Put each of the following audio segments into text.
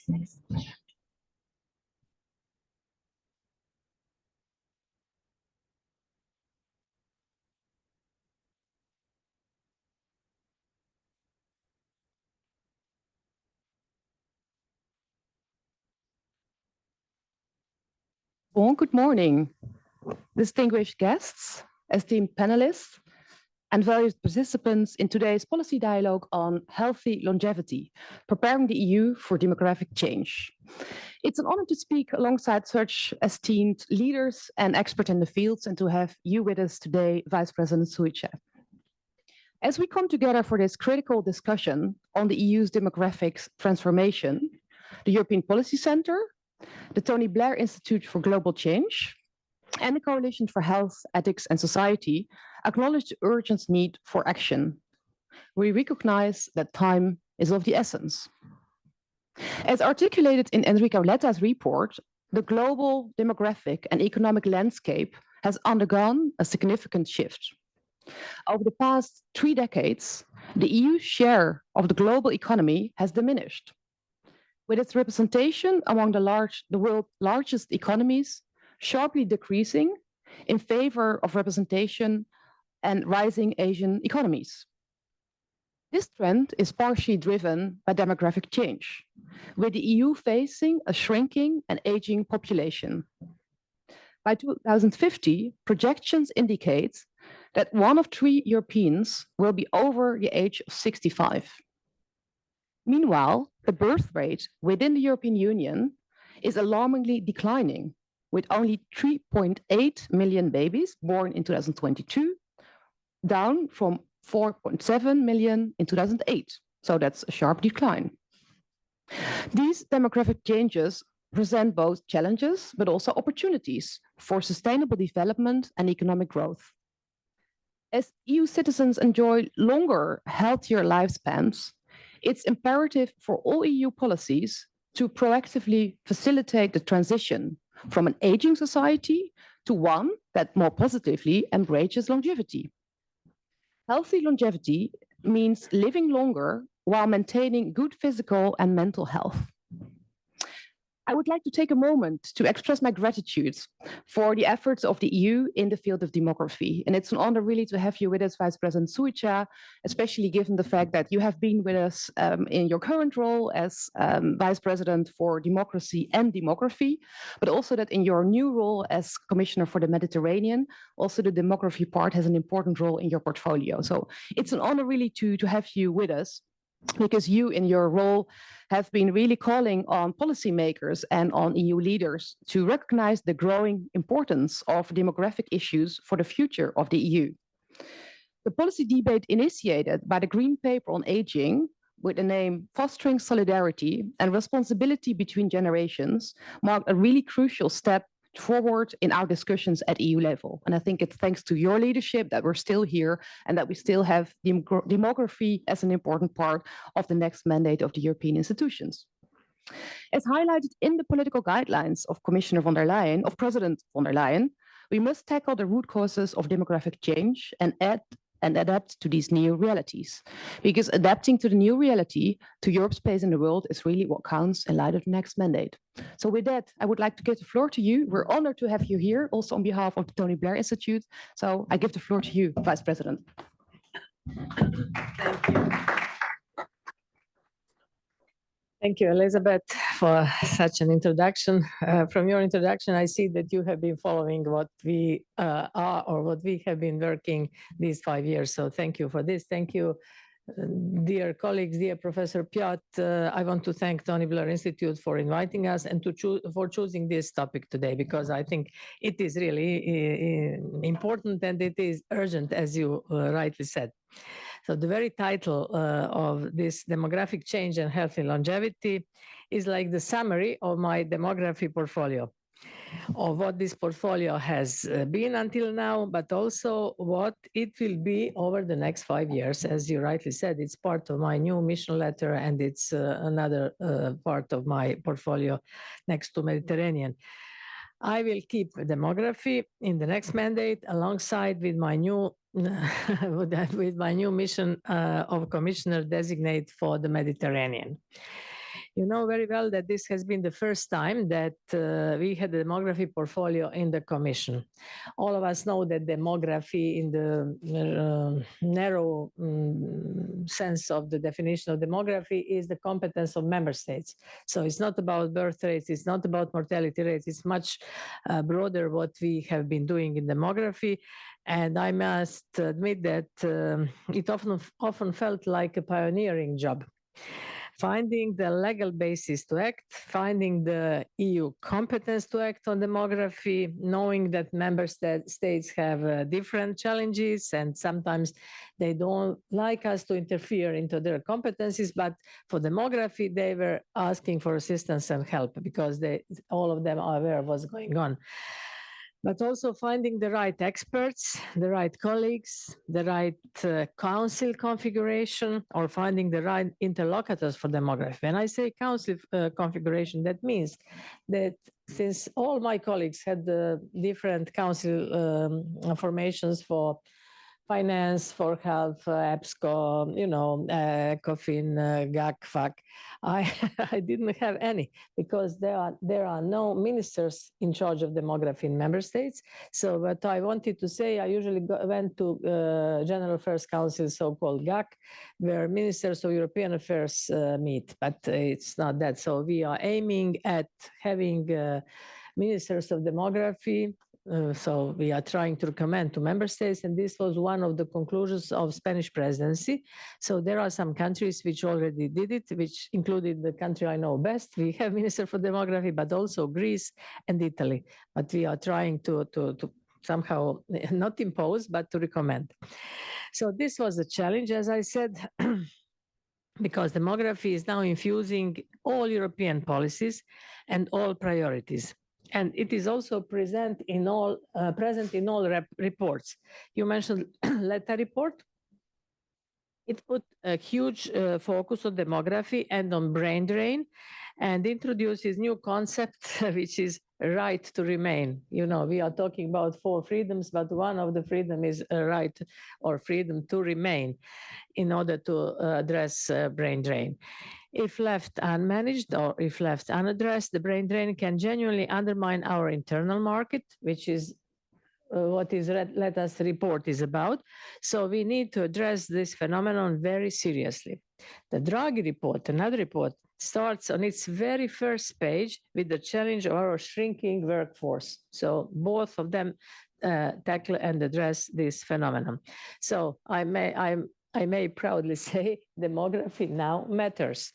Wong, good morning. Distinguished guests, esteemed panelists, and various participants in today's policy dialogue on healthy longevity, preparing the EU for demographic change. It's an honor to speak alongside such esteemed leaders and experts in the fields and to have you with us today, Vice President Šuica. As we come together for this critical discussion on the EU's demographic transformation, the European Policy Center, the Tony Blair Institute for Global Change, and the Coalition for Health, Ethics and Society acknowledge the urgent need for action. We recognize that time is of the essence. As articulated in Enrico Letta's report, the global demographic and economic landscape has undergone a significant shift. Over the past 3 decades, the EU's share of the global economy has diminished, with its representation among the world's largest economies sharply decreasing in favor of representation and rising Asian economies. This trend is partially driven by demographic change, with the EU facing a shrinking and aging population. By 2050, projections indicate that 1 of 3 Europeans will be over the age of 65. Meanwhile, the birth rate within the European Union is alarmingly declining, with only 3.8 million babies born in 2022, down from 4.7 million in 2008. So that's a sharp decline. These demographic changes present both challenges, but also opportunities for sustainable development and economic growth. As EU citizens enjoy longer, healthier lifespans, it's imperative for all EU policies to proactively facilitate the transition from an aging society to one that more positively embraces longevity. Healthy longevity means living longer while maintaining good physical and mental health. I would like to take a moment to express my gratitude for the efforts of the EU in the field of demography. And it's an honor really to have you with us, Vice President Šuica, especially given the fact that you have been with us in your current role as Vice President for Democracy and Demography, but also that in your new role as Commissioner for the Mediterranean, also the demography part has an important role in your portfolio. So it's an honor really to have you with us, because you in your role have been really calling on policymakers and on EU leaders to recognize the growing importance of demographic issues for the future of the EU. The policy debate initiated by the Green Paper on Aging, with the name Fostering Solidarity and Responsibility Between Generations, marked a really crucial step forward in our discussions at EU level. And I think it's thanks to your leadership that we're still here and that we still have demography as an important part of the next mandate of the European institutions. As highlighted in the political guidelines of Commissioner von der Leyen, of President von der Leyen, we must tackle the root causes of demographic change and adapt to these new realities. Because adapting to the new reality, to Europe's place in the world, is really what counts in light of the next mandate. So with that, I would like to give the floor to you. We're honored to have you here, also on behalf of the Tony Blair Institute. So I give the floor to you, Vice President. Thank you. Thank you, Elizabeth, for such an introduction. From your introduction, I see that you have been following what we are or what we have been working these 5 years. So thank you for this. Thank you, dear colleagues, dear Professor Piot. I want to thank Tony Blair Institute for inviting us and for choosing this topic today, because I think it is really important and it is urgent, as you rightly said. So the very title of this demographic change and healthy longevity is like the summary of my demography portfolio, of what this portfolio has been until now, but also what it will be over the next 5 years. As you rightly said, it's part of my new mission letter, and it's another part of my portfolio next to Mediterranean. I will keep demography in the next mandate alongside with my new mission of Commissioner designate for the Mediterranean. You know very well that this has been the first time that we had a demography portfolio in the Commission. All of us know that demography in the narrow sense of the definition of demography is the competence of member states. So it's not about birth rates, it's not about mortality rates, it's much broader what we have been doing in demography. And I must admit that it often felt like a pioneering job. Finding the legal basis to act, finding the EU competence to act on demography, knowing that member states have different challenges and sometimes they don't like us to interfere into their competencies, but for demography, they were asking for assistance and help because all of them are aware of what's going on. But also finding the right experts, the right colleagues, the right council configuration, or finding the right interlocutors for demography. When I say council configuration, that means that since all my colleagues had different council formations for finance, for health, EBSCO, COFIN, GAC, FAC. I didn't have any because there are no ministers in charge of demography in member states. So what I wanted to say, I usually went to General Affairs Council, so-called GAC, where ministers of European affairs meet, but it's not that. So we are aiming at having ministers of demography. So we are trying to recommend to member states, and this was one of the conclusions of Spanish presidency. So there are some countries which already did it, which included the country I know best. We have Minister for Demography, but also Greece and Italy. But we are trying to somehow not impose, but to recommend. So this was a challenge, as I said, because demography is now infusing all European policies and all priorities. And it is also present in all reports. You mentioned Letta report. It put a huge focus on demography and on brain drain, and introduces new concept, which is right to remain. You know, we are talking about 4 freedoms, but one of the freedom is a right or freedom to remain in order to address brain drain. If left unmanaged or if left unaddressed, the brain drain can genuinely undermine our internal market, which is what is Let Us report is about. So we need to address this phenomenon very seriously. The Draghi report, another report, starts on its very first page with the challenge of our shrinking workforce. So both of them tackle and address this phenomenon. So I may proudly say demography now matters.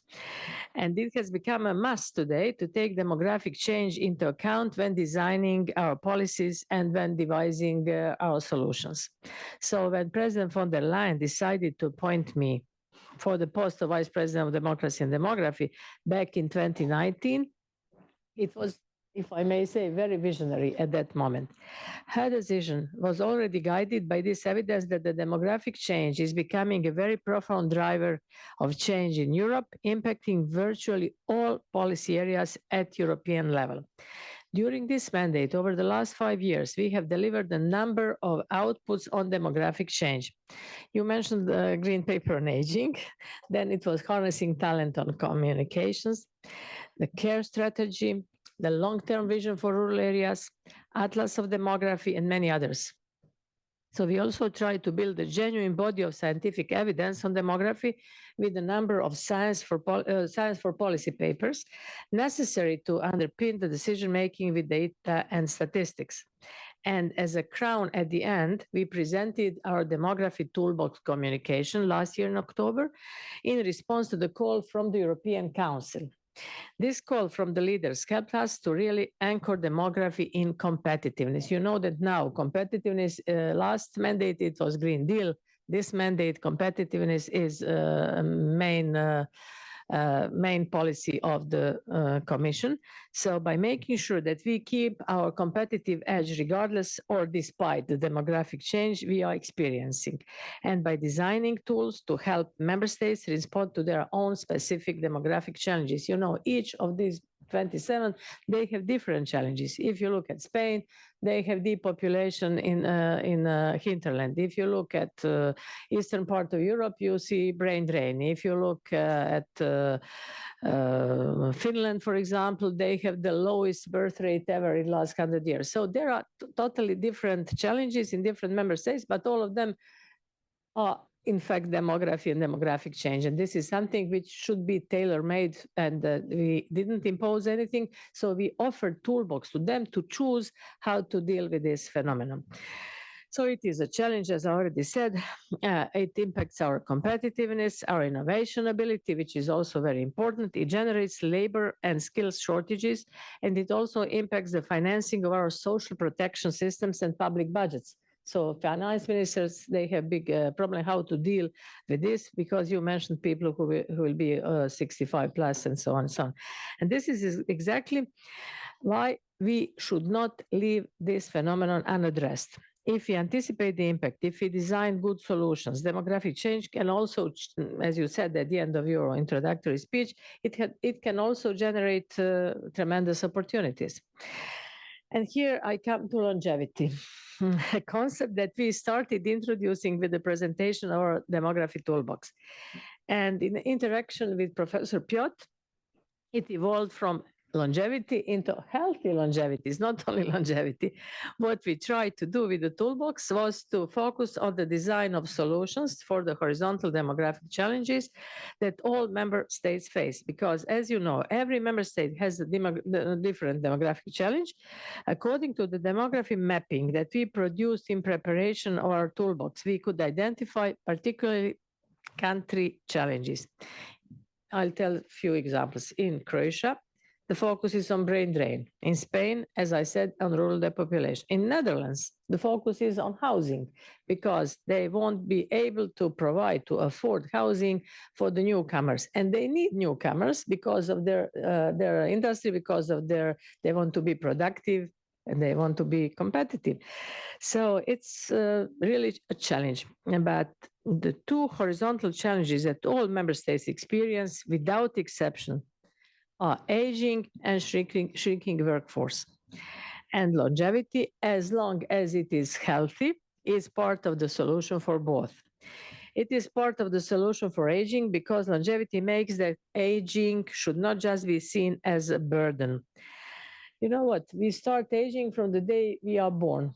And it has become a must today to take demographic change into account when designing our policies and when devising our solutions. So when President von der Leyen decided to appoint me for the post of Vice President of Democracy and Demography back in 2019, it was, if I may say, very visionary at that moment. Her decision was already guided by this evidence that the demographic change is becoming a very profound driver of change in Europe, impacting virtually all policy areas at European level. During this mandate, over the last 5 years, we have delivered a number of outputs on demographic change. You mentioned the Green Paper on Aging, then it was harnessing talent on communications, the care strategy, the long-term vision for rural areas, Atlas of Demography, and many others. So we also try to build a genuine body of scientific evidence on demography with a number of science for policy papers necessary to underpin the decision-making with data and statistics. And as a crown at the end, we presented our demography toolbox communication last year in October in response to the call from the European Council. This call from the leaders helped us to really anchor demography in competitiveness. You know that now competitiveness, last mandate it was Green Deal. This mandate, competitiveness, is main policy of the Commission. So by making sure that we keep our competitive edge regardless or despite the demographic change we are experiencing, and by designing tools to help member states respond to their own specific demographic challenges. You know, each of these 27, they have different challenges. If you look at Spain, they have depopulation in hinterland. If you look at eastern part of Europe, you see brain drain. If you look at Finland, for example, they have the lowest birth rate ever in the last 100 years. So there are totally different challenges in different member states, but all of them are in fact demography and demographic change. And this is something which should be tailor-made, and we didn't impose anything. So we offered toolbox to them to choose how to deal with this phenomenon. So it is a challenge, as I already said. It impacts our competitiveness, our innovation ability, which is also very important. It generates labor and skills shortages, and it also impacts the financing of our social protection systems and public budgets. So finance ministers, they have big problem how to deal with this, because you mentioned people who will be 65 plus and so on and so on. And this is exactly why we should not leave this phenomenon unaddressed. If we anticipate the impact, if we design good solutions, demographic change can also, as you said at the end of your introductory speech, it can also generate tremendous opportunities. And here I come to longevity, a concept that we started introducing with the presentation of our demography toolbox. And in interaction with Professor Piot, it evolved from longevity into healthy longevity. It's not only longevity. What we tried to do with the toolbox was to focus on the design of solutions for the horizontal demographic challenges that all member states face. Because as you know, every member state has a different demographic challenge. According to the demography mapping that we produced in preparation of our toolbox, we could identify particularly country challenges. I'll tell a few examples. In Croatia, the focus is on brain drain. In Spain, as I said, on rural depopulation. In Netherlands, the focus is on housing, because they won't be able to provide, to afford housing for the newcomers. And they need newcomers because of their industry, because of they want to be productive and they want to be competitive. So it's really a challenge. But the two horizontal challenges that all member states experience without exception are aging and shrinking workforce. And longevity, as long as it is healthy, is part of the solution for both. It is part of the solution for aging because longevity makes that aging should not just be seen as a burden. You know what? We start aging from the day we are born.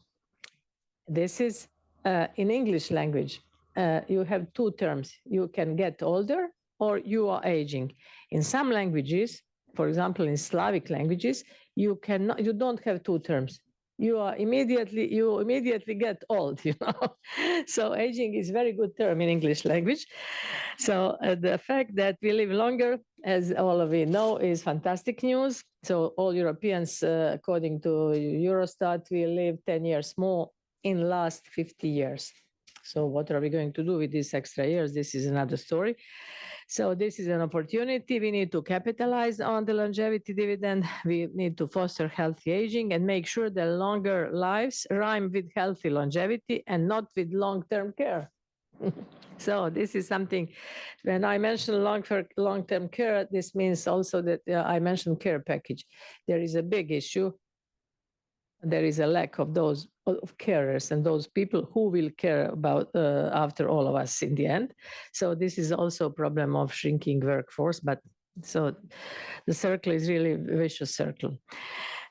This is in English language. You have two terms. You can get older or you are aging. In some languages, for example, in Slavic languages, you don't have two terms. You immediately get old, you know. So aging is a very good term in English language. So the fact that we live longer, as all of you know, is fantastic news. So all Europeans, according to Eurostat, we live 10 years more in the last 50 years. So what are we going to do with these extra years? This is another story. So this is an opportunity. We need to capitalize on the longevity dividend. We need to foster healthy aging and make sure that longer lives rhyme with healthy longevity and not with long-term care. So this is something, when I mention long-term care, this means also that I mentioned care package. There is a big issue. There is a lack of those of carers and those people who will care about after all of us in the end. So this is also a problem of shrinking workforce, but so the circle is really a vicious circle.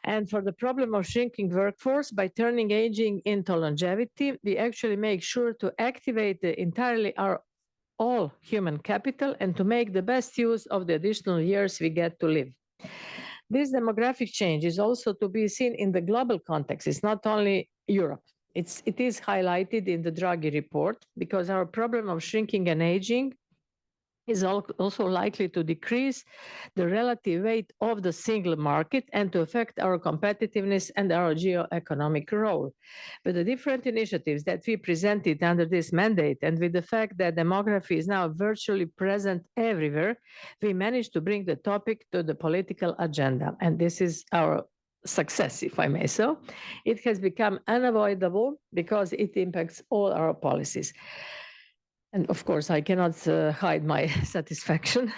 And for the problem of shrinking workforce, by turning aging into longevity, we actually make sure to activate entirely our all human capital and to make the best use of the additional years we get to live. This demographic change is also to be seen in the global context. It's not only Europe. It is highlighted in the Draghi report because our problem of shrinking and aging is also likely to decrease the relative weight of the single market and to affect our competitiveness and our geo-economic role. With the different initiatives that we presented under this mandate and with the fact that demography is now virtually present everywhere, we managed to bring the topic to the political agenda. And this is our success, if I may so. It has become unavoidable because it impacts all our policies. And of course, I cannot hide my satisfaction,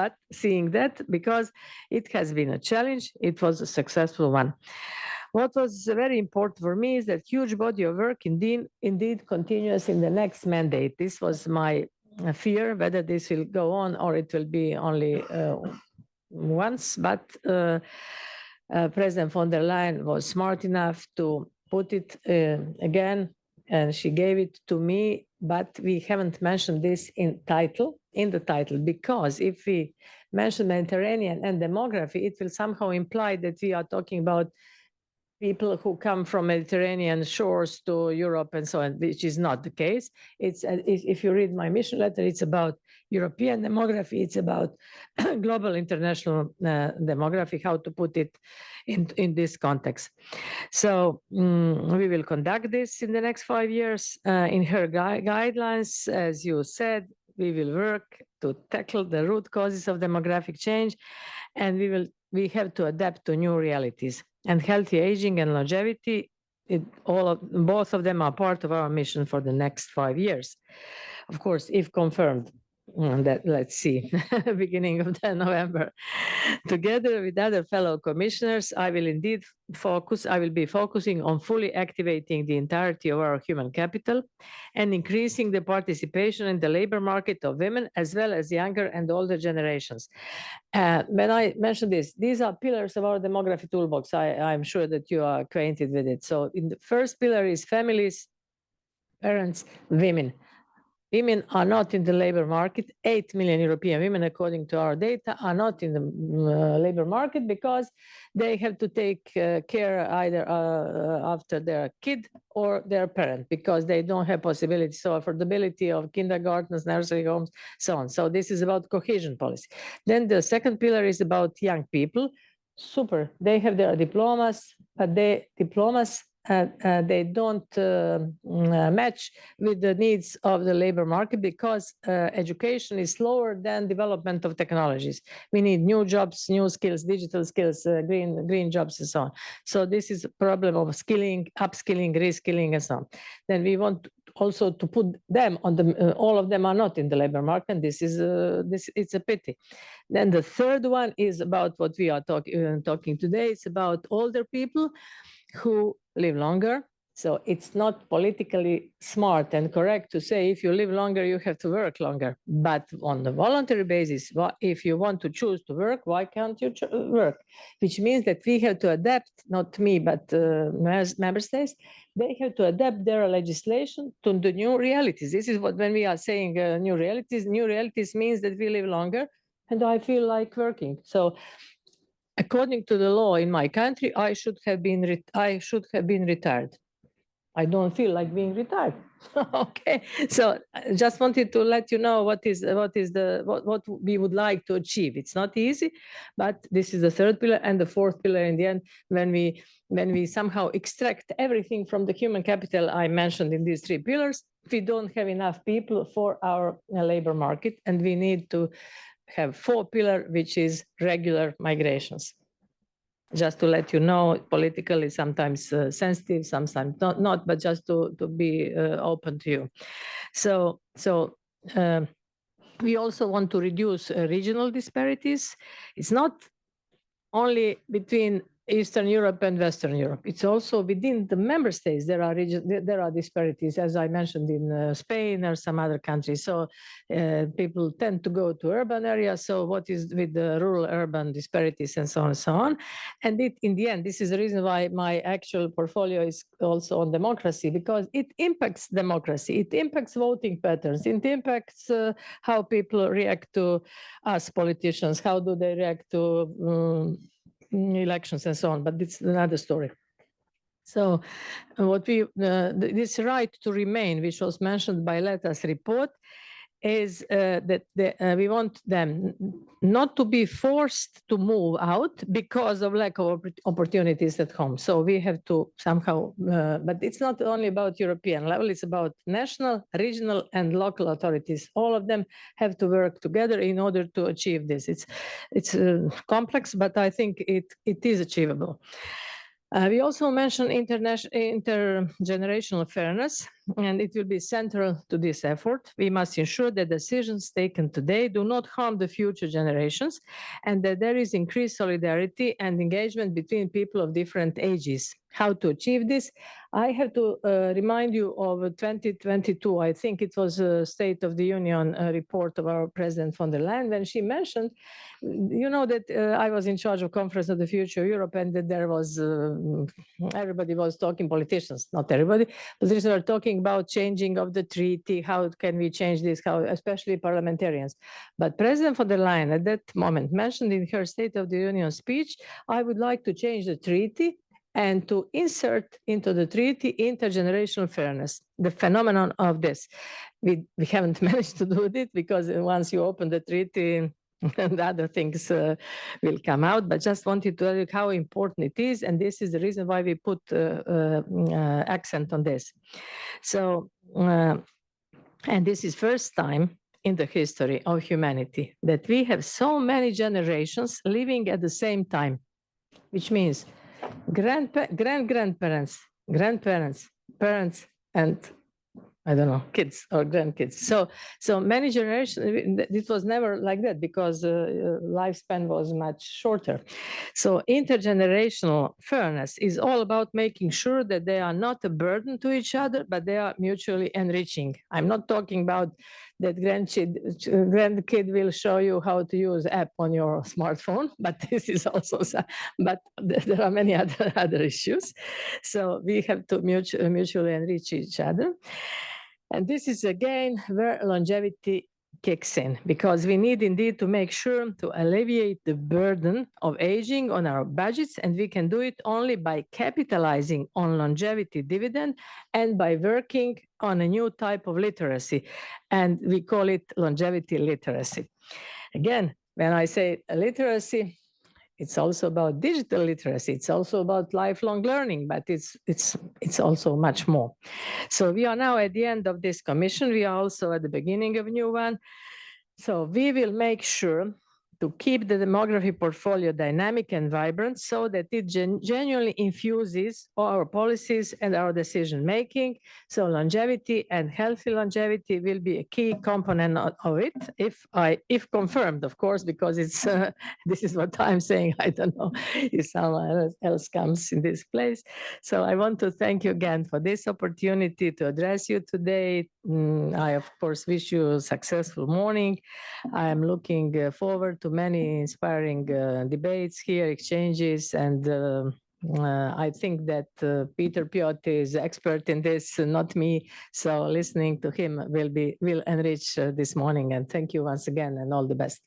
but seeing that, because it has been a challenge, it was a successful one. What was very important for me is that huge body of work indeed continues in the next mandate. This was my fear, whether this will go on or it will be only once, but President von der Leyen was smart enough to put it again, and she gave it to me, but we haven't mentioned this in the title, because if we mention Mediterranean and demography, it will somehow imply that we are talking about people who come from Mediterranean shores to Europe and so on, which is not the case. It's if you read my mission letter, it's about European demography, it's about global international demography, how to put it in this context. So we will conduct this in the next 5 years. In her guidelines, as you said, we will work to tackle the root causes of demographic change, and we have to adapt to new realities. And healthy aging and longevity, both of them are part of our mission for the next 5 years. Of course, if confirmed, that let's see, beginning of November. Together with other fellow commissioners, I will be focusing on fully activating the entirety of our human capital and increasing the participation in the labor market of women, as well as younger and older generations. When I mention this, these are pillars of our demography toolbox. I'm sure that you are acquainted with it. So in the first pillar is families, parents, women. Women are not in the labor market. 8 million European women, according to our data, are not in the labor market because they have to take care either after their kid or their parent, because they don't have possibilities. So affordability of kindergartens, nursery homes, so on. So this is about cohesion policy. Then the second pillar is about young people. Super, they have their diplomas, but they don't match with the needs of the labor market, because education is slower than development of technologies. We need new jobs, new skills, digital skills, green jobs, and so on. So this is a problem of skilling, upskilling, reskilling, and so on. Then we want also to put them on the. All of them are not in the labor market. And this is it's a pity. Then the third one is about what we are talking today. It's about older people who live longer. So it's not politically smart and correct to say if you live longer, you have to work longer. But on the voluntary basis, if you want to choose to work, why can't you work? Which means that we have to adapt, not me, but member states, they have to adapt their legislation to the new realities. This is what, when we are saying new realities means that we live longer, and I feel like working. So according to the law in my country, I should have been retired. I don't feel like being retired. Okay, so I just wanted to let you know what we would like to achieve. It's not easy, but this is the third pillar, and the fourth pillar in the end, when we somehow extract everything from the human capital I mentioned in these three pillars, we don't have enough people for our labor market, and we need to have fourth pillar, which is regular migrations. Just to let you know, politically sometimes sensitive, sometimes not, but just to be open to you. So we also want to reduce regional disparities. It's not only between Eastern Europe and Western Europe. It's also within the member states. There are disparities, as I mentioned, in Spain or some other countries. So people tend to go to urban areas. So what is with the rural-urban disparities and so on and so on? And in the end, this is the reason why my actual portfolio is also on democracy, because it impacts democracy. It impacts voting patterns. It impacts how people react to us politicians. How do they react to elections and so on, but it's another story. So what this right to remain, which was mentioned by Leta's report, is that we want them not to be forced to move out because of lack of opportunities at home. So we have to somehow, but it's not only about European level, it's about national, regional, and local authorities. All of them have to work together in order to achieve this. It's complex, but I think it is achievable. We also mentioned intergenerational fairness. and it will be central to this effort. We must ensure that decisions taken today do not harm the future generations, and that there is increased solidarity and engagement between people of different ages. How to achieve this? I have to remind you of 2022. I think it was a State of the Union report of our President von der Leyen, when she mentioned, you know, that I was in charge of Conference of the Future of Europe, and that there was, everybody was talking, politicians, not everybody, politicians were talking about changing of the treaty, how can we change this, how, especially parliamentarians. But President von der Leyen at that moment mentioned in her State of the Union speech, I would like to change the treaty and to insert into the treaty intergenerational fairness, the phenomenon of this. We haven't managed to do it because once you open the treaty, and other things will come out, but just wanted to tell you how important it is, and this is the reason why we put accent on this. So, and this is first time in the history of humanity that we have so many generations living at the same time, which means grandparents, grandparents, parents, and I don't know, kids or grandkids. So many generations, it was never like that because lifespan was much shorter. So intergenerational fairness is all about making sure that they are not a burden to each other, but they are mutually enriching. I'm not talking about that grandkid will show you how to use app on your smartphone, but this is also, but there are many other issues. So we have to mutually enrich each other. And this is again where longevity kicks in, because we need indeed to make sure to alleviate the burden of aging on our budgets, and we can do it only by capitalizing on longevity dividend and by working on a new type of literacy, and we call it longevity literacy. Again, when I say literacy, it's also about digital literacy. It's also about lifelong learning, but it's also much more. So we are now at the end of this commission. We are also at the beginning of a new one. So we will make sure to keep the demography portfolio dynamic and vibrant so that it genuinely infuses our policies and our decision making. So longevity and healthy longevity will be a key component of it, if confirmed, of course, because it's this is what I'm saying. I don't know if someone else comes in this place. So I want to thank you again for this opportunity to address you today. I, of course, wish you a successful morning. I am looking forward to many inspiring debates here, exchanges, and I think that Peter Piot is expert in this, not me. So listening to him will enrich this morning. And thank you once again, and all the best.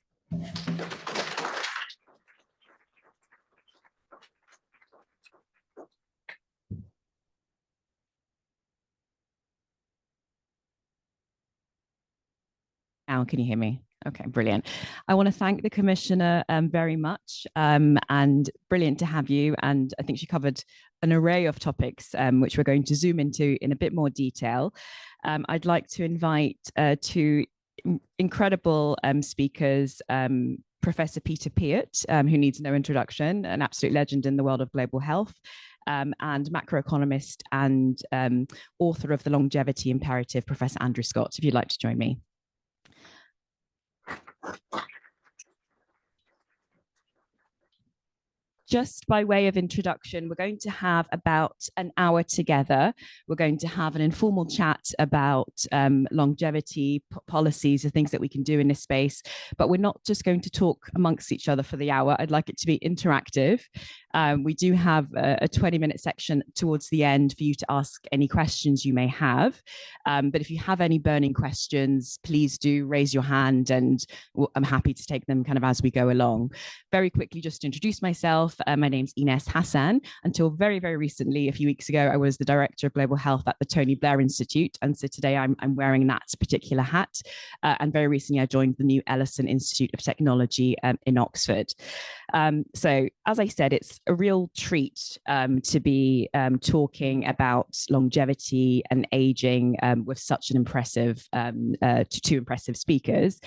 Now, can you hear me? Okay, brilliant. I want to thank the Commissioner very much, and brilliant to have you. And I think she covered an array of topics, which we're going to zoom into in a bit more detail. I'd like to invite two incredible speakers, Professor Peter Piot, who needs no introduction, an absolute legend in the world of global health, and macroeconomist and author of The Longevity Imperative, Professor Andrew Scott, if you'd like to join me. Just by way of introduction, we're going to have about an hour together. We're going to have an informal chat about longevity policies, the things that we can do in this space, but we're not just going to talk amongst each other for the hour. I'd like it to be interactive. We do have a 20-minute section towards the end for you to ask any questions you may have. But if you have any burning questions, please do raise your hand, and I'm happy to take them kind of as we go along. Very quickly, just to introduce myself, my name's Ines Hassan. Until very, very recently, a few weeks ago, I was the Director of Global Health at the Tony Blair Institute. And so today I'm wearing that particular hat. And very recently, I joined the new Ellison Institute of Technology in Oxford. So as I said, it's a real treat to be talking about longevity and aging with such an impressive, two impressive speakers.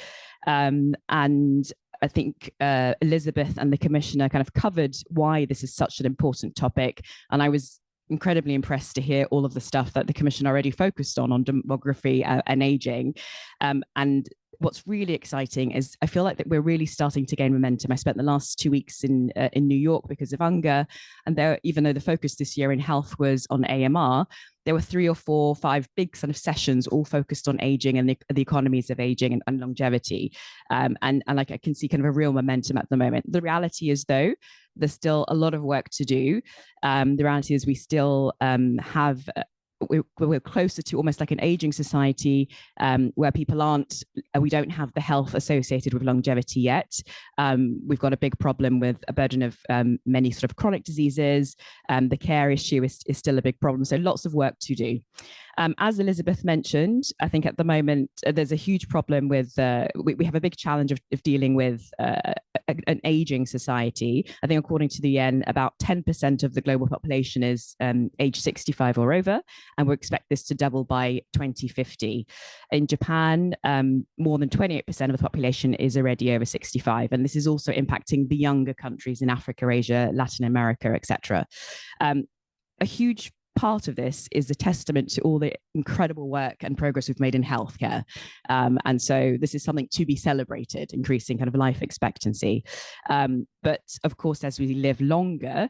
And I think Elizabeth and the Commissioner kind of covered why this is such an important topic. And I was incredibly impressed to hear all of the stuff that the Commission already focused on demography and aging. And what's really exciting is I feel like that we're really starting to gain momentum. I spent the last 2 weeks in New York because of UNGA, and there, even though the focus this year in health was on AMR, there were 3 or 4, 5 big sort of sessions all focused on aging and the economies of aging and longevity. And like I can see kind of a real momentum at the moment. The reality is, though, there's still a lot of work to do. The reality is we still have we're closer to almost like an aging society where people aren't, we don't have the health associated with longevity yet. We've got a big problem with a burden of many sort of chronic diseases. The care issue is still a big problem. So lots of work to do. As Elizabeth mentioned, I think at the moment there's a huge problem with, we have a big challenge of dealing with an aging society. I think according to the UN, about 10% of the global population is age 65 or over, and we expect this to double by 2050. In Japan, more than 28% of the population is already over 65, and this is also impacting the younger countries in Africa, Asia, Latin America, etc. A huge part of this is a testament to all the incredible work and progress we've made in healthcare. And so this is something to be celebrated, increasing kind of life expectancy. But of course, as we live longer,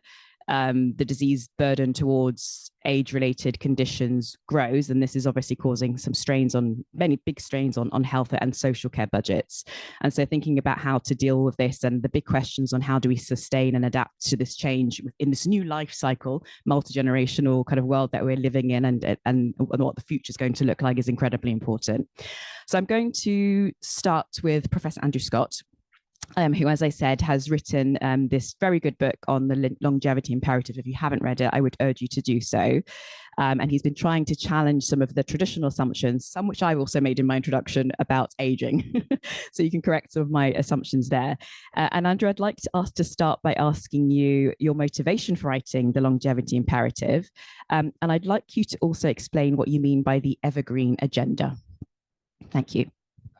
the disease burden towards age-related conditions grows, and this is obviously causing some strains on, many big strains on health and social care budgets. And so thinking about how to deal with this and the big questions on how do we sustain and adapt to this change in this new life cycle, multi-generational kind of world that we're living in, and what the future is going to look like is incredibly important. So I'm going to start with Professor Andrew Scott, who, as I said, has written this very good book on the longevity imperative. If you haven't read it, I would urge you to do so. And he's been trying to challenge some of the traditional assumptions, some which I've also made in my introduction about aging. So you can correct some of my assumptions there. And Andrew, I'd like to start by asking you your motivation for writing the longevity imperative. And I'd like you to also explain what you mean by the evergreen agenda. Thank you.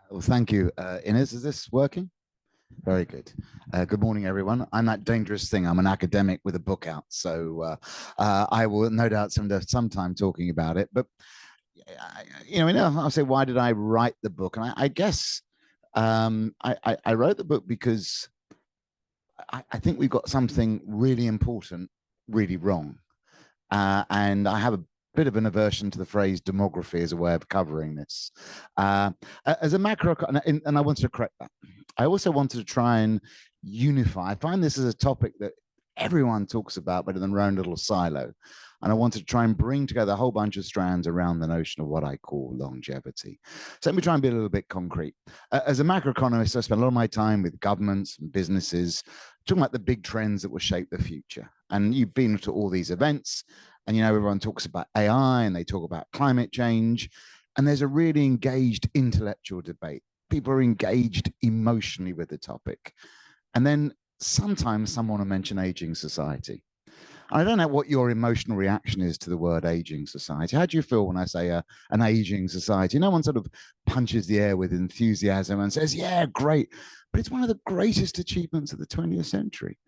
Well, thank you. Inez, is this working? Very good. Good morning, everyone. I'm that dangerous thing. I'm an academic with a book out, so I will no doubt spend some time talking about it. But I'll say, why did I write the book? And I guess I wrote the book because I think we've got something really important, really wrong, and I have a bit of an aversion to the phrase demography as a way of covering this. As a macro, and I wanted to correct that. I also wanted to try and unify. I find this is a topic that everyone talks about, but in their own little silo. And I wanted to try and bring together a whole bunch of strands around the notion of what I call longevity. So let me try and be a little bit concrete. As a macroeconomist, I spend a lot of my time with governments and businesses, talking about the big trends that will shape the future. And you've been to all these events, and everyone talks about AI and they talk about climate change, and there's a really engaged intellectual debate. People are engaged emotionally with the topic. And then sometimes someone will mention aging society. I don't know what your emotional reaction is to the word aging society. How do you feel when I say an aging society? No one sort of punches the air with enthusiasm and says, yeah, great. But it's one of the greatest achievements of the 20th century.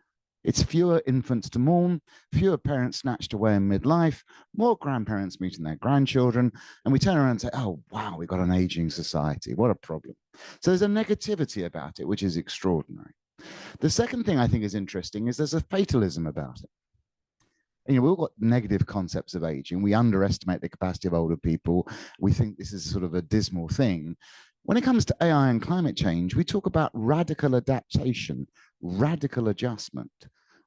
It's fewer infants to mourn, fewer parents snatched away in midlife, more grandparents meeting their grandchildren, and we turn around and say, oh, wow, we've got an aging society. What a problem. So there's a negativity about it, which is extraordinary. The second thing I think is interesting is there's a fatalism about it. We've all got negative concepts of aging. We underestimate the capacity of older people. We think this is sort of a dismal thing. When it comes to AI and climate change, we talk about radical adaptation, radical adjustment.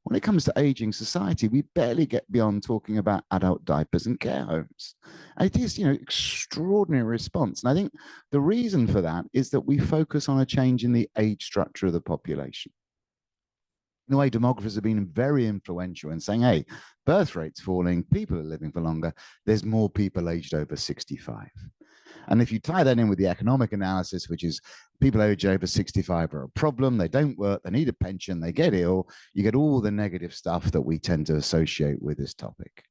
When it comes to aging society, we barely get beyond talking about adult diapers and care homes. And it is, extraordinary response. And I think the reason for that is that we focus on a change in the age structure of the population. In a way, demographers have been very influential in saying, hey, birth rate's falling, people are living for longer, there's more people aged over 65. And if you tie that in with the economic analysis, which is people aged over 65 are a problem, they don't work, they need a pension, they get ill, you get all the negative stuff that we tend to associate with this topic.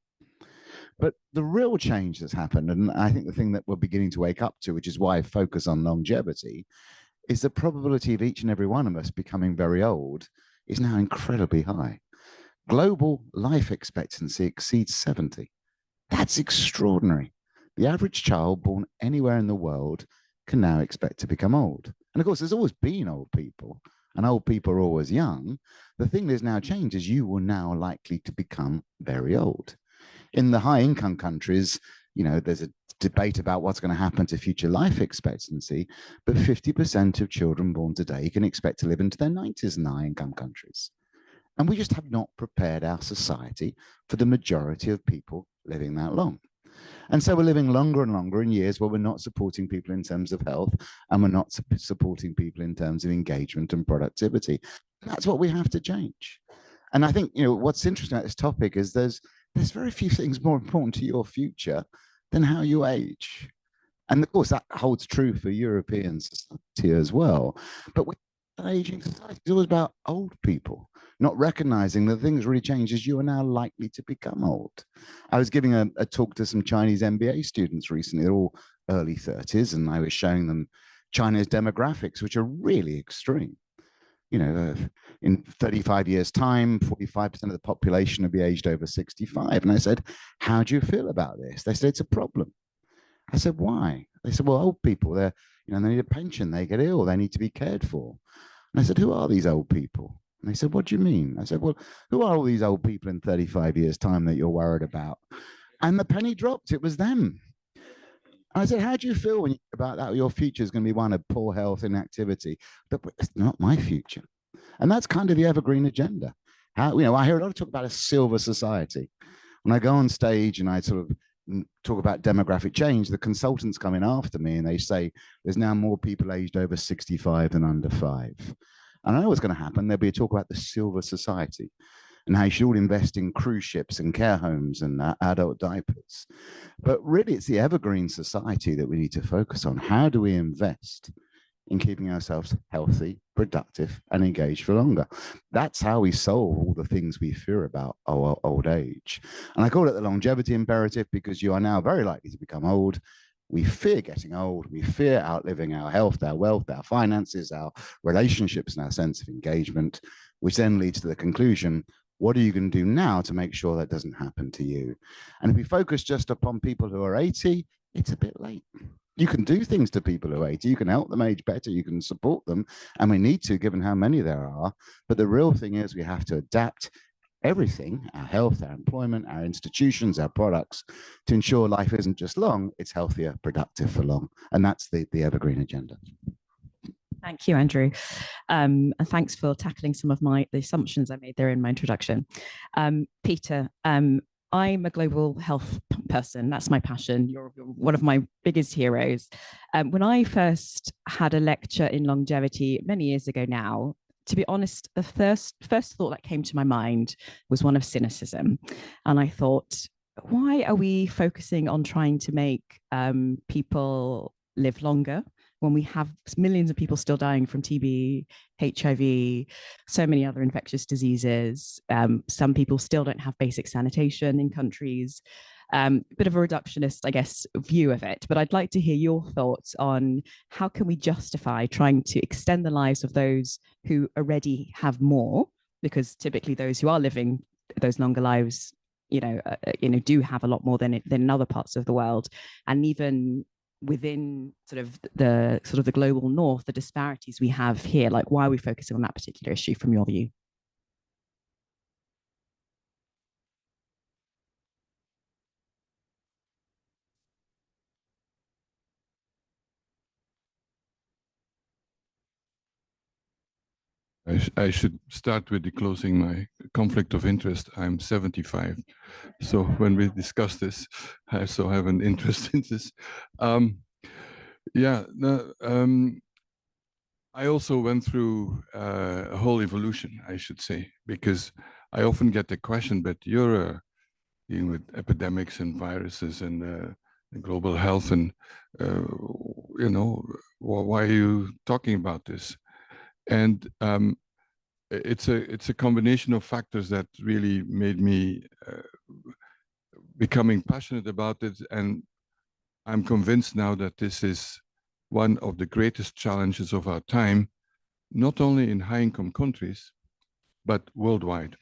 But the real change that's happened, and I think the thing that we're beginning to wake up to, which is why I focus on longevity, is the probability of each and every one of us becoming very old is now incredibly high. Global life expectancy exceeds 70. That's extraordinary. The average child born anywhere in the world can now expect to become old. And of course, there's always been old people, and old people are always young. The thing that's now changed is you will now likely to become very old. In the high income countries, you know, there's a debate about what's going to happen to future life expectancy, but 50% of children born today can expect to live into their 90s in the high income countries. And we just have not prepared our society for the majority of people living that long. And so we're living longer and longer in years where we're not supporting people in terms of health, and we're not supporting people in terms of engagement and productivity. That's what we have to change. And I think, you know, what's interesting about this topic is there's very few things more important to your future than how you age. And of course, that holds true for European society as well. But with aging society, it's always about old people, not recognizing that things really change as you are now likely to become old. I was giving a talk to some Chinese MBA students recently. They're all early 30s, and I was showing them China's demographics, which are really extreme. You know, in 35 years' time, 45% of the population will be aged over 65. And I said, how do you feel about this? They said, it's a problem. I said, why? They said, well, old people, they're, you know, they need a pension, they get ill, they need to be cared for. And I said, who are these old people? And they said, what do you mean? I said, well, who are all these old people in 35 years' time that you're worried about? And the penny dropped. It was them. And I said, how do you feel when about that? Your future is going to be one of poor health, inactivity. But it's not my future. And that's kind of the evergreen agenda. How, you know, I hear a lot of talk about a silver society. When I go on stage and I sort of talk about demographic change, the consultants come in after me and they say there's now more people aged over 65 than under 5. And I know what's going to happen. There'll be a talk about the silver society and how you should all invest in cruise ships and care homes and adult diapers. But really, it's the evergreen society that we need to focus on. How do we invest in keeping ourselves healthy, productive, and engaged for longer? That's how we solve all the things we fear about our old age. And I call it the longevity imperative because you are now very likely to become old. We fear getting old. We fear outliving our health, our wealth, our finances, our relationships, and our sense of engagement, which then leads to the conclusion, what are you going to do now to make sure that doesn't happen to you? And if we focus just upon people who are 80, it's a bit late. You can do things to people who are 80. You can help them age better. You can support them. And we need to, given how many there are. But the real thing is we have to adapt everything, our health, our employment, our institutions, our products, to ensure life isn't just long, it's healthier, productive for long. And that's the evergreen agenda. Thank you, Andrew. And thanks for tackling some of the assumptions I made there in my introduction. Peter, I'm a global health person. That's my passion. You're one of my biggest heroes. When I first had a lecture in longevity many years ago now, to be honest, the first thought that came to my mind was one of cynicism. And I thought, why are we focusing on trying to make people live longer when we have millions of people still dying from TB, HIV, so many other infectious diseases? Some people still don't have basic sanitation in countries. Bit of a reductionist, I guess, view of it. But I'd like to hear your thoughts on how can we justify trying to extend the lives of those who already have more, because typically those who are living those longer lives, do have a lot more than in other parts of the world, and even within sort of the global north, the disparities we have here. Like, why are we focusing on that particular issue from your view? I should start with disclosing my conflict of interest. I'm 75. So when we discuss this, I also have an interest in this. I also went through a whole evolution, I should say, because I often get the question, but you're dealing with epidemics and viruses and global health, and why are you talking about this? And it's a combination of factors that really made me becoming passionate about it. And I'm convinced now that this is one of the greatest challenges of our time, not only in high-income countries, but worldwide.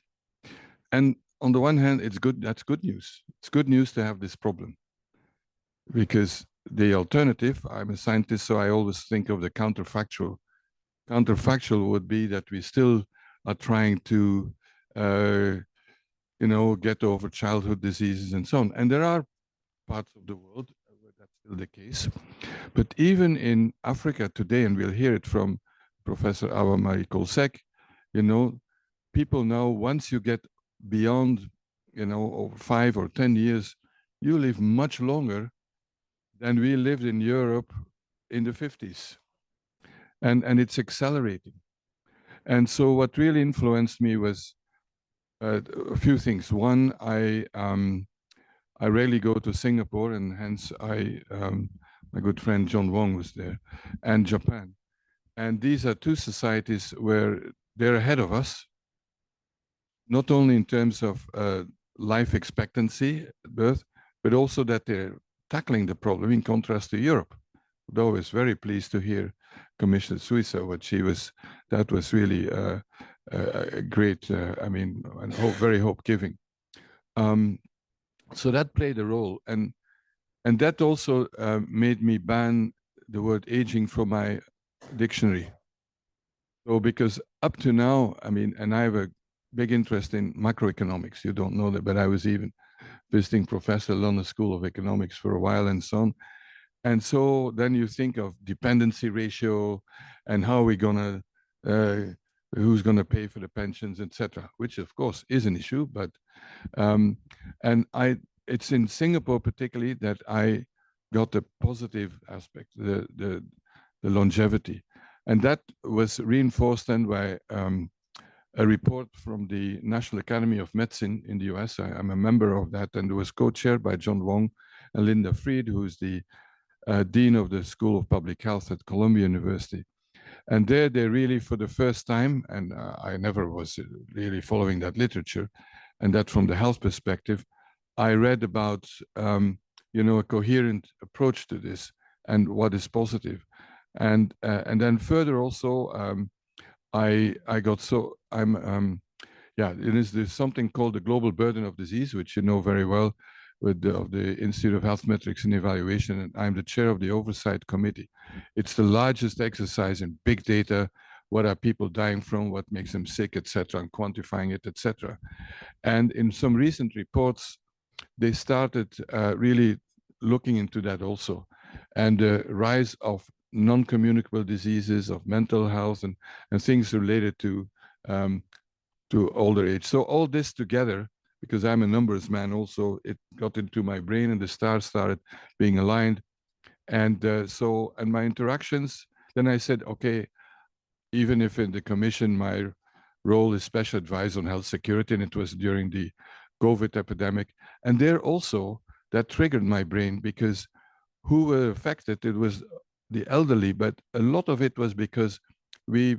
And on the one hand, it's good. That's good news. It's good news to have this problem, because the alternative, I'm a scientist, so I always think of the counterfactual. Counterfactual would be that we still are trying to, get over childhood diseases and so on. And there are parts of the world where that's still the case. But even in Africa today, and we'll hear it from Professor Coll Seck, people now, once you get beyond, over 5 or 10 years, you live much longer than we lived in Europe in the 50s. And it's accelerating. And so what really influenced me was a few things. One, I rarely go to Singapore, and hence my good friend John Wong was there, and Japan. And these are two societies where they're ahead of us, not only in terms of life expectancy at birth, but also that they're tackling the problem in contrast to Europe. Though I was very pleased to hear Commissioner Šuica, that was really a great, and very hope-giving. So that played a role, and that also made me ban the word aging from my dictionary. So because up to now, and I have a big interest in macroeconomics. You don't know that, but I was even visiting professor at London School of Economics for a while and so on. And so then you think of dependency ratio and how we're gonna, who's gonna pay for the pensions, etc., which of course is an issue. But it's in Singapore particularly that I got the positive aspect, the longevity, and that was reinforced then by a report from the National Academy of Medicine in the US. I'm a member of that, and it was co-chaired by John Wong and Linda Fried, who's the Dean of the School of Public Health at Columbia University. And there they really, for the first time, and I never was really following that literature, and that from the health perspective, I read about, a coherent approach to this and what is positive. And then further also, there's something called the global burden of disease, which you know very well, of the Institute of Health Metrics and Evaluation, and I'm the chair of the oversight committee. It's the largest exercise in big data. What are people dying from? What makes them sick, etc., and quantifying it, etc. And in some recent reports, they started really looking into that also, and the rise of non-communicable diseases, of mental health, and things related to older age. So all this together, because I'm a numbers man also, it got into my brain and the stars started being aligned. And and my interactions, then I said, okay, even if in the commission, my role is special advisor on health security, and it was during the COVID epidemic. And there also, that triggered my brain, because who were affected? It was the elderly, but a lot of it was because we,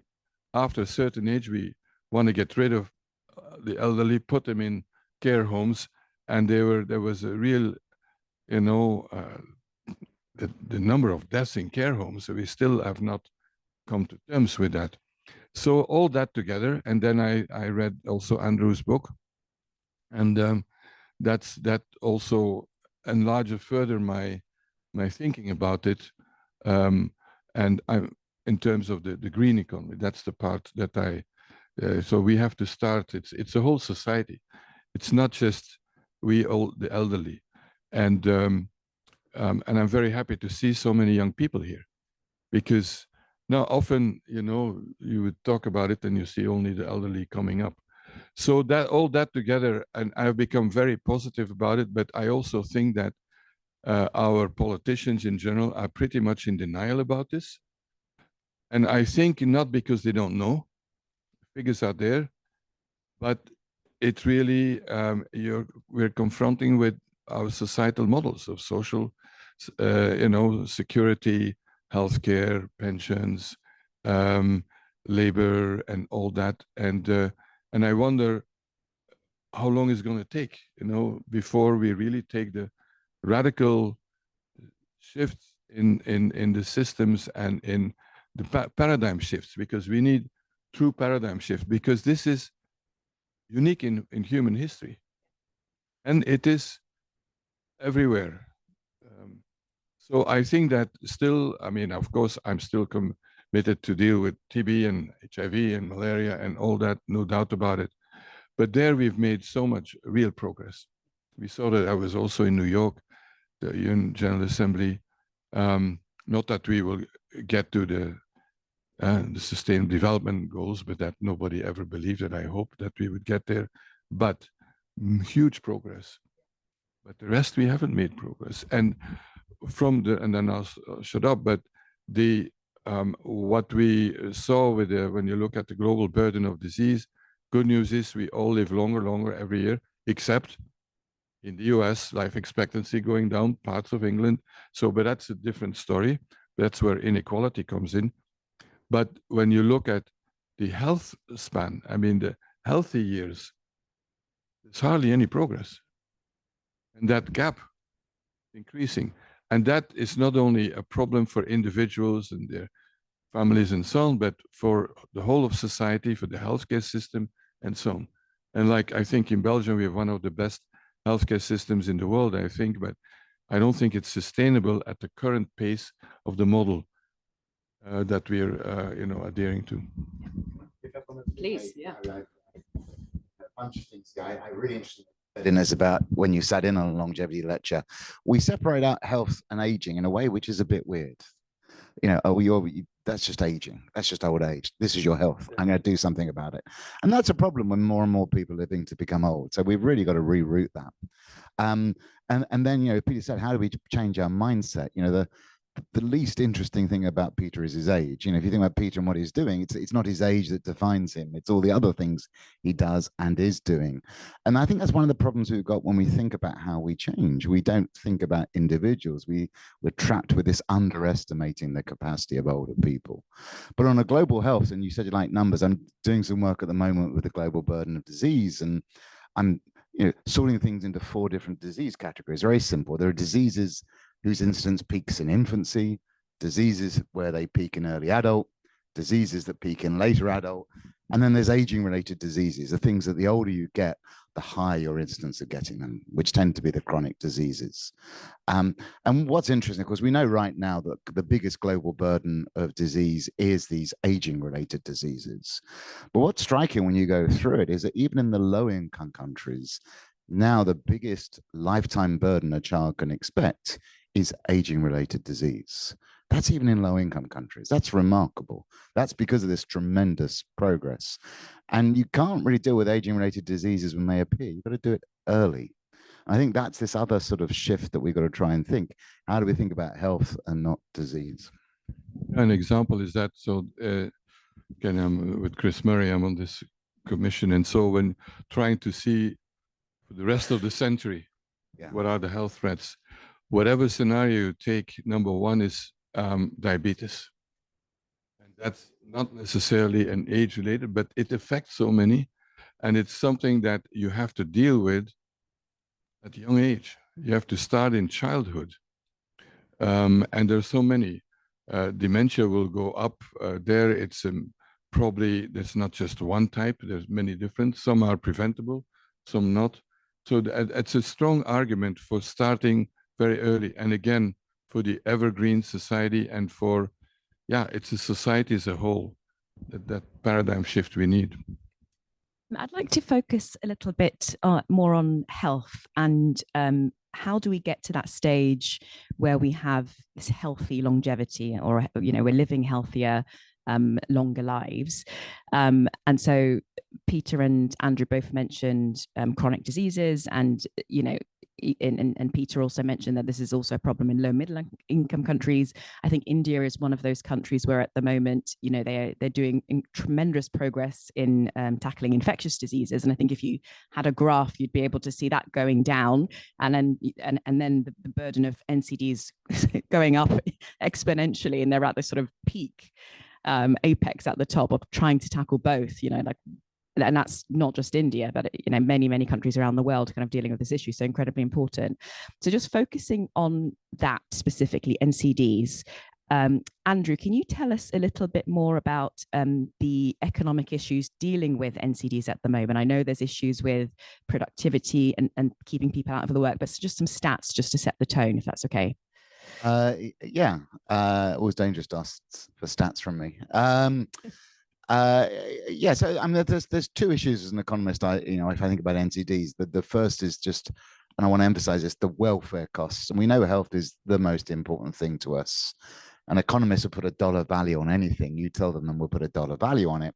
after a certain age, we want to get rid of the elderly, put them in care homes, and there was a real, the number of deaths in care homes, so we still have not come to terms with that. So all that together, and then I read also Andrew's book, and that also enlarged further my thinking about it, and I'm in terms of the green economy. That's the part that so we have to start. It's a whole society. It's not just we all the elderly, and I'm very happy to see so many young people here, because now often you would talk about it and you see only the elderly coming up. So that all that together, and I've become very positive about it. But I also think that our politicians in general are pretty much in denial about this, and I think not because they don't know, figures are there, but it really we're confronting with our societal models of social, security, healthcare, pensions, labor, and all that, and I wonder how long it's going to take, before we really take the radical shifts in the systems and in the paradigm shifts, because we need true paradigm shift, because this is unique in human history. And it is everywhere. So I think that still, I mean, of course, I'm still committed to deal with TB and HIV and malaria and all that, no doubt about it. But there we've made so much real progress. We saw that. I was also in New York, the UN General Assembly. Not that we will get to the Sustainable Development Goals, but that nobody ever believed that. I hope that we would get there. But huge progress. But the rest we haven't made progress. And from the, and then I'll shut up, but the what we saw with the, when you look at the global burden of disease, good news is we all live longer every year, except in the US, life expectancy going down, parts of England. So, but that's a different story. That's where inequality comes in. But when you look at the health span, I mean, the healthy years, there's hardly any progress. And that gap increasing. And that is not only a problem for individuals and their families and so on, but for the whole of society, for the healthcare system and so on. And like, I think in Belgium, we have one of the best healthcare systems in the world, I think, but I don't think it's sustainable at the current pace of the model that we're, adhering to. Please, yeah. A bunch of things. I really interested in is about when you sat in on a longevity lecture, we separate out health and aging in a way which is a bit weird. You know, that's just aging. That's just old age. This is your health. I'm going to do something about it. And that's a problem when more and more people are living to become old. So we've really got to reroute that. And then, you know, Peter said, how do we change our mindset? You know, the least interesting thing about Peter is his age. You know, if you think about Peter and what he's doing, it's not his age that defines him. It's all the other things he does and is doing. And I think that's one of the problems we've got when we think about how we change. We don't think about individuals. We're trapped with this underestimating the capacity of older people. But on a global health, and you said you like numbers, I'm doing some work at the moment with the global burden of disease, and I'm sorting things into 4 different disease categories. Very simple. There are diseases whose incidence peaks in infancy, diseases where they peak in early adult, diseases that peak in later adult, and then there's aging-related diseases, the things that the older you get, the higher your incidence of getting them, which tend to be the chronic diseases. And what's interesting, of course, we know right now that the biggest global burden of disease is these aging-related diseases. But what's striking when you go through it is that even in the low-income countries, now the biggest lifetime burden a child can expect is aging-related disease. That's even in low-income countries. That's remarkable. That's because of this tremendous progress. And you can't really deal with aging-related diseases when they appear. You've got to do it early. I think that's this other sort of shift that we've got to try and think. How do we think about health and not disease? An example is that, so again, I'm with Chris Murray, I'm on this commission. And so when trying to see for the rest of the century, what are the health threats? Whatever scenario you take, number one is diabetes. And that's not necessarily an age-related, but it affects so many. And it's something that you have to deal with at a young age. You have to start in childhood. And there's so many. Dementia will go up there. It's probably, there's not just one type. There's many different. Some are preventable, some not. So it's a strong argument for starting very early. And again, for the evergreen society and for, it's a society as a whole, that paradigm shift we need. I'd like to focus a little bit more on health and how do we get to that stage where we have this healthy longevity, or, you know, we're living healthier, longer lives. And so Peter and Andrew both mentioned chronic diseases, and, you know, and Peter also mentioned that this is also a problem in low middle income countries. I think India is one of those countries where at the moment, you know, they're doing tremendous progress in tackling infectious diseases. And I think if you had a graph, you'd be able to see that going down, and then the burden of NCDs going up exponentially, and they're at this sort of peak apex at the top of trying to tackle both, you know, like, and that's not just India, but, you know, many countries around the world kind of dealing with this issue. So incredibly important. So just focusing on that specifically, NCDs, Andrew, can you tell us a little bit more about the economic issues dealing with NCDs at the moment? I know there's issues with productivity and keeping people out of the work, but just some stats just to set the tone, if that's okay. Yeah, always dangerous to ask for stats from me. Yeah, so I mean, there's two issues as an economist. If I think about NCDs, the first is just, and I want to emphasize this, the welfare costs. And we know health is the most important thing to us. And economists will put a dollar value on anything. You tell them, and we'll put a dollar value on it.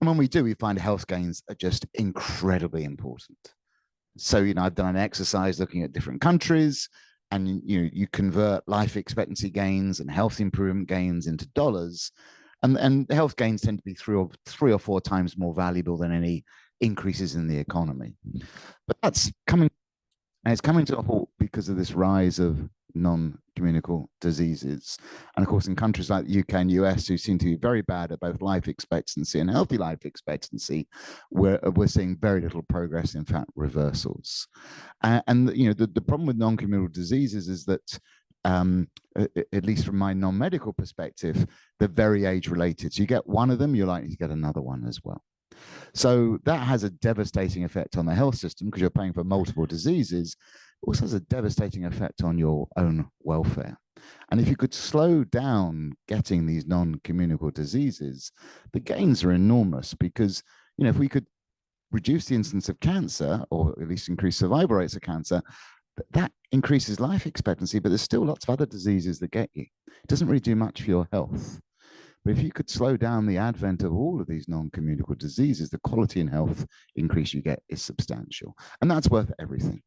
And when we do, we find health gains are just incredibly important. So, I've done an exercise looking at different countries, and you convert life expectancy gains and health improvement gains into dollars. And health gains tend to be three or four times more valuable than any increases in the economy. But that's coming, and it's coming to a halt because of this rise of non-communicable diseases. And of course, in countries like the UK and US, who seem to be very bad at both life expectancy and healthy life expectancy, we're seeing very little progress, in fact, reversals. And the problem with non-communicable diseases is that at least from my non-medical perspective, they're very age-related. So you get one of them, you're likely to get another one as well. So that has a devastating effect on the health system because you're paying for multiple diseases. It also has a devastating effect on your own welfare. And if you could slow down getting these non-communicable diseases, the gains are enormous because, if we could reduce the incidence of cancer, or at least increase survival rates of cancer, that increases life expectancy, but there's still lots of other diseases that get you. It doesn't really do much for your health. But if you could slow down the advent of all of these non-communicable diseases, the quality and health increase you get is substantial. And that's worth everything.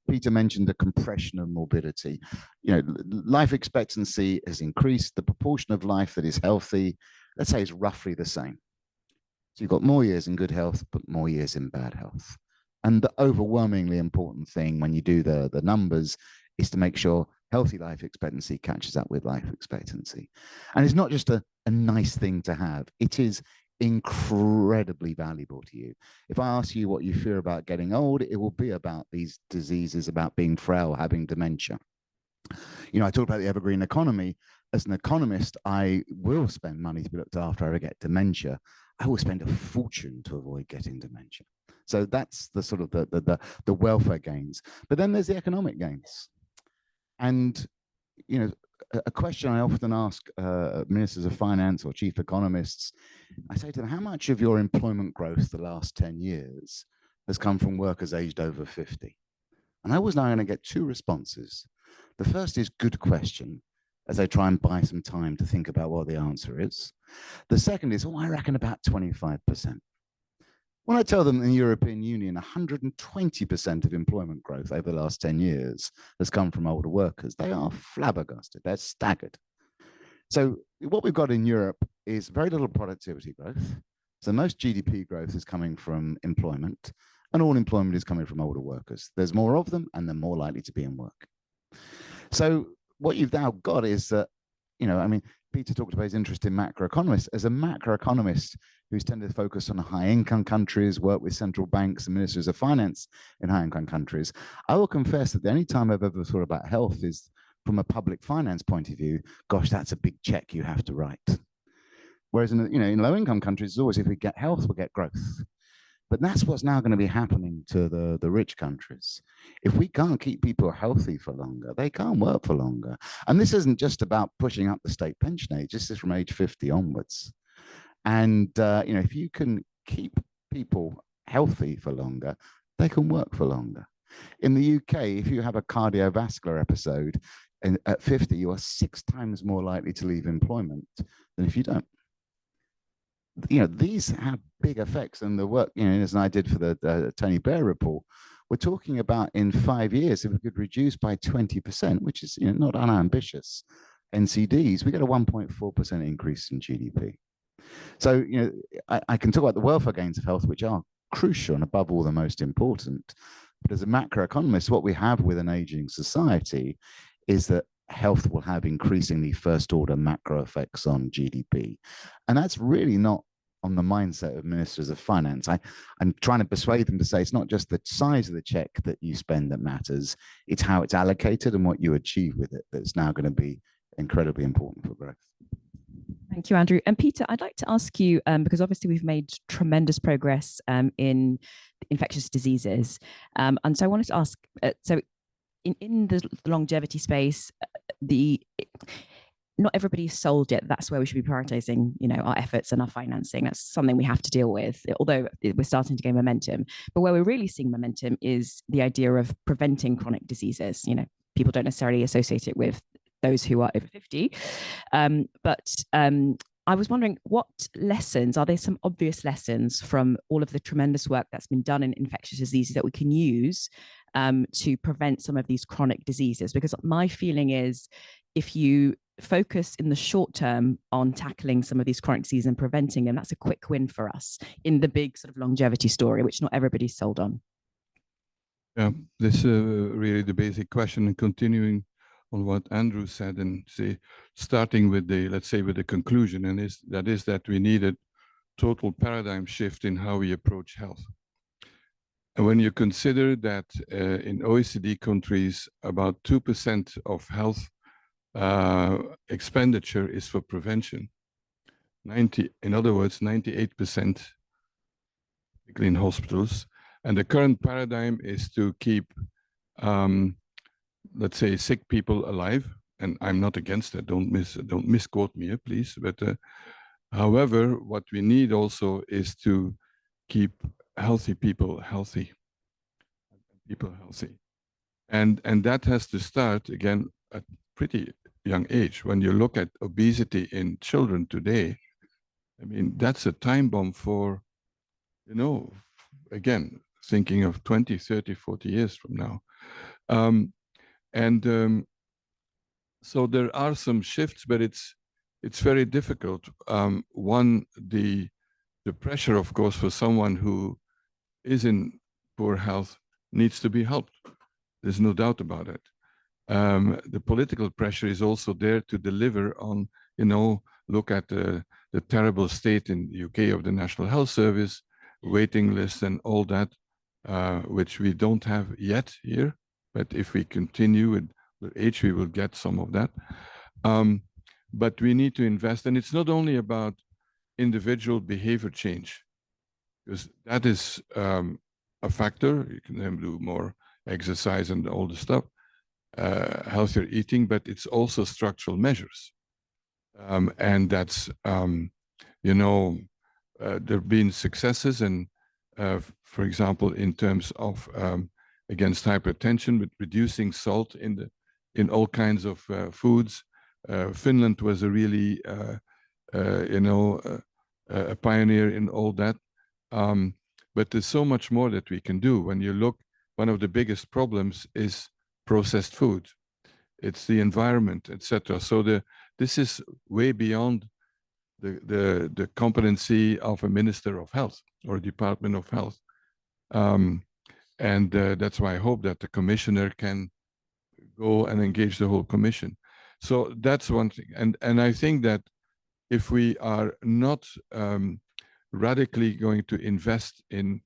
Peter mentioned the compression of morbidity. Life expectancy has increased. The proportion of life that is healthy, let's say, is roughly the same. So you've got more years in good health, but more years in bad health. And the overwhelmingly important thing when you do the numbers is to make sure healthy life expectancy catches up with life expectancy. And it's not just a nice thing to have. It is incredibly valuable to you. If I ask you what you fear about getting old, it will be about these diseases, about being frail, having dementia. I talked about the evergreen economy. As an economist, I will spend money to be looked after if I get dementia. I will spend a fortune to avoid getting dementia. So that's the sort of the welfare gains. But then there's the economic gains. And, a question I often ask ministers of finance or chief economists, I say to them, how much of your employment growth the last 10 years has come from workers aged over 50? And I always know I'm going to get two responses. The first is good question, as they try and buy some time to think about what the answer is. The second is, I reckon about 25%. When I tell them in the European Union, 120% of employment growth over the last 10 years has come from older workers, they are flabbergasted, they're staggered. So what we've got in Europe is very little productivity growth. So most GDP growth is coming from employment, and all employment is coming from older workers. There's more of them, and they're more likely to be in work. So what you've now got is that, Peter talked about his interest in macroeconomists. As a macroeconomist who's tended to focus on high-income countries, work with central banks and ministers of finance in high-income countries, I will confess that the only time I've ever thought about health is from a public finance point of view. Gosh, that's a big check you have to write. Whereas in low-income countries, it's always, if we get health, we'll get growth. But that's what's now going to be happening to the rich countries. If we can't keep people healthy for longer, they can't work for longer. And this isn't just about pushing up the state pension age. This is from age 50 onwards. And if you can keep people healthy for longer, they can work for longer. In the UK, if you have a cardiovascular episode at 50, you are 6 times more likely to leave employment than if you don't. These have big effects, and the work, as I did for the Tony Blair report, we're talking about in 5 years, if we could reduce by 20%, which is not unambitious, NCDs, we get a 1.4% increase in GDP. So, I can talk about the welfare gains of health, which are crucial and above all the most important. But as a macroeconomist, what we have with an aging society is that health will have increasingly first-order macro effects on GDP. And that's really not on the mindset of ministers of finance. I'm trying to persuade them to say it's not just the size of the check that you spend that matters, it's how it's allocated and what you achieve with it that's now going to be incredibly important for growth. Thank you, Andrew. And Peter, I'd like to ask you, because obviously we've made tremendous progress in infectious diseases. And so I wanted to ask, so in the longevity space, not everybody's sold yet. That's where we should be prioritizing, our efforts and our financing. That's something we have to deal with, although we're starting to gain momentum. But where we're really seeing momentum is the idea of preventing chronic diseases. People don't necessarily associate it with those who are over 50. But I was wondering, what lessons, are there some obvious lessons from all of the tremendous work that's been done in infectious diseases that we can use to prevent some of these chronic diseases? Because my feeling is, if you focus in the short term on tackling some of these chronic diseases and preventing them, that's a quick win for us in the big sort of longevity story, which not everybody's sold on. Yeah, this is really the basic question, and continuing on what Andrew said, and starting with let's say with the conclusion, and that is that we need a total paradigm shift in how we approach health. And when you consider that in OECD countries, about 2% of health expenditure is for prevention, in other words, 98%, particularly in hospitals. And the current paradigm is to keep, let's say, sick people alive. And I'm not against that. Don't misquote me, please. But however, what we need also is to keep healthy people healthy. And that has to start again at pretty young age. When you look at obesity in children today, I mean, that's a time bomb for, again, thinking of 20, 30, 40 years from now. So there are some shifts, but it's very difficult. One, the pressure, of course, for someone who is in poor health needs to be helped. There's no doubt about it. The political pressure is also there to deliver on, look at the terrible state in the UK of the National Health Service, waiting lists and all that, which we don't have yet here. But if we continue with age, we will get some of that. But we need to invest. And it's not only about individual behavior change, because that is a factor. You can then do more exercise and all the stuff, healthier eating, but it's also structural measures. And that's, there have been successes, and for example, in terms of against hypertension, with reducing salt in all kinds of foods. Finland was a really, a pioneer in all that. But there's so much more that we can do. When you look, one of the biggest problems is processed food. It's the environment, etc. So this is way beyond the competency of a Minister of Health or Department of Health. And that's why I hope that the commissioner can go and engage the whole commission. So that's one thing. And I think that if we are not radically going to invest in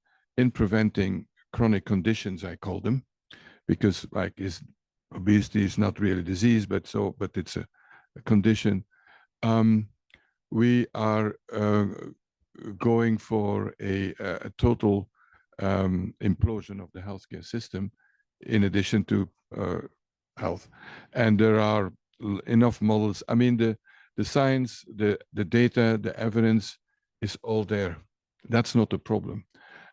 preventing chronic conditions, I call them, because obesity is not really a disease, but it's a condition. We are going for a total implosion of the healthcare system, in addition to health. And there are enough models. I mean, the science, the data, the evidence is all there. That's not a problem.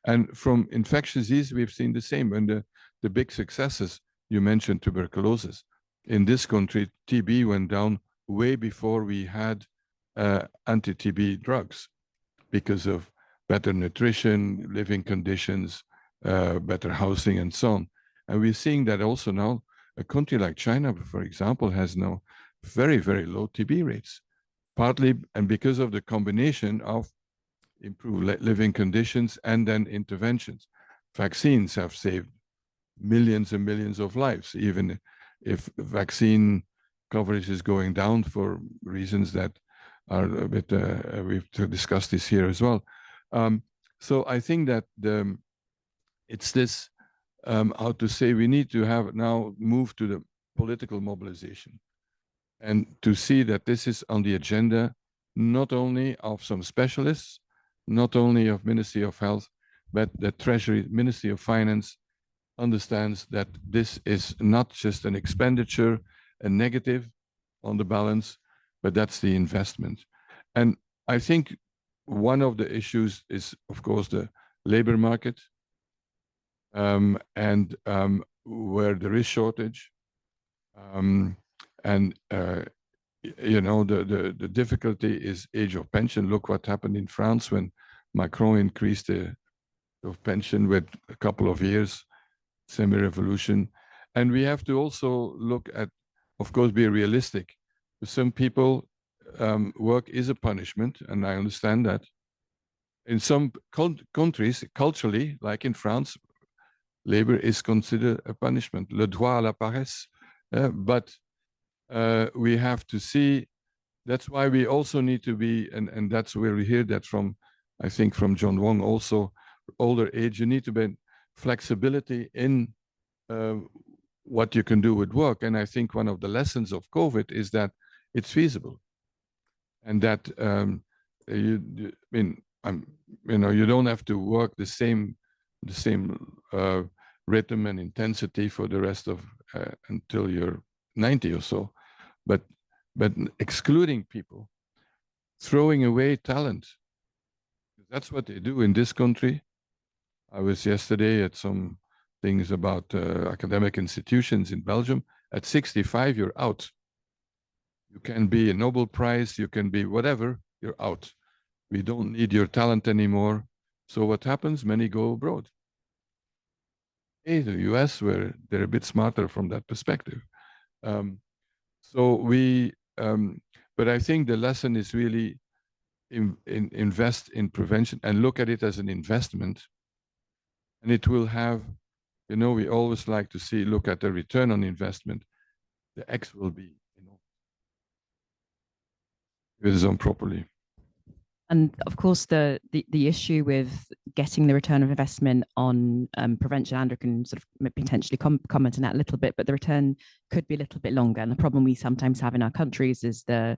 And from infectious disease, we've seen the same. When the big successes, you mentioned tuberculosis. In this country, TB went down way before we had anti-TB drugs, because of better nutrition, living conditions, better housing, and so on. And we're seeing that also now. A country like China, for example, has now very, very low TB rates, partly and because of the combination of improved living conditions and then interventions. Vaccines have saved millions and millions of lives, even if vaccine coverage is going down for reasons that are a bit, we've discussed this here as well. So I think that it's this, how to say, we need to have now move to the political mobilization. and to see that this is on the agenda, not only of some specialists, not only of Ministry of Health, but the Treasury, Ministry of Finance understands that this is not just an expenditure, a negative on the balance, but that's the investment. And I think one of the issues is, of course, the labor market, and where there is shortage. You know, the difficulty is age of pension. Look what happened in France when Macron increased the of pension with a couple of years, semi-revolution. And we have to also look at, of course, be realistic. For some people, work is a punishment, and I understand that. In some countries, culturally, like in France, labor is considered a punishment, le droit à la paresse. But we have to see, that's why we also need to be, and that's where we hear that from, I think from John Wong also, older age, you need to be flexibility in what you can do with work. And I think one of the lessons of COVID is that it's feasible. And that you know, you don't have to work the same rhythm and intensity for the rest of until you're 90 or so, but excluding people, throwing away talent. That's what they do in this country. I was yesterday at some things about academic institutions in Belgium. At 65, you're out. You can be a Nobel Prize, you can be whatever, you're out. We don't need your talent anymore. So what happens? Many go abroad. The US, where they're a bit smarter from that perspective. But I think the lesson is really invest in prevention and look at it as an investment. And it will have, you know, we always like to see, look at the return on investment. The X will be, you know, if it is done properly. And of course, the issue with getting the return of investment on prevention, Andrew can sort of potentially comment on that a little bit, but the return could be a little bit longer. And the problem we sometimes have in our countries is the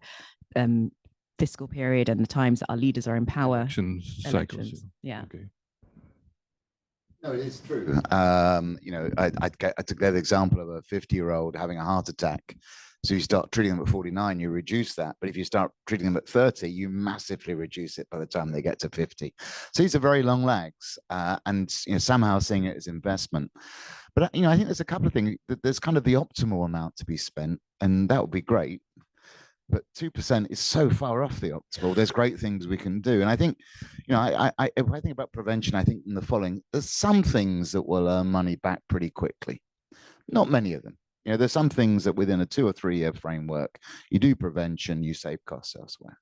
fiscal period and the times that our leaders are in power. Cycles. Yeah. Okay. No, it is true. You know, I took that example of a 50-year-old having a heart attack. So you start treating them at 49, you reduce that. But if you start treating them at 30, you massively reduce it by the time they get to 50. So these are very long lags, and you know, somehow seeing it as investment. But you know, I think there's a couple of things. There's kind of the optimal amount to be spent, and that would be great. But 2% is so far off the optimal. There's great things we can do. And I think, you know, if I think about prevention, I think in the following, there's some things that will earn money back pretty quickly. Not many of them. You know, there's some things that within a 2 or 3 year framework, you do prevention, you save costs elsewhere.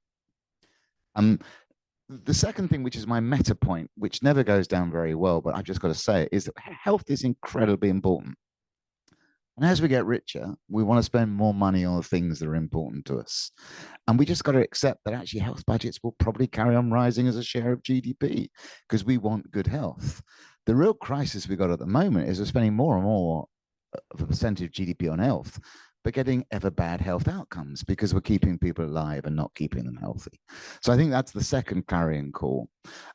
The second thing, which is my meta point, which never goes down very well, but I've just got to say it, is that health is incredibly important. And as we get richer, we want to spend more money on the things that are important to us. And we just got to accept that actually health budgets will probably carry on rising as a share of GDP because we want good health. The real crisis we got at the moment is we're spending more and more of a percentage of GDP on health, but getting ever bad health outcomes because we're keeping people alive and not keeping them healthy. So I think that's the second clarion call.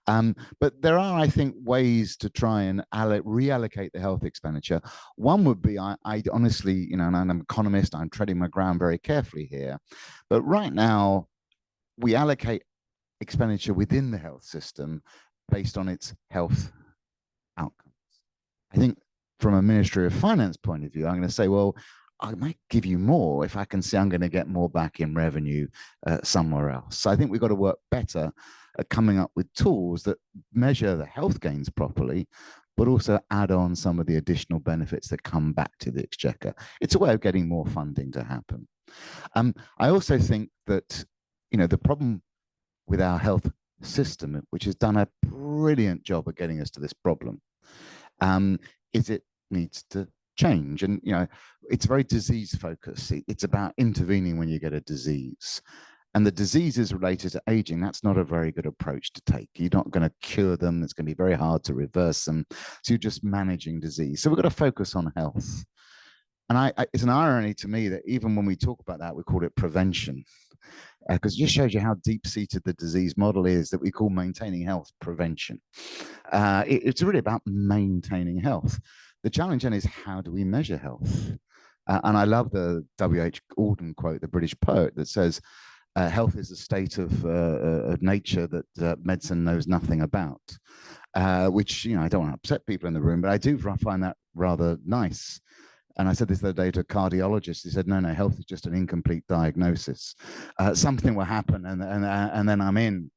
But there are, I think, ways to try and reallocate the health expenditure. One would be, I honestly, you know, and I'm an economist, I'm treading my ground very carefully here. But right now, we allocate expenditure within the health system based on its health outcomes. I think from a Ministry of Finance point of view, I'm going to say, well, I might give you more if I can see I'm going to get more back in revenue somewhere else. So I think we've got to work better at coming up with tools that measure the health gains properly, but also add on some of the additional benefits that come back to the exchequer. It's a way of getting more funding to happen. I also think that, you know, the problem with our health system, which has done a brilliant job of getting us to this problem, is it needs to change. And, you know, it's very disease focused. It's about intervening when you get a disease. And the diseases related to aging, that's not a very good approach to take. You're not going to cure them. It's going to be very hard to reverse them. So you're just managing disease. So we've got to focus on health. And it's an irony to me that even when we talk about that, we call it prevention, because it just shows you how deep-seated the disease model is that we call maintaining health prevention. It's really about maintaining health. The challenge then is, how do we measure health? And I love the W.H. Auden quote, the British poet, that says, health is a state of nature that medicine knows nothing about, which, I don't want to upset people in the room, but I do find that rather nice. And I said this the other day to a cardiologist. He said, no, health is just an incomplete diagnosis. Something will happen and then I'm in.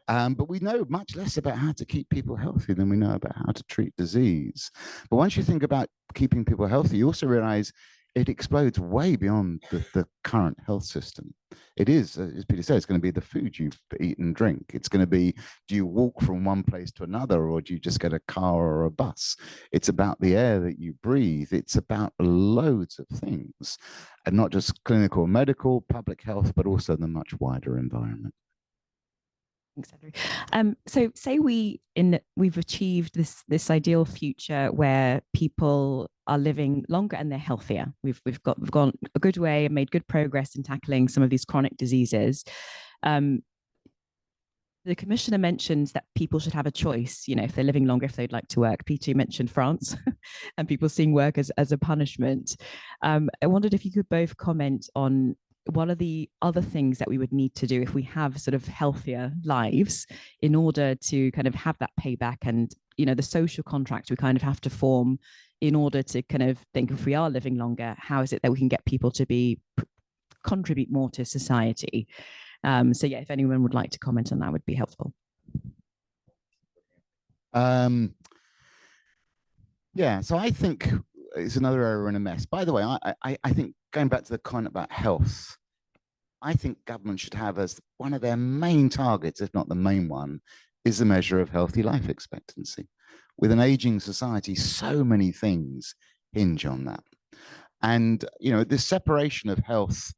But we know much less about how to keep people healthy than we know about how to treat disease. But once you think about keeping people healthy, you also realize it explodes way beyond the current health system. It is, as Peter said, it's going to be the food you eat and drink. It's going to be, do you walk from one place to another, or do you just get a car or a bus? It's about the air that you breathe. It's about loads of things, and not just clinical, medical, public health, but also the much wider environment. So say we've achieved this ideal future where people are living longer and they're healthier. We've gone a good way and made good progress in tackling some of these chronic diseases. The commissioner mentions that people should have a choice, if they're living longer, if they'd like to work. Peter, you mentioned France and people seeing work as a punishment. I wondered if you could both comment on what are the other things that we would need to do if we have sort of healthier lives in order to kind of have that payback, and the social contract we kind of have to form in order to kind of think, if we are living longer, how is it that we can get people to contribute more to society? So yeah, if anyone would like to comment on that, would be helpful. Yeah, so I think it's another area we're in a mess. By the way, I think, going back to the comment about health, I think government should have as one of their main targets, if not the main one, is the measure of healthy life expectancy. With an aging society, so many things hinge on that. And, this separation of health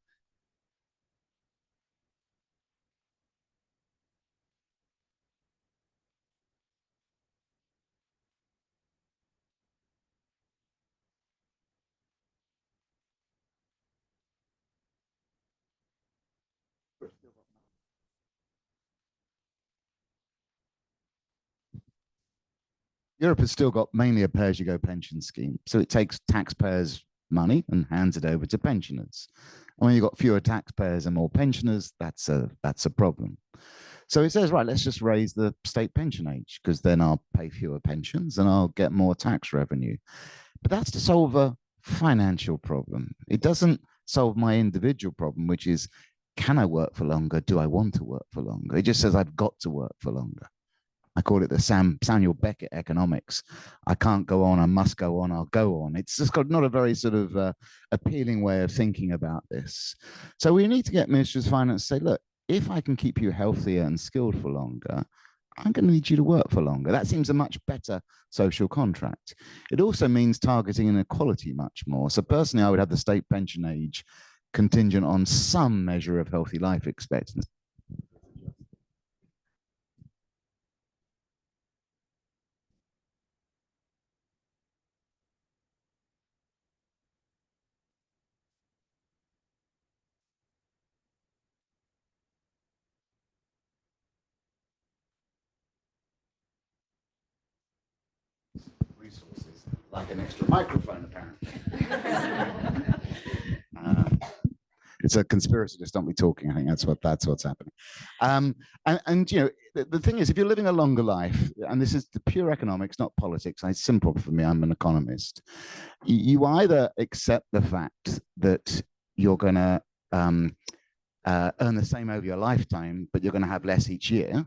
Europe has still got mainly a pay-as-you-go pension scheme. So it takes taxpayers' money and hands it over to pensioners. And when you've got fewer taxpayers and more pensioners, that's a problem. So it says, right, let's just raise the state pension age, because then I'll pay fewer pensions and I'll get more tax revenue. But that's to solve a financial problem. It doesn't solve my individual problem, which is, can I work for longer? Do I want to work for longer? It just says I've got to work for longer. I call it the Samuel Beckett economics. I can't go on, I must go on, I'll go on. It's just got not a very sort of appealing way of thinking about this. So we need to get ministers of finance to say, look, if I can keep you healthier and skilled for longer, I'm going to need you to work for longer. That seems a much better social contract. It also means targeting inequality much more. So personally, I would have the state pension age contingent on some measure of healthy life expectancy. Resources, like an extra microphone, apparently. It's a conspiracy to stop me talking. I think that's what's happening. The thing is, if you're living a longer life, and this is the pure economics, not politics. It's simple for me. I'm an economist. You either accept the fact that you're going to earn the same over your lifetime, but you're going to have less each year,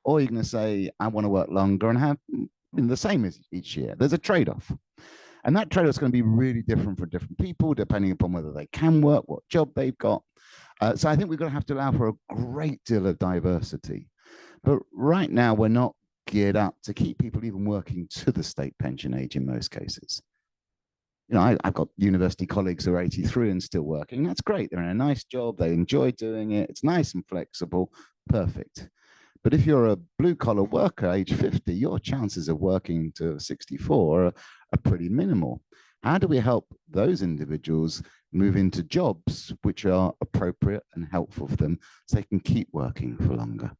or you're going to say, I want to work longer and have the same as each year. There's a trade-off. And that trade-off is going to be really different for different people, depending upon whether they can work, what job they've got. So I think we're going to have to allow for a great deal of diversity. But right now, we're not geared up to keep people even working to the state pension age in most cases. I've got university colleagues who are 83 and still working. That's great. They're in a nice job. They enjoy doing it. It's nice and flexible. Perfect. But if you're a blue-collar worker, age 50, your chances of working to 64 are pretty minimal. How do we help those individuals move into jobs which are appropriate and helpful for them so they can keep working for longer?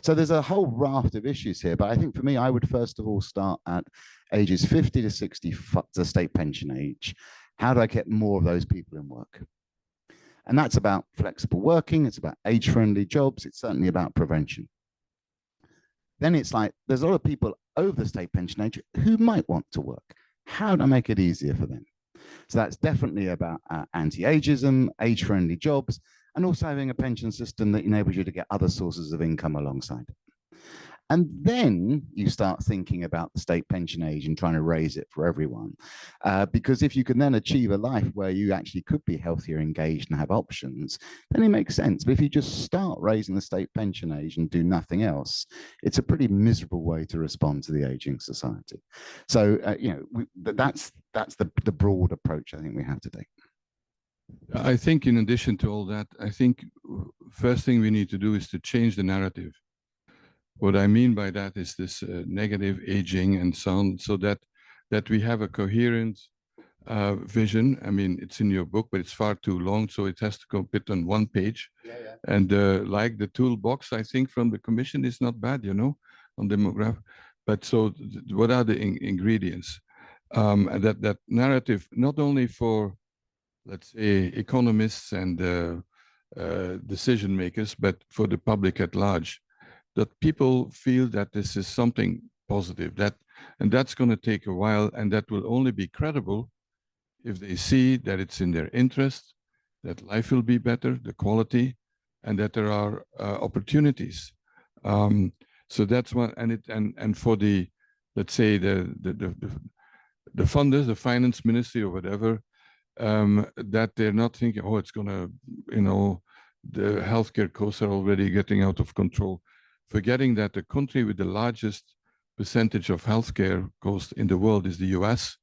So there's a whole raft of issues here, but I think for me, I would first of all start at ages 50 to 60, the state pension age. How do I get more of those people in work? And that's about flexible working, it's about age-friendly jobs, it's certainly about prevention. Then it's like, there's a lot of people over the state pension age who might want to work. How do I make it easier for them? So that's definitely about anti-ageism, age-friendly jobs, and also having a pension system that enables you to get other sources of income alongside. And then you start thinking about the state pension age and trying to raise it for everyone. Because if you can then achieve a life where you actually could be healthier, engaged, and have options, then it makes sense. But if you just start raising the state pension age and do nothing else, it's a pretty miserable way to respond to the aging society. So, that's the broad approach I think we have today. I think in addition to all that, I think first thing we need to do is to change the narrative. What I mean by that is this negative aging and so on, so that we have a coherent vision. I mean, it's in your book, but it's far too long, so it has to go fit on one page. Yeah. And like the toolbox, I think from the Commission is not bad, on demography. But so, what are the ingredients? That narrative, not only for, let's say, economists and decision makers, but for the public at large, that people feel that this is something positive, and that's going to take a while, and that will only be credible if they see that it's in their interest, that life will be better, the quality, and that there are opportunities. So that's one, and for the, let's say, the funders, the finance ministry or whatever, that they're not thinking, oh, it's going to, the healthcare costs are already getting out of control. Forgetting that the country with the largest percentage of healthcare costs in the world is the US,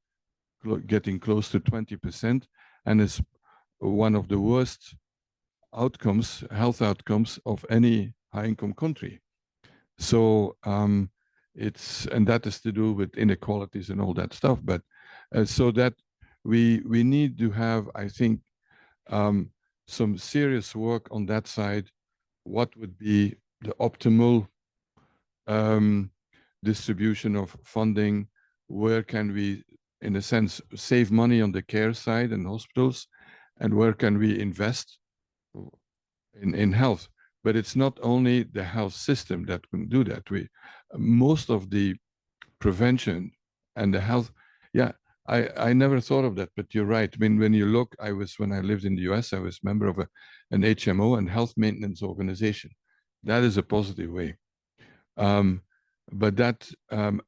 getting close to 20%, and is one of the worst outcomes, health outcomes of any high-income country. So and that is to do with inequalities and all that stuff. But so that we need to have, I think, some serious work on that side. What would be the optimal distribution of funding? Where can we, in a sense, save money on the care side and hospitals, and where can we invest in health? But it's not only the health system that can do that. Most of the prevention and the health, yeah, I never thought of that, but you're right. I mean, when you look, when I lived in the US, I was a member of an HMO, and health maintenance organization. That is a positive way. But a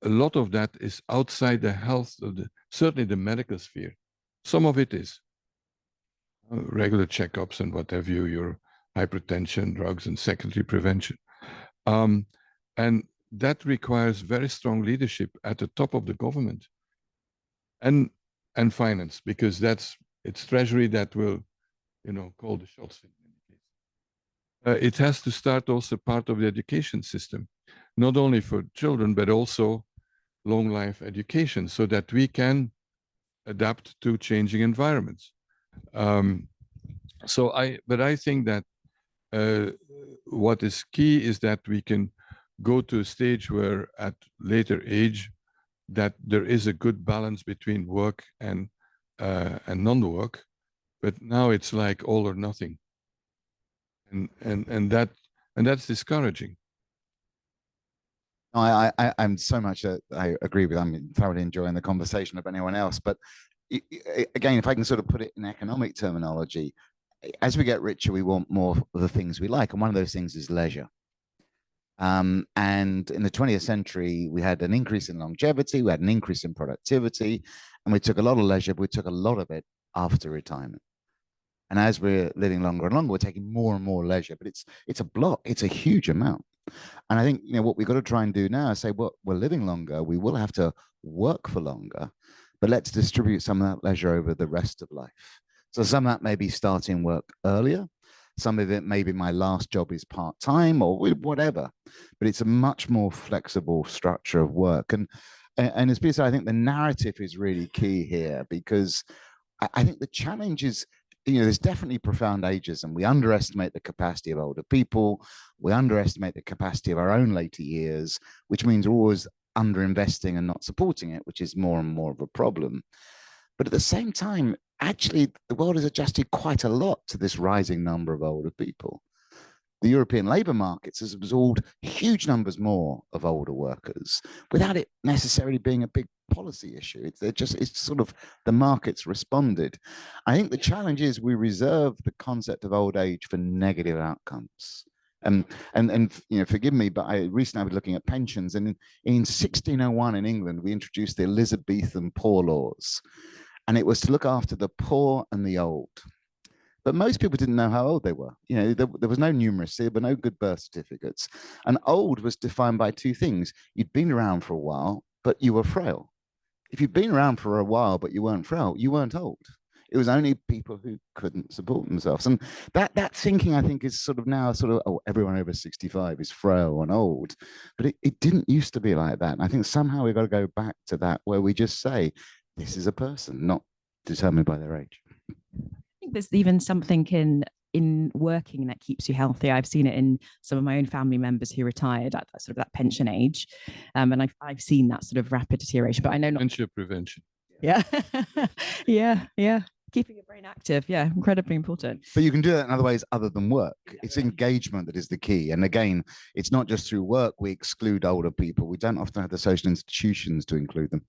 lot of that is outside the health of certainly the medical sphere. Some of it is regular checkups and what have you, your hypertension, drugs, and secondary prevention. And that requires very strong leadership at the top of the government and finance, because it's Treasury that will, call the shots. It has to start also part of the education system, not only for children, but also long life education, so that we can adapt to changing environments. But I think that what is key is that we can go to a stage where at later age, that there is a good balance between work and non-work, but now it's like all or nothing. And that's discouraging. I'm so much I agree with. I'm thoroughly enjoying the conversation of anyone else. But again, if I can sort of put it in economic terminology, as we get richer, we want more of the things we like, and one of those things is leisure. And in the 20th century, we had an increase in longevity, we had an increase in productivity, and we took a lot of leisure, but we took a lot of it after retirement. And as we're living longer and longer, we're taking more and more leisure, but it's a block, it's a huge amount. And I think, what we've got to try and do now is say, well, we're living longer, we will have to work for longer, but let's distribute some of that leisure over the rest of life. So some of that may be starting work earlier. Some of it, maybe my last job is part-time or whatever, but it's a much more flexible structure of work. And and as Peter said, I think the narrative is really key here, because I think the challenge is, there's definitely profound ageism. We underestimate the capacity of older people. We underestimate the capacity of our own later years, which means we're always underinvesting and not supporting it, which is more and more of a problem. But at the same time, actually, the world has adjusted quite a lot to this rising number of older people. The European labour markets has absorbed huge numbers more of older workers without it necessarily being a big policy issue. It's sort of the markets responded. I think the challenge is we reserve the concept of old age for negative outcomes. And forgive me, but I recently was looking at pensions, and in 1601 in England, we introduced the Elizabethan Poor Laws, and it was to look after the poor and the old. But most people didn't know how old they were. There was no numeracy, there were no good birth certificates. And old was defined by two things. You'd been around for a while, but you were frail. If you'd been around for a while, but you weren't frail, you weren't old. It was only people who couldn't support themselves. And that thinking, I think, is sort of now everyone over 65 is frail and old. But it didn't used to be like that. And I think somehow we've got to go back to that, where we just say, this is a person, not determined by their age. I think there's even something in working that keeps you healthy. I've seen it in some of my own family members who retired at that pension age, and I've seen that sort of rapid deterioration. But I know not dementia prevention. Yeah, yeah. Keeping your brain active, incredibly important. But you can do that in other ways other than work. It's engagement that is the key. And again, it's not just through work we exclude older people. We don't often have the social institutions to include them.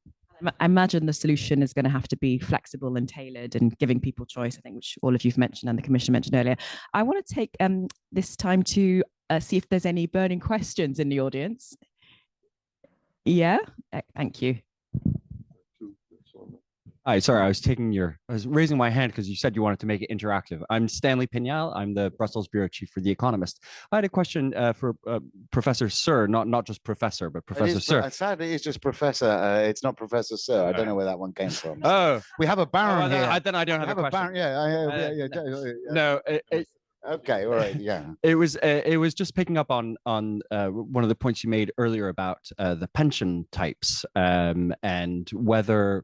I imagine the solution is going to have to be flexible and tailored and giving people choice, I think, which all of you've mentioned and the Commission mentioned earlier. I want to take this time to see if there's any burning questions in the audience. Yeah, thank you. Hi, sorry, I was raising my hand because you said you wanted to make it interactive. I'm Stanley Pignal. I'm the Brussels Bureau Chief for The Economist. I had a question for Professor Sir, not just Professor, but Professor Sir. Sadly, it's just Professor. It's not Professor Sir. I don't know where that one came from. Oh. We have a Baron here. Then I don't have a question. No. Okay, all right, yeah. It was just picking up on one of the points you made earlier about the pension types, and whether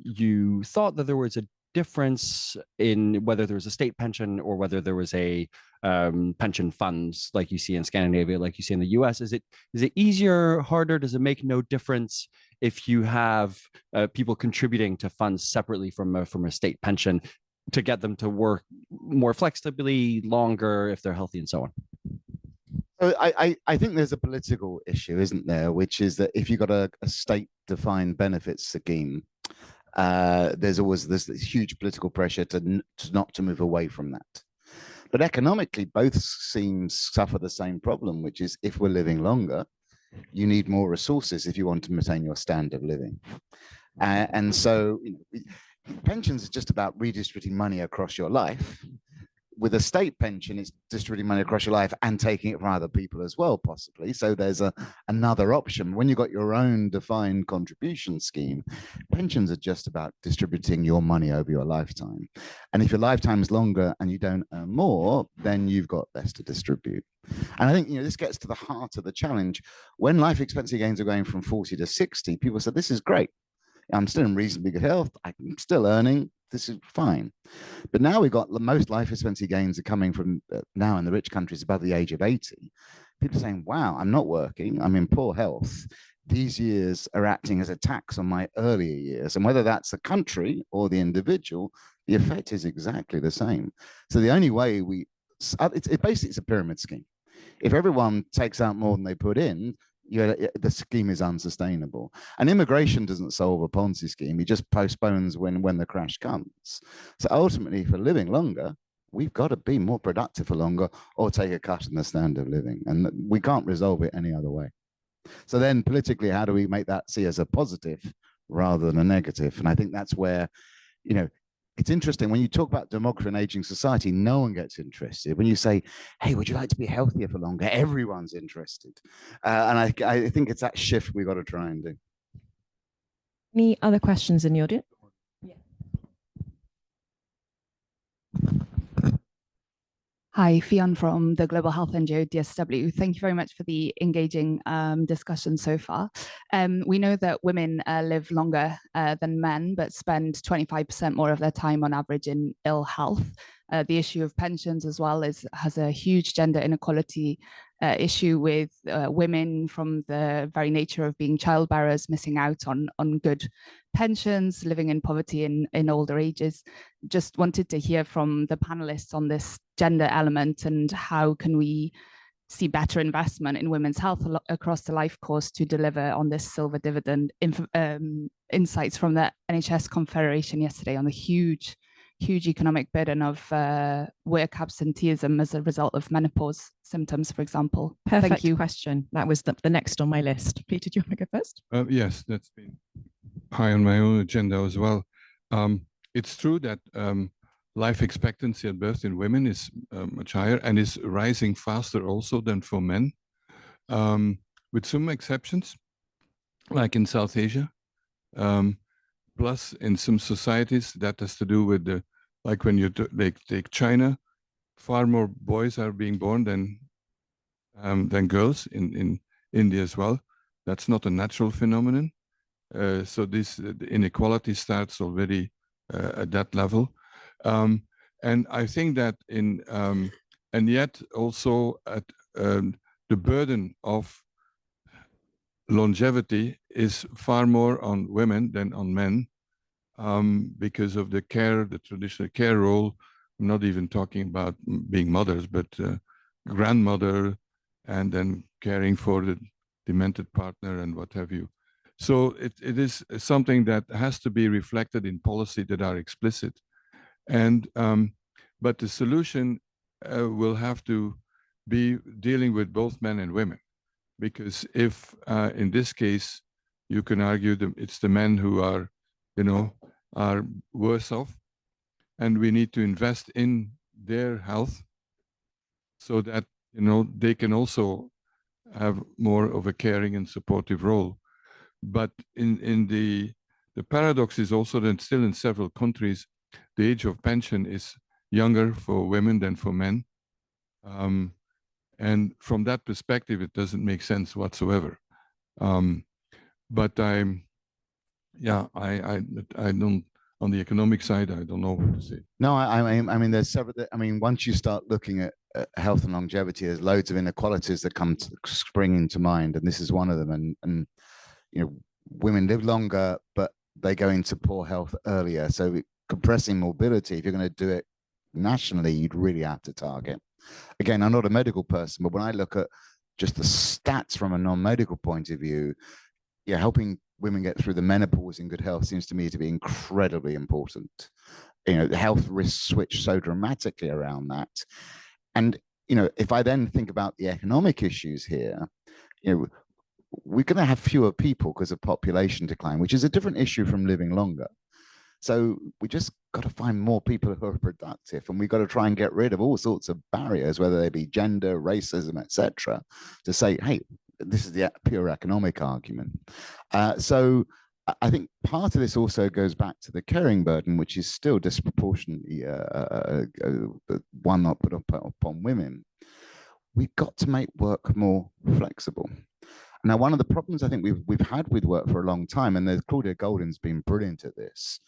you thought that there was a difference in whether there was a state pension or whether there was a pension funds like you see in Scandinavia, like you see in the US. Is it easier, harder? Does it make no difference if you have people contributing to funds separately from a state pension, to get them to work more flexibly, longer, if they're healthy and so on? I think there's a political issue, isn't there, which is that if you've got a state-defined benefits scheme, there's always this huge political pressure to not to move away from that. But economically, both schemes suffer the same problem, which is if we're living longer, you need more resources if you want to maintain your standard of living. And so pensions is just about redistributing money across your life. With a state pension, it's distributing money across your life and taking it from other people as well, possibly. So there's another option. When you've got your own defined contribution scheme, pensions are just about distributing your money over your lifetime. And if your lifetime is longer and you don't earn more, then you've got less to distribute. And I think this gets to the heart of the challenge. When life expectancy gains are going from 40 to 60, people said, this is great. I'm still in reasonably good health. I'm still earning. This is fine. But now we've got the most life expectancy gains are coming from now in the rich countries above the age of 80. People are saying, wow, I'm not working. I'm in poor health. These years are acting as a tax on my earlier years. And whether that's the country or the individual, the effect is exactly the same. So the only way basically it's a pyramid scheme. If everyone takes out more than they put in, the scheme is unsustainable. And immigration doesn't solve a Ponzi scheme. It just postpones when the crash comes. So ultimately, if we're living longer, we've got to be more productive for longer or take a cut in the standard of living. And we can't resolve it any other way. So then politically, how do we make that see as a positive rather than a negative? And I think that's where, it's interesting when you talk about demography and aging society, no one gets interested. When you say, hey, would you like to be healthier for longer? Everyone's interested. And I think it's that shift we've got to try and do. Any other questions in the audience? Yeah. Hi, Fionn from the Global Health NGO DSW. Thank you very much for the engaging discussion so far. We know that women live longer than men, but spend 25% more of their time on average in ill health. The issue of pensions as well has a huge gender inequality issue with women from the very nature of being child bearers missing out on good pensions, living in poverty in older ages. Just wanted to hear from the panelists on this gender element and how can we see better investment in women's health across the life course to deliver on this silver dividend. Insights from the NHS Confederation yesterday on the huge economic burden of work absenteeism as a result of menopause symptoms, for example. Perfect Thank you. question. That was the next on my list. Peter, do you want to go first? Yes, that's been high on my own agenda as well. It's true that life expectancy at birth in women is much higher and is rising faster also than for men, with some exceptions, like in South Asia. Plus, in some societies, that has to do with like when you take China, far more boys are being born than girls in India as well. That's not a natural phenomenon. So the inequality starts already at that level. And I think that and yet also at the burden of longevity is far more on women than on men because of the traditional care role. I'm not even talking about being mothers, but grandmother and then caring for the demented partner and what have you. So it is something that has to be reflected in policy that are explicit. And but the solution will have to be dealing with both men and women, because if in this case you can argue that it's the men who are, are worse off, and we need to invest in their health so that they can also have more of a caring and supportive role. But in the paradox is also that still in several countries, the age of pension is younger for women than for men. And from that perspective, it doesn't make sense whatsoever. But I don't, on the economic side, I don't know what to say. No, I mean, there's several. I mean, once you start looking at health and longevity, there's loads of inequalities that spring into mind, and this is one of them. And women live longer, but they go into poor health earlier. So compressing mobility, if you're going to do it nationally, you'd really have to target. Again, I'm not a medical person, but when I look at just the stats from a non-medical point of view, helping women get through the menopause in good health seems to me to be incredibly important. The health risks switch so dramatically around that. And, if I then think about the economic issues here, we're going to have fewer people because of population decline, which is a different issue from living longer. So we just got to find more people who are productive, and we've got to try and get rid of all sorts of barriers, whether they be gender, racism, etc., to say, hey, this is the pure economic argument. So I think part of this also goes back to the caring burden, which is still disproportionately one not put upon women. We've got to make work more flexible. Now, one of the problems I think we've had with work for a long time, and Claudia Goldin's been brilliant at this,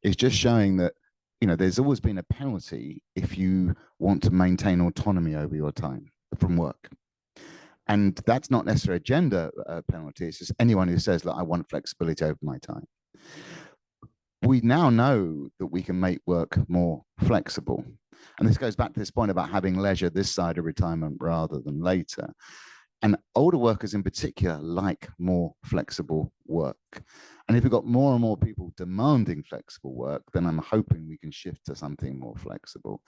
is just showing that there's always been a penalty if you want to maintain autonomy over your time from work. And that's not necessarily a gender penalty. It's just anyone who says, look, I want flexibility over my time. We now know that we can make work more flexible. And this goes back to this point about having leisure this side of retirement rather than later. And older workers in particular like more flexible work. And if we've got more and more people demanding flexible work, then I'm hoping we can shift to something more flexible.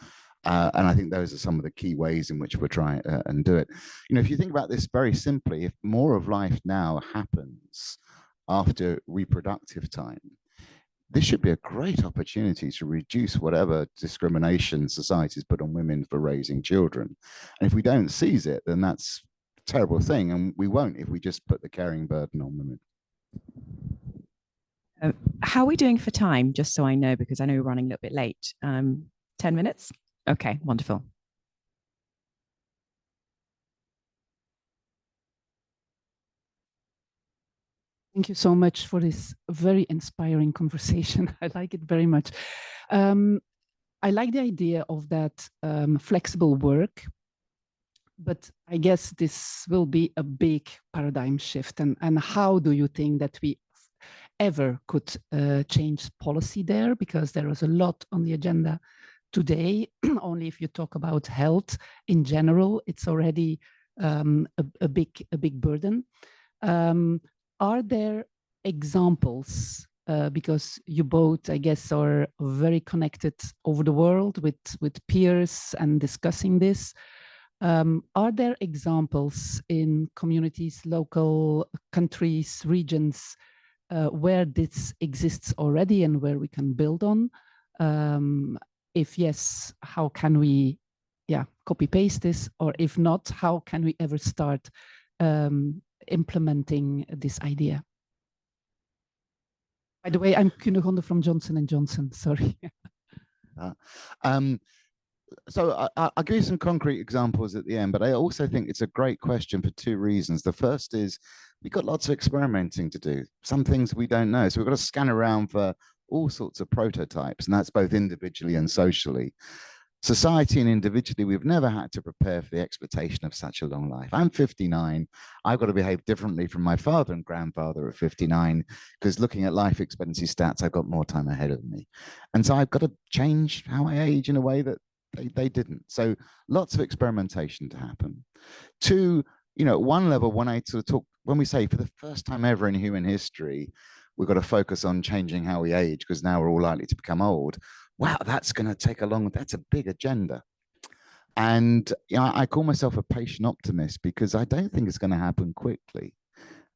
And I think those are some of the key ways in which we're trying and do it. If you think about this very simply, if more of life now happens after reproductive time, this should be a great opportunity to reduce whatever discrimination society's put on women for raising children. And if we don't seize it, then that's a terrible thing. And we won't if we just put the caring burden on women. How are we doing for time? Just so I know, because I know we're running a little bit late. 10 minutes? Okay, wonderful. Thank you so much for this very inspiring conversation. I like it very much. I like the idea of that flexible work, but I guess this will be a big paradigm shift. And how do you think that we ever could change policy there? Because there is a lot on the agenda today. Only if you talk about health in general, it's already a big burden. Are there examples, because you both, I guess, are very connected over the world with peers and discussing this? Are there examples in communities, local countries, regions, where this exists already and where we can build on? If yes, how can we copy paste this? Or if not, how can we ever start implementing this idea? By the way, I'm Kunegonde from Johnson & Johnson, sorry. So I'll give you some concrete examples at the end, but I also think it's a great question for two reasons. The first is we've got lots of experimenting to do. Some things we don't know. So we've got to scan around for all sorts of prototypes, and that's both individually and socially. Society and individually, we've never had to prepare for the expectation of such a long life. I'm 59. I've got to behave differently from my father and grandfather at 59, because looking at life expectancy stats, I've got more time ahead of me. And so I've got to change how I age in a way that they didn't. So lots of experimentation to happen. Two, at one level, when I sort of talk, when we say for the first time ever in human history, we've got to focus on changing how we age because now we're all likely to become old. Wow, that's going to take that's a big agenda. And I call myself a patient optimist because I don't think it's going to happen quickly.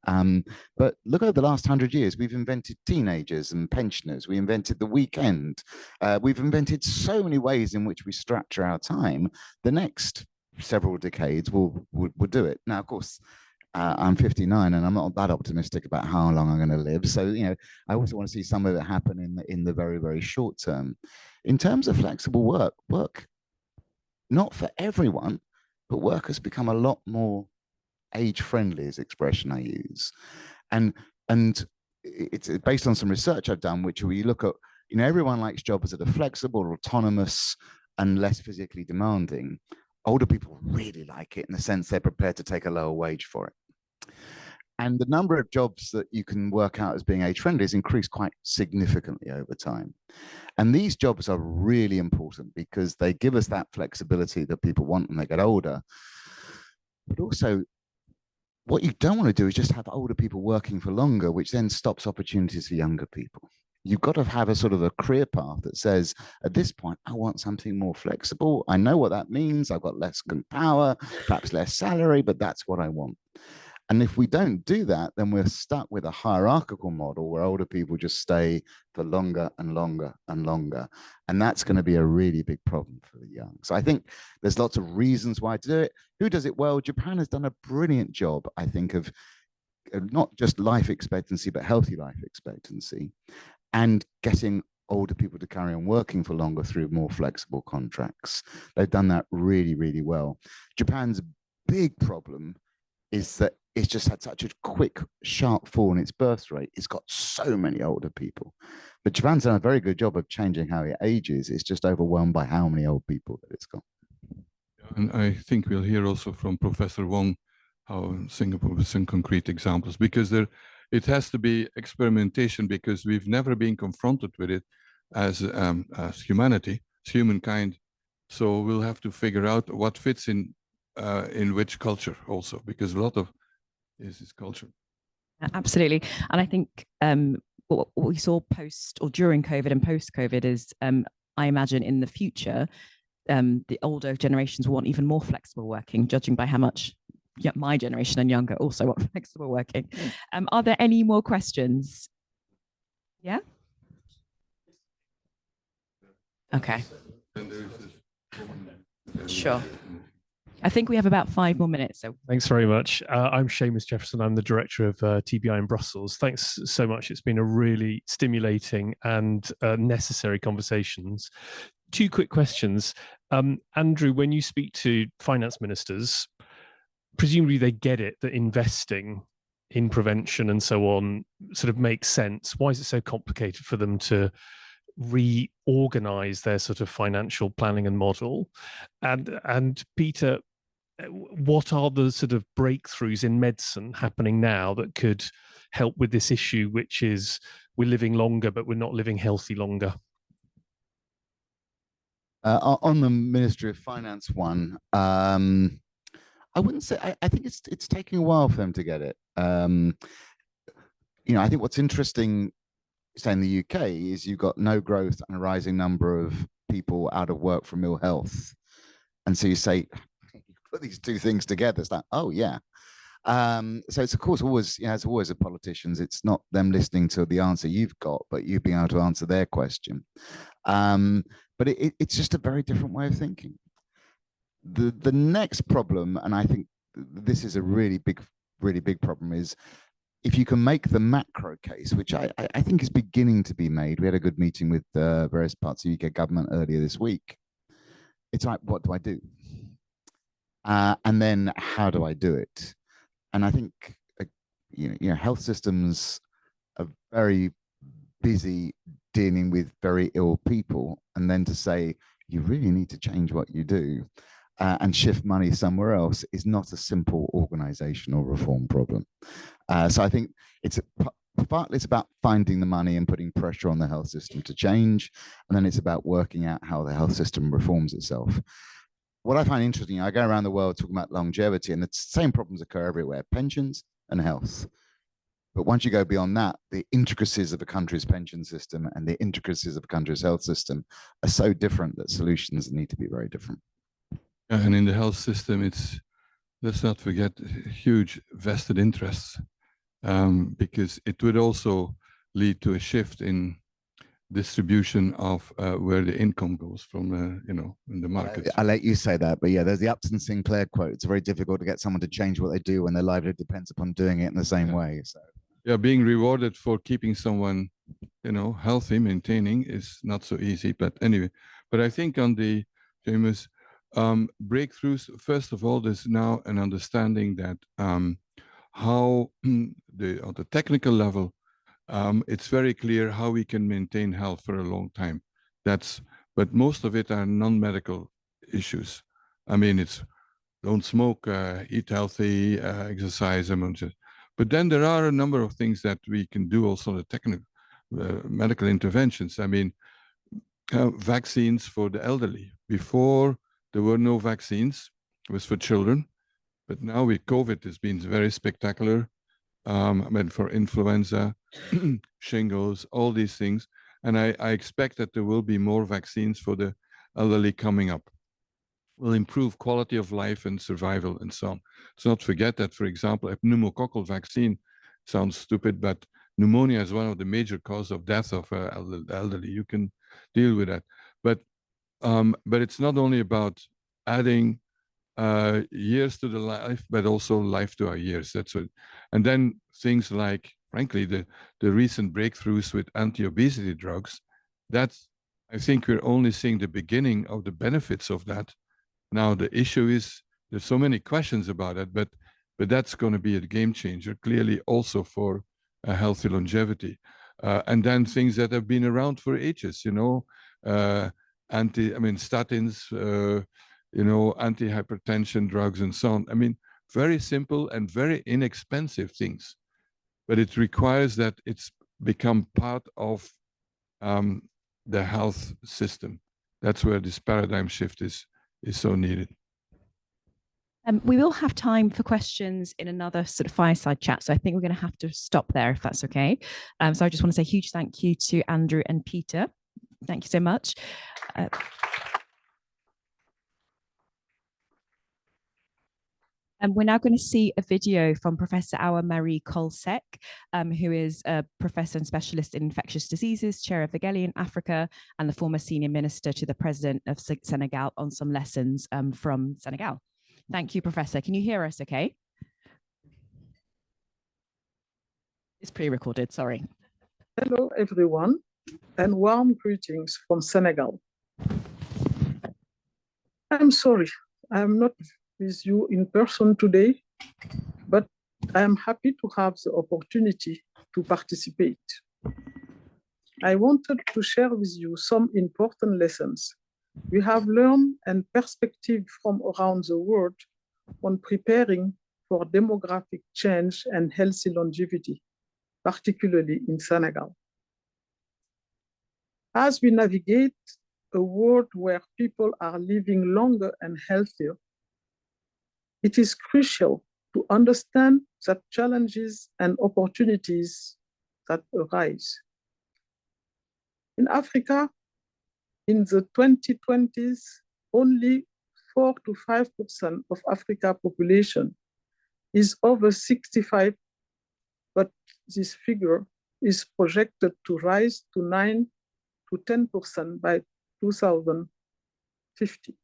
But look over the last 100 years, we've invented teenagers and pensioners. We invented the weekend. We've invented so many ways in which we structure our time. The next several decades will do it. Now, of course, I'm 59 and I'm not that optimistic about how long I'm going to live. So, I also want to see some of it happen in the very, very short term. In terms of flexible work, not for everyone, but work has become a lot more age-friendly is the expression I use. And it's based on some research I've done, which we look at, everyone likes jobs that are flexible, autonomous, and less physically demanding. Older people really like it in the sense they're prepared to take a lower wage for it. And the number of jobs that you can work out as being age-friendly has increased quite significantly over time. And these jobs are really important because they give us that flexibility that people want when they get older. But also, what you don't want to do is just have older people working for longer, which then stops opportunities for younger people. You've got to have a sort of a career path that says, at this point, I want something more flexible. I know what that means. I've got less power, perhaps less salary, but that's what I want. And if we don't do that, then we're stuck with a hierarchical model where older people just stay for longer and longer and longer. And that's going to be a really big problem for the young. So I think there's lots of reasons why to do it. Who does it well? Japan has done a brilliant job, I think, of not just life expectancy, but healthy life expectancy and getting older people to carry on working for longer through more flexible contracts. They've done that really, really well. Japan's big problem is that it's just had such a quick, sharp fall in its birth rate. It's got so many older people. But Japan's done a very good job of changing how it ages. It's just overwhelmed by how many old people that it's got. And I think we'll hear also from Professor Wong how Singapore with some concrete examples, because it has to be experimentation because we've never been confronted with it as humanity, as humankind. So we'll have to figure out what fits in which culture also, because a lot of is culture. Absolutely. And I think what we saw post or during COVID and post-COVID is, I imagine in the future, the older generations want even more flexible working, judging by how much my generation and younger also want flexible working. Are there any more questions? Yeah? Okay. Sure. I think we have about 5 more minutes. So thanks very much. I'm Seamus Jefferson. I'm the director of TBI in Brussels. Thanks so much. It's been a really stimulating and necessary conversations. 2 quick questions. Andrew, when you speak to finance ministers, presumably they get it that investing in prevention and so on sort of makes sense? Why is it so complicated for them to reorganize their sort of financial planning and model? And Peter, what are the sort of breakthroughs in medicine happening now that could help with this issue, which is we're living longer, but we're not living healthy longer? On the Ministry of Finance one, I wouldn't say, I think it's taking a while for them to get it. You know, I think what's interesting, say in the UK, is you've got no growth and a rising number of people out of work from ill health. And so you say, you put these two things together, it's like, oh yeah. So it's of course always, you know, as always with politicians, it's not them listening to the answer you've got, but you being able to answer their question. But it's just a very different way of thinking. The next problem, and I think this is a really big problem, is if you can make the macro case, which I think is beginning to be made. We had a good meeting with various parts of the UK government earlier this week. It's like, what do I do? And then how do I do it? And I think you know, health systems are very busy dealing with very ill people, and then to say you really need to change what you do and shift money somewhere else is not a simple organizational reform problem. So I think partly it's about finding the money and putting pressure on the health system to change, and then it's about working out how the health system reforms itself. What I find interesting, I go around the world talking about longevity, and the same problems occur everywhere: pensions and health. But once you go beyond that, the intricacies of a country's pension system and the intricacies of a country's health system are so different that solutions need to be very different. And in the health system, it's, let's not forget, huge vested interests, because it would also lead to a shift in distribution of where the income goes from, you know, in the market. I'll let you say that, but yeah, there's the Upton Sinclair quote. It's very difficult to get someone to change what they do when their livelihood depends upon doing it in the same way. So yeah, being rewarded for keeping someone, you know, healthy, maintaining is not so easy. But anyway, but I think on the famous breakthroughs, first of all, there's now an understanding that how on the technical level, it's very clear how we can maintain health for a long time. But most of it are non-medical issues. I mean, it's don't smoke, eat healthy, exercise, but then there are a number of things that we can do also, the technical medical interventions. I mean, vaccines for the elderly. Before, there were no vaccines, it was for children. But now with COVID, it's been very spectacular. I mean, for influenza, shingles, all these things. And I expect that there will be more vaccines for the elderly coming up. Will improve quality of life and survival and so on. Let's not forget that, for example, a pneumococcal vaccine sounds stupid, but pneumonia is one of the major causes of death of elderly. You can deal with that. But it's not only about adding years to the life, but also life to our years. That's what. And then things like, frankly, the recent breakthroughs with anti-obesity drugs, that's, I think we're only seeing the beginning of the benefits of that. Now, the issue is, there's so many questions about it, but that's going to be a game changer, clearly also for a healthy longevity. And then things that have been around for ages, you know, statins, you know, anti-hypertension drugs and so on. I mean, very simple and very inexpensive things, but it requires that it's become part of the health system. That's where this paradigm shift is so needed. We will have time for questions in another sort of fireside chat. So I think we're going to have to stop there if that's okay. So I just want to say a huge thank you to Andrew and Peter. Thank you so much. And we're now going to see a video from Professor Awa Marie Coll Seck, who is a professor and specialist in infectious diseases, chair of the Galien Africa, and the former senior minister to the president of Senegal, on some lessons from Senegal. Thank you, Professor. Can you hear us okay? It's pre-recorded, sorry. Hello, everyone, and warm greetings from Senegal. I'm sorry, I'm not with you in person today, but I am happy to have the opportunity to participate. I wanted to share with you some important lessons we have learned and perspective from around the world on preparing for demographic change and healthy longevity, particularly in Senegal. As we navigate a world where people are living longer and healthier, it is crucial to understand the challenges and opportunities that arise. In Africa, in the 2020s, only 4 to 5% of Africa population is over 65, but this figure is projected to rise to 9 to 10% by 2050.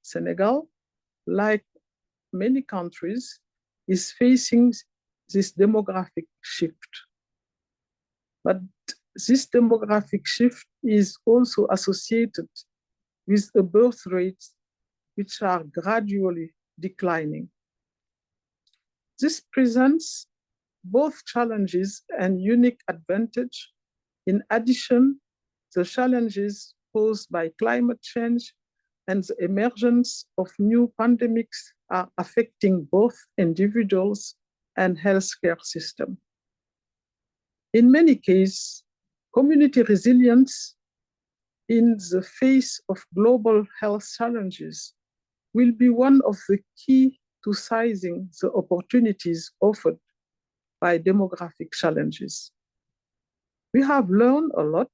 Senegal, like many countries, is facing this demographic shift. But this demographic shift is also associated with a birth rates which are gradually declining. This presents both challenges and unique advantage. In addition, the challenges posed by climate change and the emergence of new pandemics are affecting both individuals and healthcare system. In many cases, community resilience in the face of global health challenges will be one of the key to seizing the opportunities offered by demographic challenges. We have learned a lot,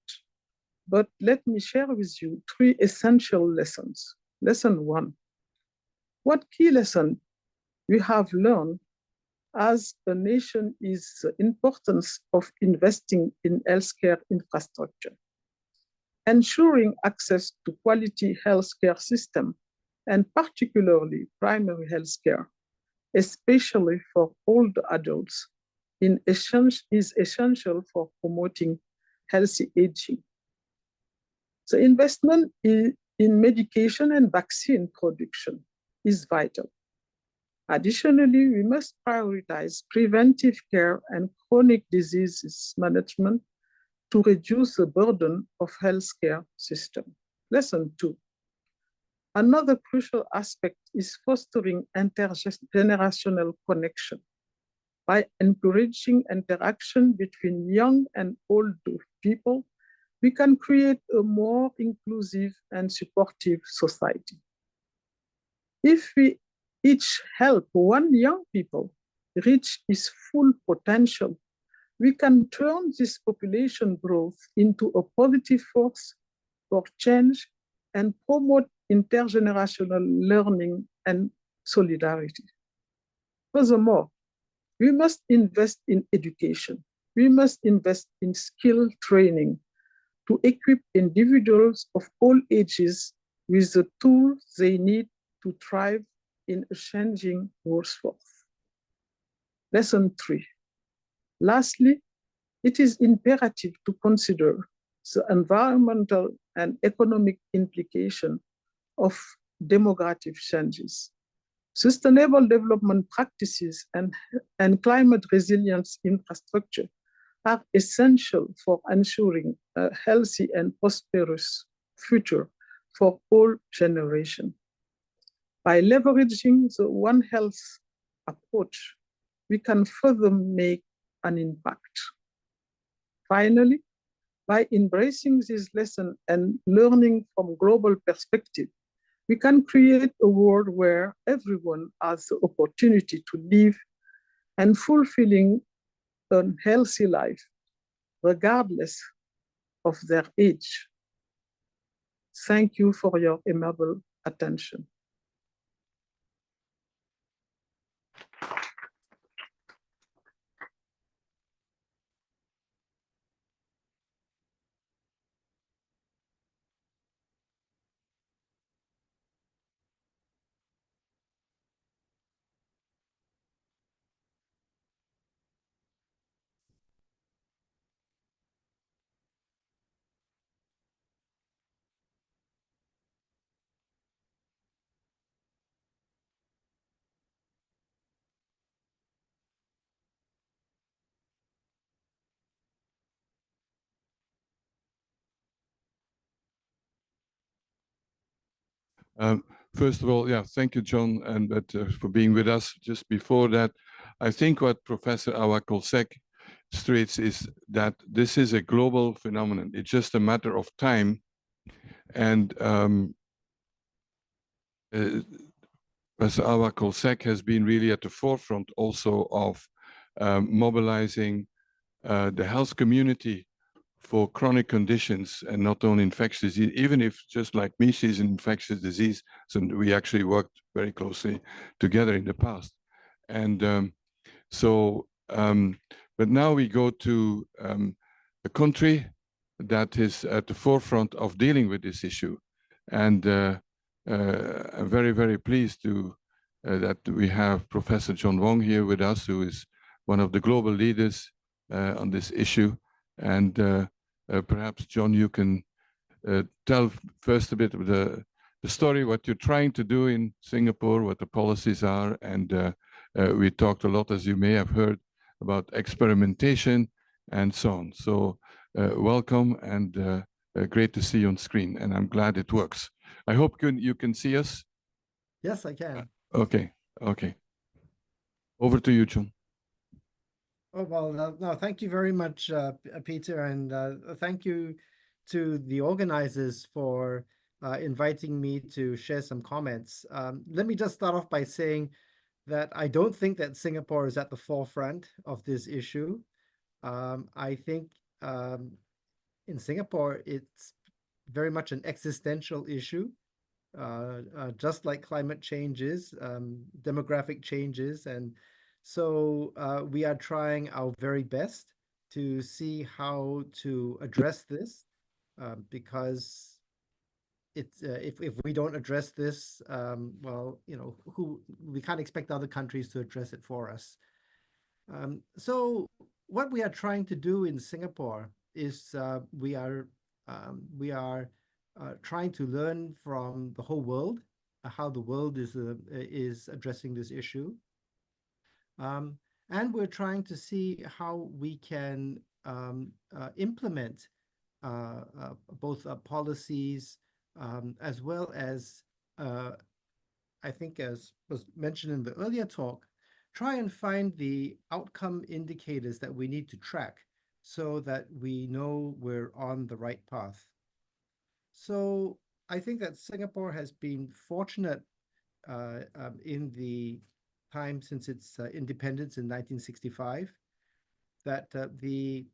but let me share with you 3 essential lessons. Lesson 1, what key lesson we have learned as a nation is the importance of investing in healthcare infrastructure, ensuring access to quality healthcare system, and particularly primary healthcare, especially for older adults, is essential for promoting healthy aging. The investment in medication and vaccine production is vital. Additionally, we must prioritize preventive care and chronic diseases management to reduce the burden of healthcare system. Lesson 2. Another crucial aspect is fostering intergenerational connection by encouraging interaction between young and old people. We can create a more inclusive and supportive society. If we each help one young people reach his full potential, we can turn this population growth into a positive force for change and promote intergenerational learning and solidarity. Furthermore, we must invest in education. We must invest in skill training to equip individuals of all ages with the tools they need to thrive in a changing workforce. Lesson 3. Lastly, it is imperative to consider the environmental and economic implication of demographic changes. Sustainable development practices and climate resilience infrastructure are essential for ensuring a healthy and prosperous future for all generations. By leveraging the One Health approach, we can further make an impact. Finally, by embracing this lesson and learning from global perspective, we can create a world where everyone has the opportunity to live and fulfilling a healthy life, regardless of their age. Thank you for your amiable attention. First of all, yeah, thank you, John, and for being with us. Just before that, I think what Professor Seck states is that this is a global phenomenon. It's just a matter of time, and Professor Seck has been really at the forefront also of mobilizing the health community for chronic conditions and not only infectious disease, even if just like me, she's an infectious disease. So we actually worked very closely together in the past. And but now we go to a country that is at the forefront of dealing with this issue. And I'm very, very pleased to that we have Professor John Wong here with us, who is one of the global leaders on this issue. And perhaps, John, you can tell first a bit of the story, what you're trying to do in Singapore, what the policies are. And we talked a lot, as you may have heard, about experimentation and so on. So welcome, and great to see you on screen. And I'm glad it works. I hope you can see us. Yes, I can. Okay, okay. Over to you, John. Oh, well, no, thank you very much, Peter, and thank you to the organizers for inviting me to share some comments. Let me just start off by saying that I don't think that Singapore is at the forefront of this issue. I think in Singapore, it's very much an existential issue, just like climate changes, demographic changes, and so we are trying our very best to see how to address this, because it's if we don't address this, well, you know, we can't expect other countries to address it for us. So what we are trying to do in Singapore is we are trying to learn from the whole world, how the world is addressing this issue. And we're trying to see how we can implement both policies as well as, I think as was mentioned in the earlier talk, try and find the outcome indicators that we need to track so that we know we're on the right path. So I think that Singapore has been fortunate in the time since its independence in 1965, that the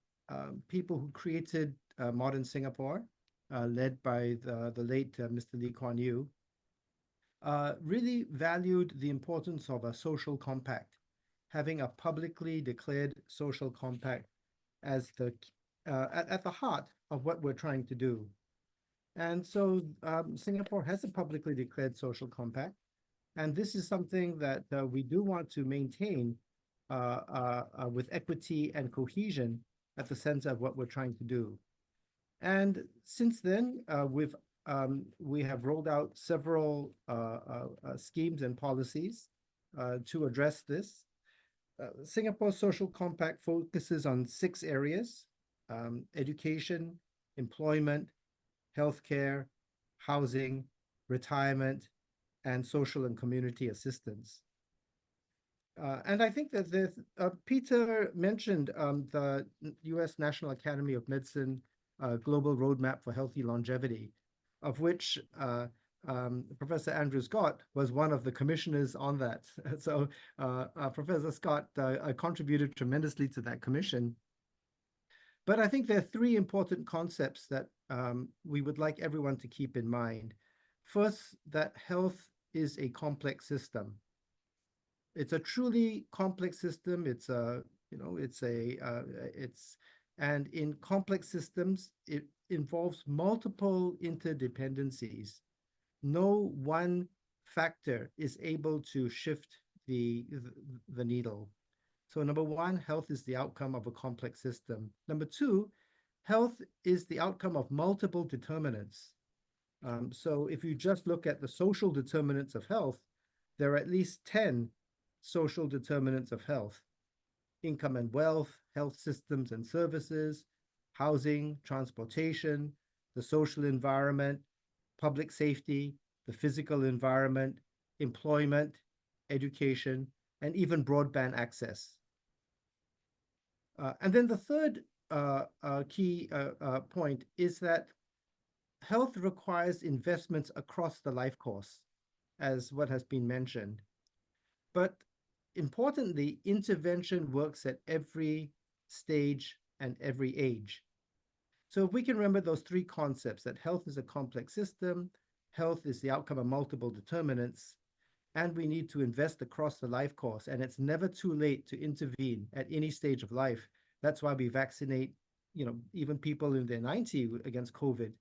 people who created modern Singapore, led by the late Mr. Lee Kuan Yew, really valued the importance of a social compact, having a publicly declared social compact as at the heart of what we're trying to do. And so Singapore has a publicly declared social compact, and this is something that we do want to maintain with equity and cohesion at the center of what we're trying to do. And since then, we have rolled out several schemes and policies to address this. Singapore's social compact focuses on 6 areas: education, employment, healthcare, housing, retirement, and social and community assistance. And I think that Peter mentioned the U.S. National Academy of Medicine Global Roadmap for Healthy Longevity, of which Professor Andrew Scott was one of the commissioners on that. So Professor Scott contributed tremendously to that commission. But I think there are 3 important concepts that we would like everyone to keep in mind. First, that health is a complex system. It's a truly complex system. It's and in complex systems, it involves multiple interdependencies. No one factor is able to shift the needle. So number 1, health is the outcome of a complex system. Number 2, health is the outcome of multiple determinants. So if you just look at the social determinants of health, there are at least 10 social determinants of health: income and wealth, health systems and services, housing, transportation, the social environment, public safety, the physical environment, employment, education, and even broadband access. And then the third key point is that health requires investments across the life course, as what has been mentioned. But importantly, intervention works at every stage and every age. So if we can remember those three concepts, that health is a complex system, health is the outcome of multiple determinants, and we need to invest across the life course, and it's never too late to intervene at any stage of life. That's why we vaccinate, even people in their 90s against COVID.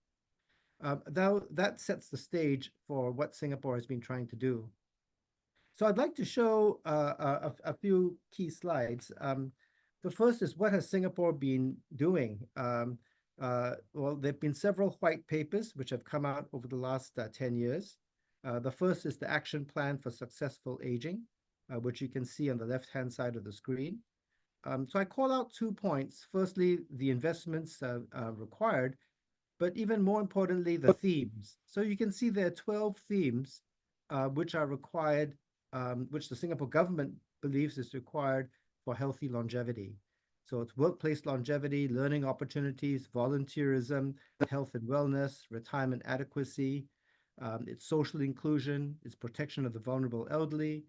That sets the stage for what Singapore has been trying to do. So I'd like to show a few key slides. The first is, what has Singapore been doing? Well, there have been several white papers which have come out over the last 10 years. The first is the Action Plan for Successful Aging, which you can see on the left-hand side of the screen. So I call out 2 points. Firstly, the investments required, but even more importantly, the themes. So you can see there are 12 themes which are required, which the Singapore government believes is required for healthy longevity. So it's workplace longevity, learning opportunities, volunteerism, health and wellness, retirement adequacy, it's social inclusion, it's protection of the vulnerable elderly,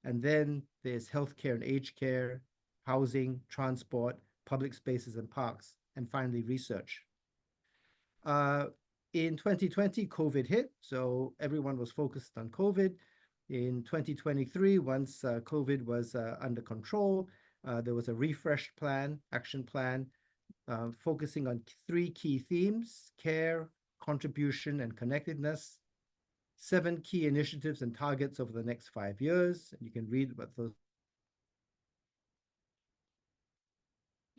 and then there's healthcare and aged care, housing, transport, public spaces and parks, and finally research. In 2020, COVID hit, so everyone was focused on COVID. In 2023, once COVID was under control, there was a refreshed plan, action plan, focusing on 3 key themes: care, contribution, and connectedness. 7 key initiatives and targets over the next 5 years. You can read what those: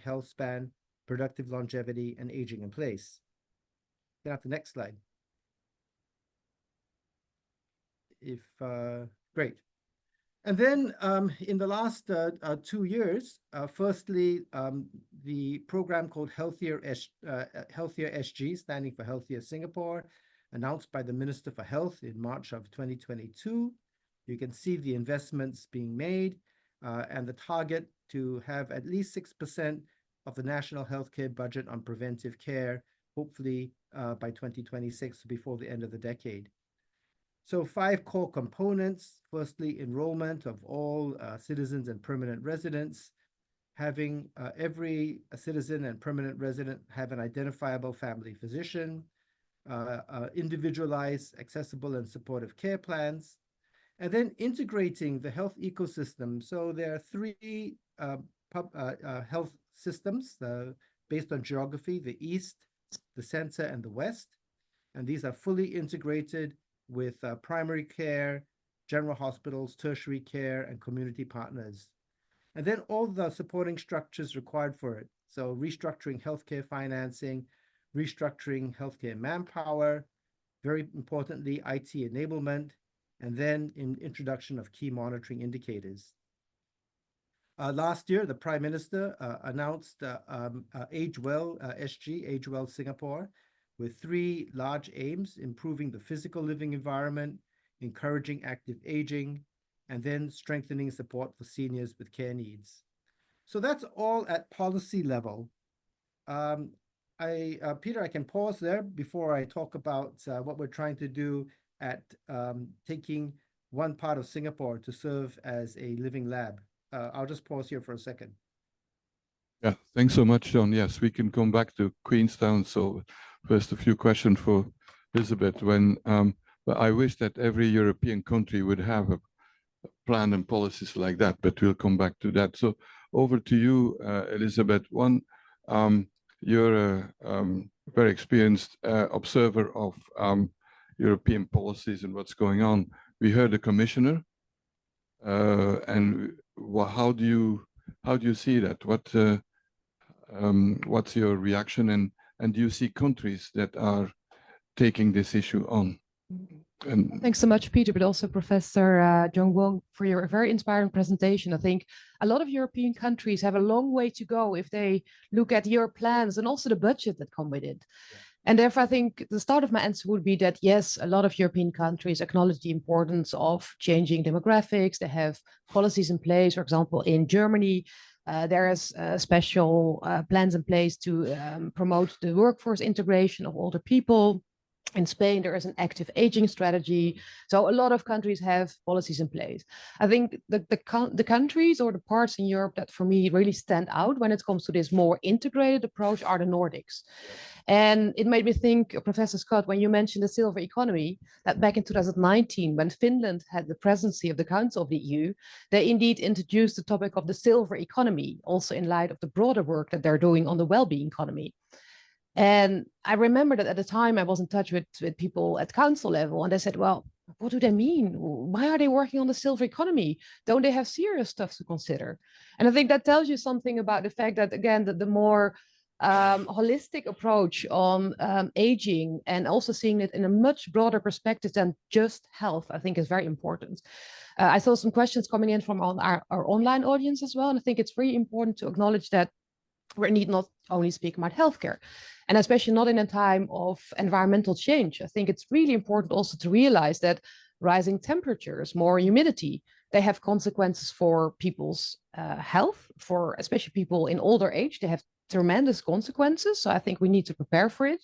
health span, productive longevity, and aging in place. Then at the next slide. Great. And then in the last 2 years, firstly, the program called Healthier SG, standing for Healthier Singapore, announced by the Minister for Health in March of 2022. You can see the investments being made and the target to have at least 6% of the national healthcare budget on preventive care, hopefully by 2026, before the end of the decade. So 5 core components: firstly, enrollment of all citizens and permanent residents, having every citizen and permanent resident have an identifiable family physician, individualized, accessible, and supportive care plans, and then integrating the health ecosystem. So there are 3 health systems based on geography: the East, the Center, and the West. And these are fully integrated with primary care, general hospitals, tertiary care, and community partners. And then all the supporting structures required for it. So restructuring healthcare financing, restructuring healthcare manpower, very importantly, IT enablement, and then introduction of key monitoring indicators. Last year, the Prime Minister announced Age Well SG, Age Well Singapore, with 3 large aims: improving the physical living environment, encouraging active aging, and then strengthening support for seniors with care needs. So that's all at policy level. Peter, I can pause there before I talk about what we're trying to do at taking one part of Singapore to serve as a living lab. I'll just pause here for a second. Yeah, thanks so much, John. Yes, we can come back to Queenstown. So first, a few questions for Elizabeth. But I wish that every European country would have a plan and policies like that, but we'll come back to that. So over to you, Elizabeth. One, you're a very experienced observer of European policies and what's going on. We heard the commissioner, and how do you see that? What's your reaction, and do you see countries that are taking this issue on? And thanks so much, Peter, but also Professor John Wong, for your very inspiring presentation. I think a lot of European countries have a long way to go if they look at your plans and also the budget that come with it. And therefore, I think the start of my answer would be that, yes, a lot of European countries acknowledge the importance of changing demographics. They have policies in place. For example, in Germany, there is special plans in place to promote the workforce integration of older people. In Spain, there is an active aging strategy. So a lot of countries have policies in place. I think the countries or the parts in Europe that for me really stand out when it comes to this more integrated approach are the Nordics. And it made me think, Professor Scott, when you mentioned the silver economy, that back in 2019, when Finland had the presidency of the Council of the EU, they indeed introduced the topic of the silver economy, also in light of the broader work that they're doing on the well-being economy. And I remember that at the time I was in touch with people at council level, and they said, well, what do they mean? Why are they working on the silver economy? Don't they have serious stuff to consider? And I think that tells you something about the fact that, again, that the more holistic approach on aging and also seeing it in a much broader perspective than just health, I think is very important. I saw some questions coming in from our online audience as well. And I think it's very important to acknowledge that we need not only speak about healthcare, and especially not in a time of environmental change. I think it's really important also to realize that rising temperatures, more humidity, they have consequences for people's health, for especially people in older age. They have tremendous consequences. So I think we need to prepare for it.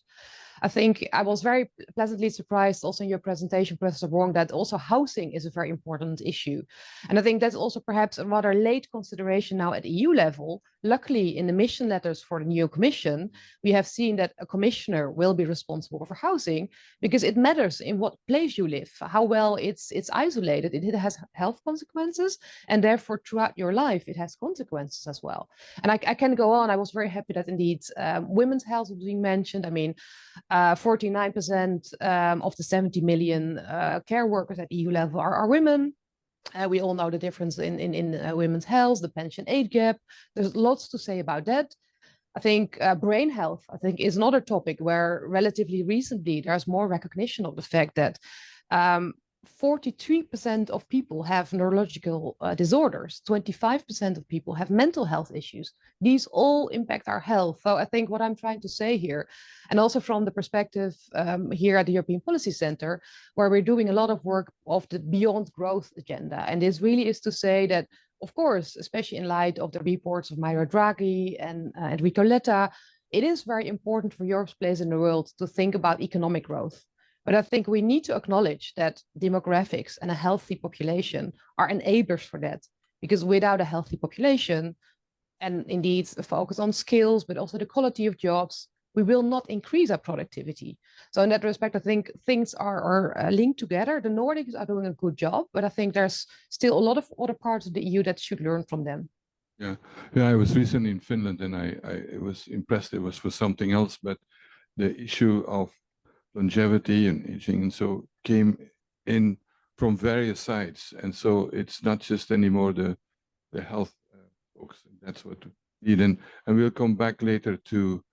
I think I was very pleasantly surprised also in your presentation, Professor Wong, that also housing is a very important issue. And I think that's also perhaps a rather late consideration now at EU level. Luckily, in the mission letters for the new commission, we have seen that a commissioner will be responsible for housing because it matters in what place you live, how well it's isolated. It has health consequences, and therefore throughout your life, it has consequences as well. And I can go on. I was very happy that indeed women's health was being mentioned. I mean, 49% of the 70 million care workers at EU level are women. We all know the difference in women's health, the pension age gap. There's lots to say about that. I think brain health, I think, is another topic where relatively recently there's more recognition of the fact that 43% of people have neurological disorders. 25% of people have mental health issues. These all impact our health. So I think what I'm trying to say here, and also from the perspective here at the European Policy Center, where we're doing a lot of work of the Beyond Growth agenda. And this really is to say that, of course, especially in light of the reports of Mario Draghi and Enrico Letta, it is very important for Europe's place in the world to think about economic growth. But I think we need to acknowledge that demographics and a healthy population are enablers for that. Because without a healthy population, and indeed a focus on skills, but also the quality of jobs, we will not increase our productivity. So in that respect, I think things are linked together. The Nordics are doing a good job, but I think there's still a lot of other parts of the EU that should learn from them. Yeah, I was recently in Finland, and I was impressed. It was for something else, but the issue of longevity and aging, and so came in from various sides. And so it's not just anymore the health folks. That's what we need. And we'll come back later to,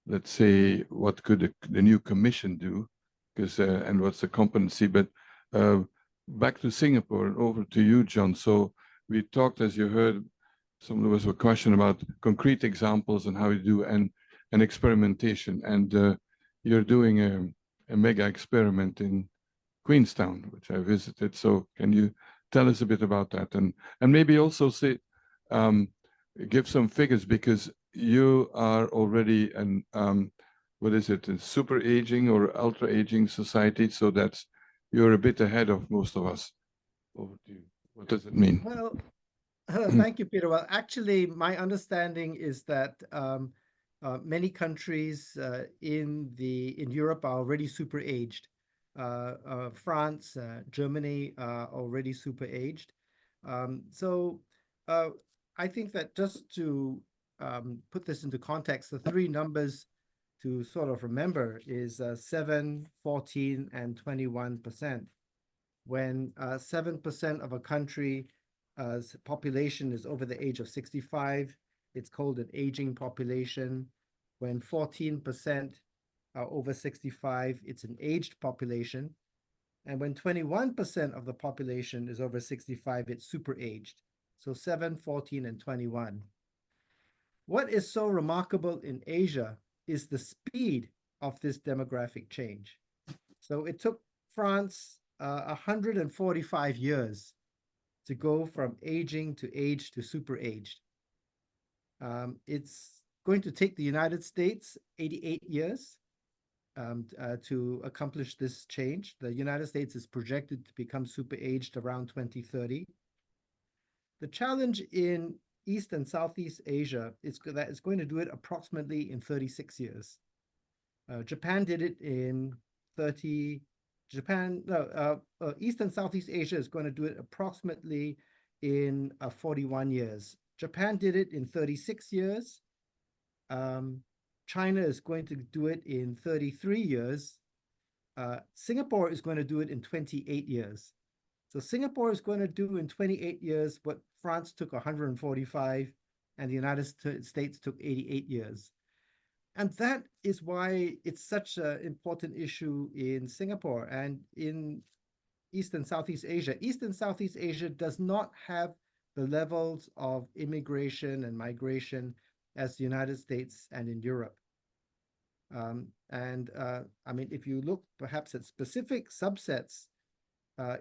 let's say, what could the new commission do, because and what's the competency. But back to Singapore and over to you, John. So we talked, as you heard, there was a question about concrete examples and how you do and experimentation. And you're doing a mega experiment in Queenstown, which I visited. So can you tell us a bit about that, and maybe also say, give some figures, because you are already an what is it, a super aging or ultra aging society? So you're a bit ahead of most of us. Over to you. What does it mean? Well, thank you, Peter. Well, actually, my understanding is that many countries in Europe are already super aged. France, Germany are already super aged. So I think that just to put this into context, the three numbers to sort of remember is 7, 14, and 21%. When 7% of a country's population is over the age of 65, it's called an aging population. When 14% are over 65, it's an aged population. And when 21% of the population is over 65, it's super aged. So 7, 14, and 21. What is so remarkable in Asia is the speed of this demographic change. So it took France 145 years to go from aging to age to super aged. It's going to take the United States 88 years to accomplish this change. The United States is projected to become super aged around 2030. The challenge in East and Southeast Asia is that it's going to do it approximately in 36 years. Japan did it in 30. East and Southeast Asia is going to do it approximately in 41 years. Japan did it in 36 years. China is going to do it in 33 years. Singapore is going to do it in 28 years. So Singapore is going to do in 28 years what France took 145 and the United States took 88 years. And that is why it's such an important issue in Singapore and in East and Southeast Asia. East and Southeast Asia does not have the levels of immigration and migration as the United States and in Europe. I mean, if you look perhaps at specific subsets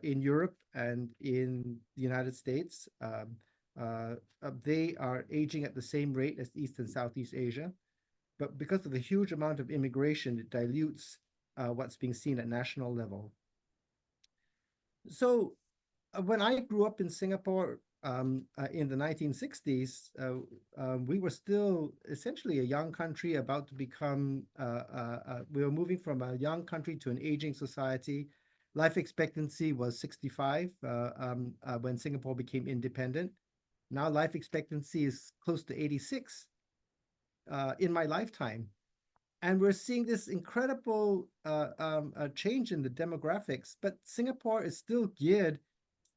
in Europe and in the United States, they are aging at the same rate as East and Southeast Asia. But because of the huge amount of immigration, it dilutes what's being seen at national level. So when I grew up in Singapore in the 1960s, we were still essentially a young country about to become, we were moving from a young country to an aging society. Life expectancy was 65 when Singapore became independent. Now life expectancy is close to 86 in my lifetime. And we're seeing this incredible change in the demographics, but Singapore is still geared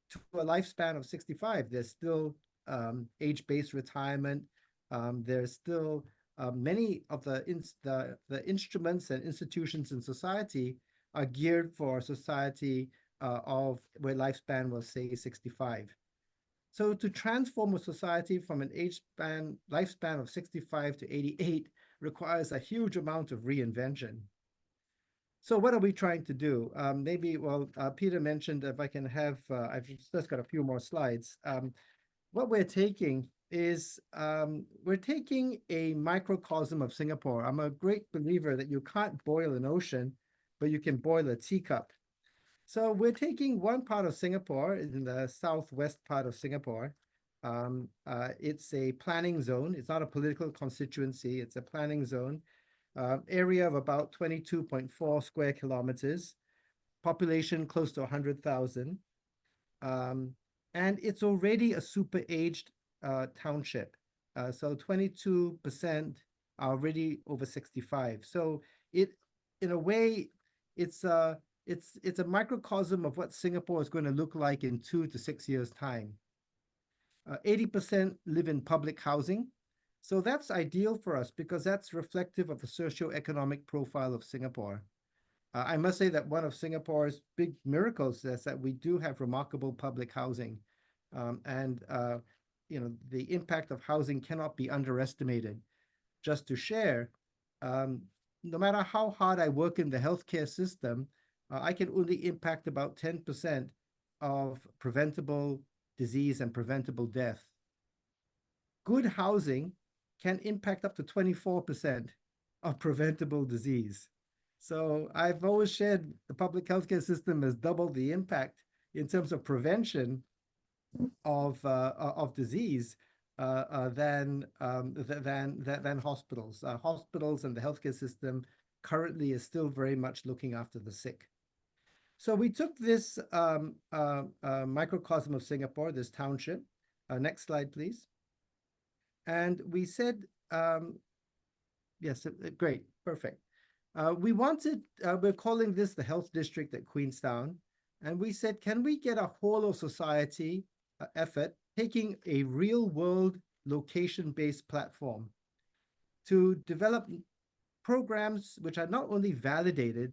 to a lifespan of 65. There's still age-based retirement. There's still many of the instruments and institutions in society are geared for a society of where lifespan was, say, 65. So to transform a society from an lifespan of 65 to 88 requires a huge amount of reinvention. So what are we trying to do? Peter mentioned, if I can have, I've just got a few more slides. What we're taking is, we're taking a microcosm of Singapore. I'm a great believer that you can't boil an ocean, but you can boil a teacup. So we're taking one part of Singapore, in the southwest part of Singapore. It's a planning zone. It's not a political constituency. It's a planning zone. Area of about 22.4 square kilometers, population close to 100,000. And it's already a super aged township. So 22% are already over 65. So in a way, it's a microcosm of what Singapore is going to look like in 2 to 6 years' time. 80% live in public housing. So that's ideal for us because that's reflective of the socioeconomic profile of Singapore. I must say that one of Singapore's big miracles is that we do have remarkable public housing. The impact of housing cannot be underestimated. Just to share, no matter how hard I work in the healthcare system, I can only impact about 10% of preventable disease and preventable death. Good housing can impact up to 24% of preventable disease. So I've always shared the public healthcare system has doubled the impact in terms of prevention of disease than hospitals. Hospitals and the healthcare system currently is still very much looking after the sick. So we took this microcosm of Singapore, this township. Next slide, please. And we said, yes, great, perfect. We're calling this the health district at Queenstown. And we said, can we get a whole of society effort, taking a real world location-based platform to develop programs which are not only validated,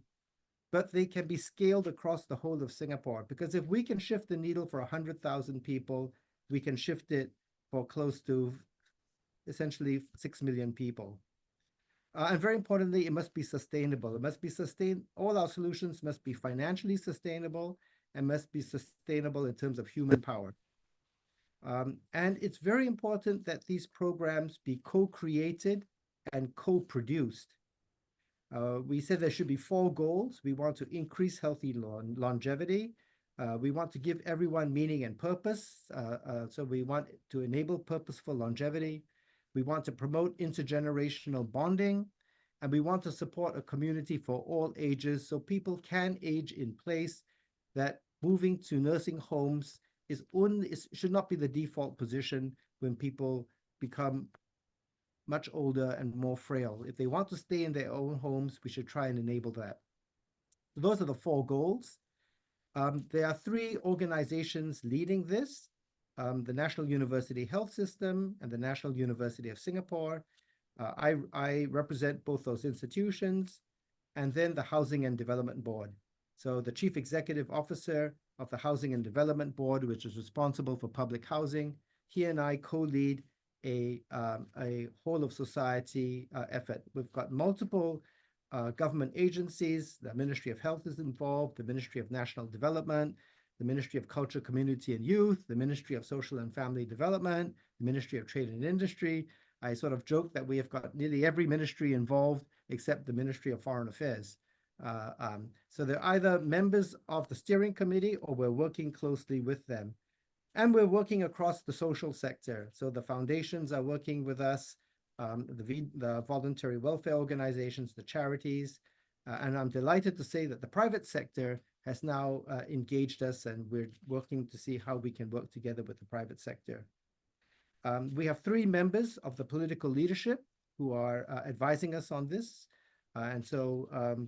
but they can be scaled across the whole of Singapore. Because if we can shift the needle for 100,000 people, we can shift it for close to essentially 6 million people. And very importantly, it must be sustainable. It must be sustained. All our solutions must be financially sustainable and must be sustainable in terms of human power. And it's very important that these programs be co-created and co-produced. We said there should be 4 goals. We want to increase healthy longevity. We want to give everyone meaning and purpose. So we want to enable purposeful longevity. We want to promote intergenerational bonding. And we want to support a community for all ages so people can age in place, that moving to nursing homes should not be the default position when people become much older and more frail. If they want to stay in their own homes, we should try and enable that. So those are the 4 goals. There are 3 organizations leading this, the National University Health System and the National University of Singapore. I represent both those institutions, and then the Housing and Development Board. So the Chief Executive Officer of the Housing and Development Board, which is responsible for public housing, he and I co-lead a whole of society effort. We've got multiple government agencies. The Ministry of Health is involved, the Ministry of National Development, the Ministry of Culture, Community and Youth, the Ministry of Social and Family Development, the Ministry of Trade and Industry. I sort of joke that we have got nearly every ministry involved except the Ministry of Foreign Affairs. So they're either members of the steering committee or we're working closely with them. And we're working across the social sector. So the foundations are working with us, the voluntary welfare organizations, the charities. And I'm delighted to say that the private sector has now engaged us, and we're working to see how we can work together with the private sector. We have 3 members of the political leadership who are advising us on this. And so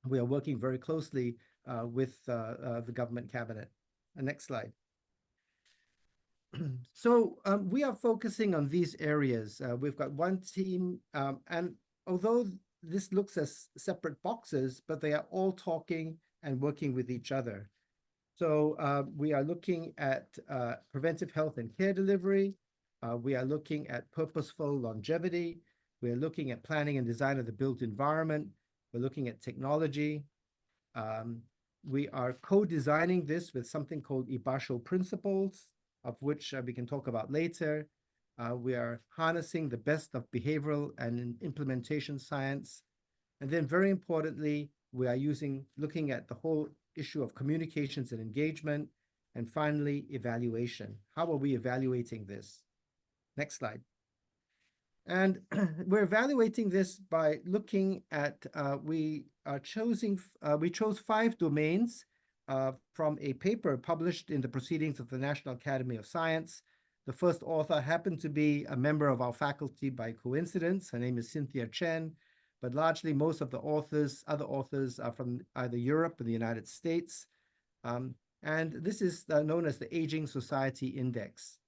we are working very closely with the government cabinet. Next slide. So we are focusing on these areas. We've got one team, and although this looks as separate boxes, but they are all talking and working with each other. So we are looking at preventive health and care delivery. We are looking at purposeful longevity. We're looking at planning and design of the built environment. We're looking at technology. We are co-designing this with something called Ibasho principles, of which we can talk about later. We are harnessing the best of behavioral and implementation science. And then very importantly, we are looking at the whole issue of communications and engagement. And finally, evaluation. How are we evaluating this? Next slide. And we're evaluating this by looking at, we chose 5 domains from a paper published in the Proceedings of the National Academy of Science. The first author happened to be a member of our faculty by coincidence. Her name is Cynthia Chen, but largely most of the other authors are from either Europe or the United States. And this is known as the Aging Society Index.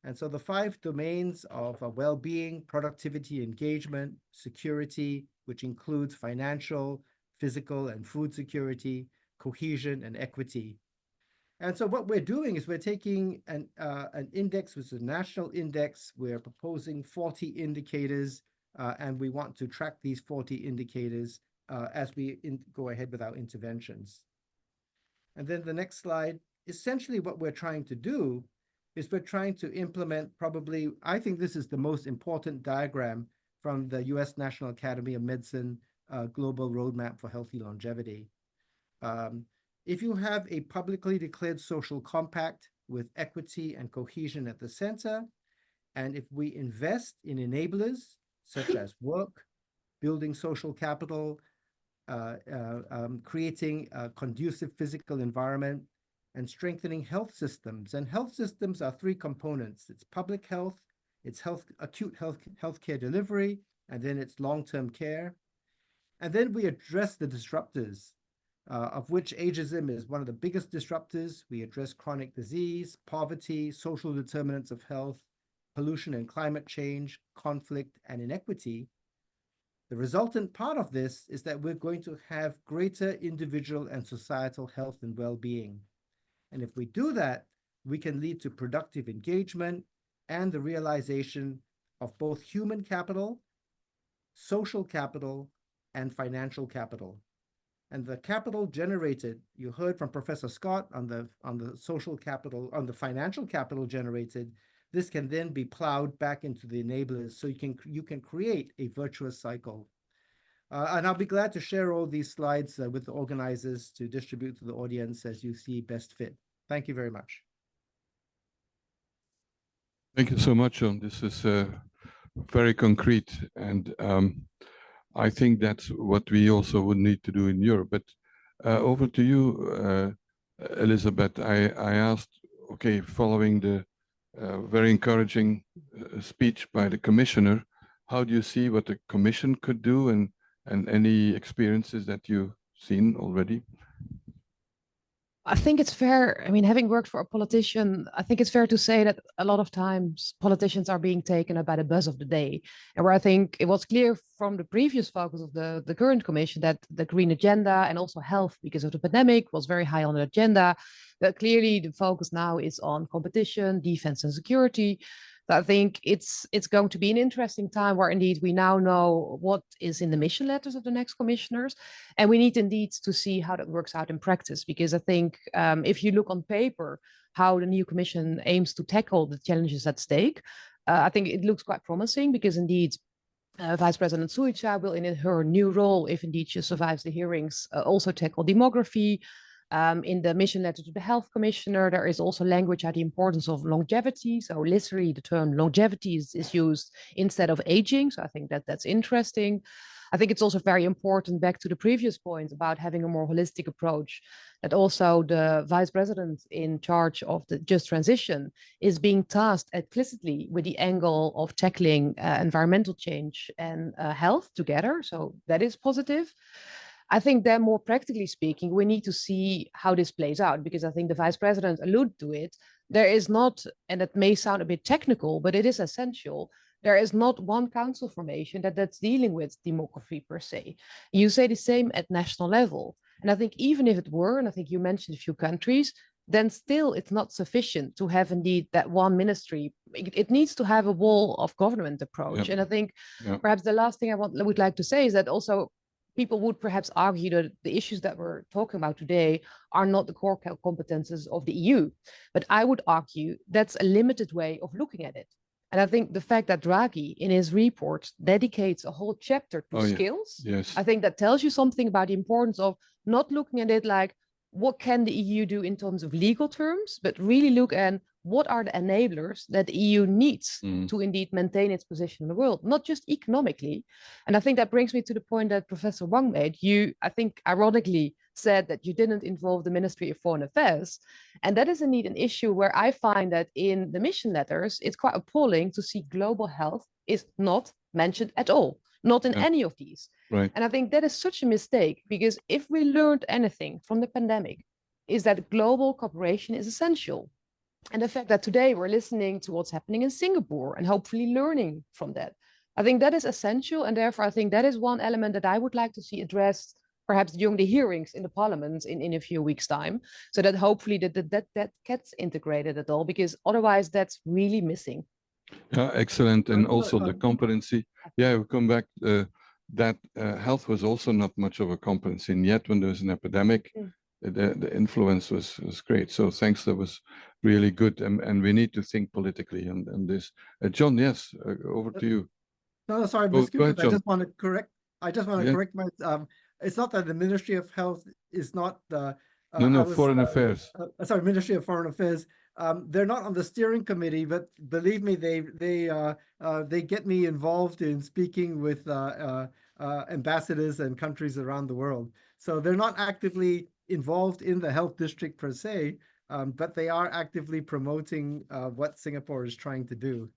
And so the 5 domains of well-being, productivity, engagement, security, which includes financial, physical, and food security, cohesion, and equity. And so what we're doing is we're taking an index, which is a national index. We're proposing 40 indicators, and we want to track these 40 indicators as we go ahead with our interventions. And then the next slide, essentially what we're trying to do is we're trying to implement probably, I think this is the most important diagram from the US National Academy of Medicine Global Roadmap for Healthy Longevity. If you have a publicly declared social compact with equity and cohesion at the center, and if we invest in enablers such as work, building social capital, creating a conducive physical environment, and strengthening health systems. And health systems are 3 components. It's public health, it's acute healthcare delivery, and then it's long-term care. And then we address the disruptors, of which ageism is one of the biggest disruptors. We address chronic disease, poverty, social determinants of health, pollution and climate change, conflict, and inequity. The resultant part of this is that we're going to have greater individual and societal health and well-being. And if we do that, we can lead to productive engagement and the realization of both human capital social capital, and financial capital. And the capital generated, you heard from Professor Scott on the social capital, on the financial capital generated, this can then be plowed back into the enablers, so you can create a virtuous cycle. And I'll be glad to share all these slides with the organizers to distribute to the audience as you see best fit. Thank you very much. Thank you so much, John. This is very concrete, and I think that's what we also would need to do in Europe. But over to you, Elizabeth. I asked, okay, following the very encouraging speech by the commissioner, how do you see what the commission could do, and any experiences that you've seen already? I think it's fair. I mean, having worked for a politician, I think it's fair to say that a lot of times politicians are being taken up by the buzz of the day. And where I think it was clear from the previous focus of the current commission that the green agenda and also health, because of the pandemic, was very high on the agenda. That clearly the focus now is on competition, defense and security. So I think it's going to be an interesting time where indeed we now know what is in the mission letters of the next commissioners. And we need indeed to see how that works out in practice, because I think if you look on paper how the new commission aims to tackle the challenges at stake, I think it looks quite promising, because indeed Vice President Šuica will in her new role, if indeed she survives the hearings, also tackle demography. In the mission letter to the health commissioner, there is also language at the importance of longevity. So literally the term longevity is used instead of aging. So I think that's interesting. I think it's also very important, back to the previous point about having a more holistic approach, that also the vice president in charge of the just transition is being tasked explicitly with the angle of tackling environmental change and health together. So that is positive. I think then, more practically speaking, we need to see how this plays out, because I think the vice president alluded to it. There is not, and it may sound a bit technical, but it is essential. There is not one council formation that's dealing with demography per se. You say the same at national level. And I think even if it were, and I think you mentioned a few countries, then still it's not sufficient to have indeed that one ministry. It needs to have a wall of government approach. Yep. And I think perhaps the last thing I would like to say is that also people would perhaps argue that the issues that we're talking about today are not the core competences of the EU. But I would argue that's a limited way of looking at it. And I think the fact that Draghi in his report dedicates a whole chapter to skills, I think that tells you something about the importance of not looking at it like, what can the EU do in terms of legal terms, but really look at what are the enablers that the EU needs to indeed maintain its position in the world, not just economically. And I think that brings me to the point that Professor Wong made. You, I think, ironically said that you didn't involve the Ministry of Foreign Affairs. And that is indeed an issue where I find that in the mission letters, it's quite appalling to see global health is not mentioned at all, not in any of these. Right. And I think that is such a mistake, because if we learned anything from the pandemic, is that global cooperation is essential. And the fact that today we're listening to what's happening in Singapore and hopefully learning from that, I think that is essential. And therefore, I think that is one element that I would like to see addressed perhaps during the hearings in the parliament in a few weeks' time, so that hopefully that gets integrated at all, because otherwise that's really missing. Yeah, excellent. And also the competency. Yeah, we'll come back. That health was also not much of a competency, and yet when there was an epidemic, the influence was great. So thanks, that was really good. And we need to think politically on this. John, yes, over to you. No, sorry, Mr. Kuiper, I just want to correct. Correct my. It's not that the Ministry of Health is not the. Foreign Affairs. Sorry, Ministry of Foreign Affairs. They're not on the steering committee, but believe me, they get me involved in speaking with ambassadors and countries around the world. So they're not actively involved in the health district per se, but they are actively promoting what Singapore is trying to do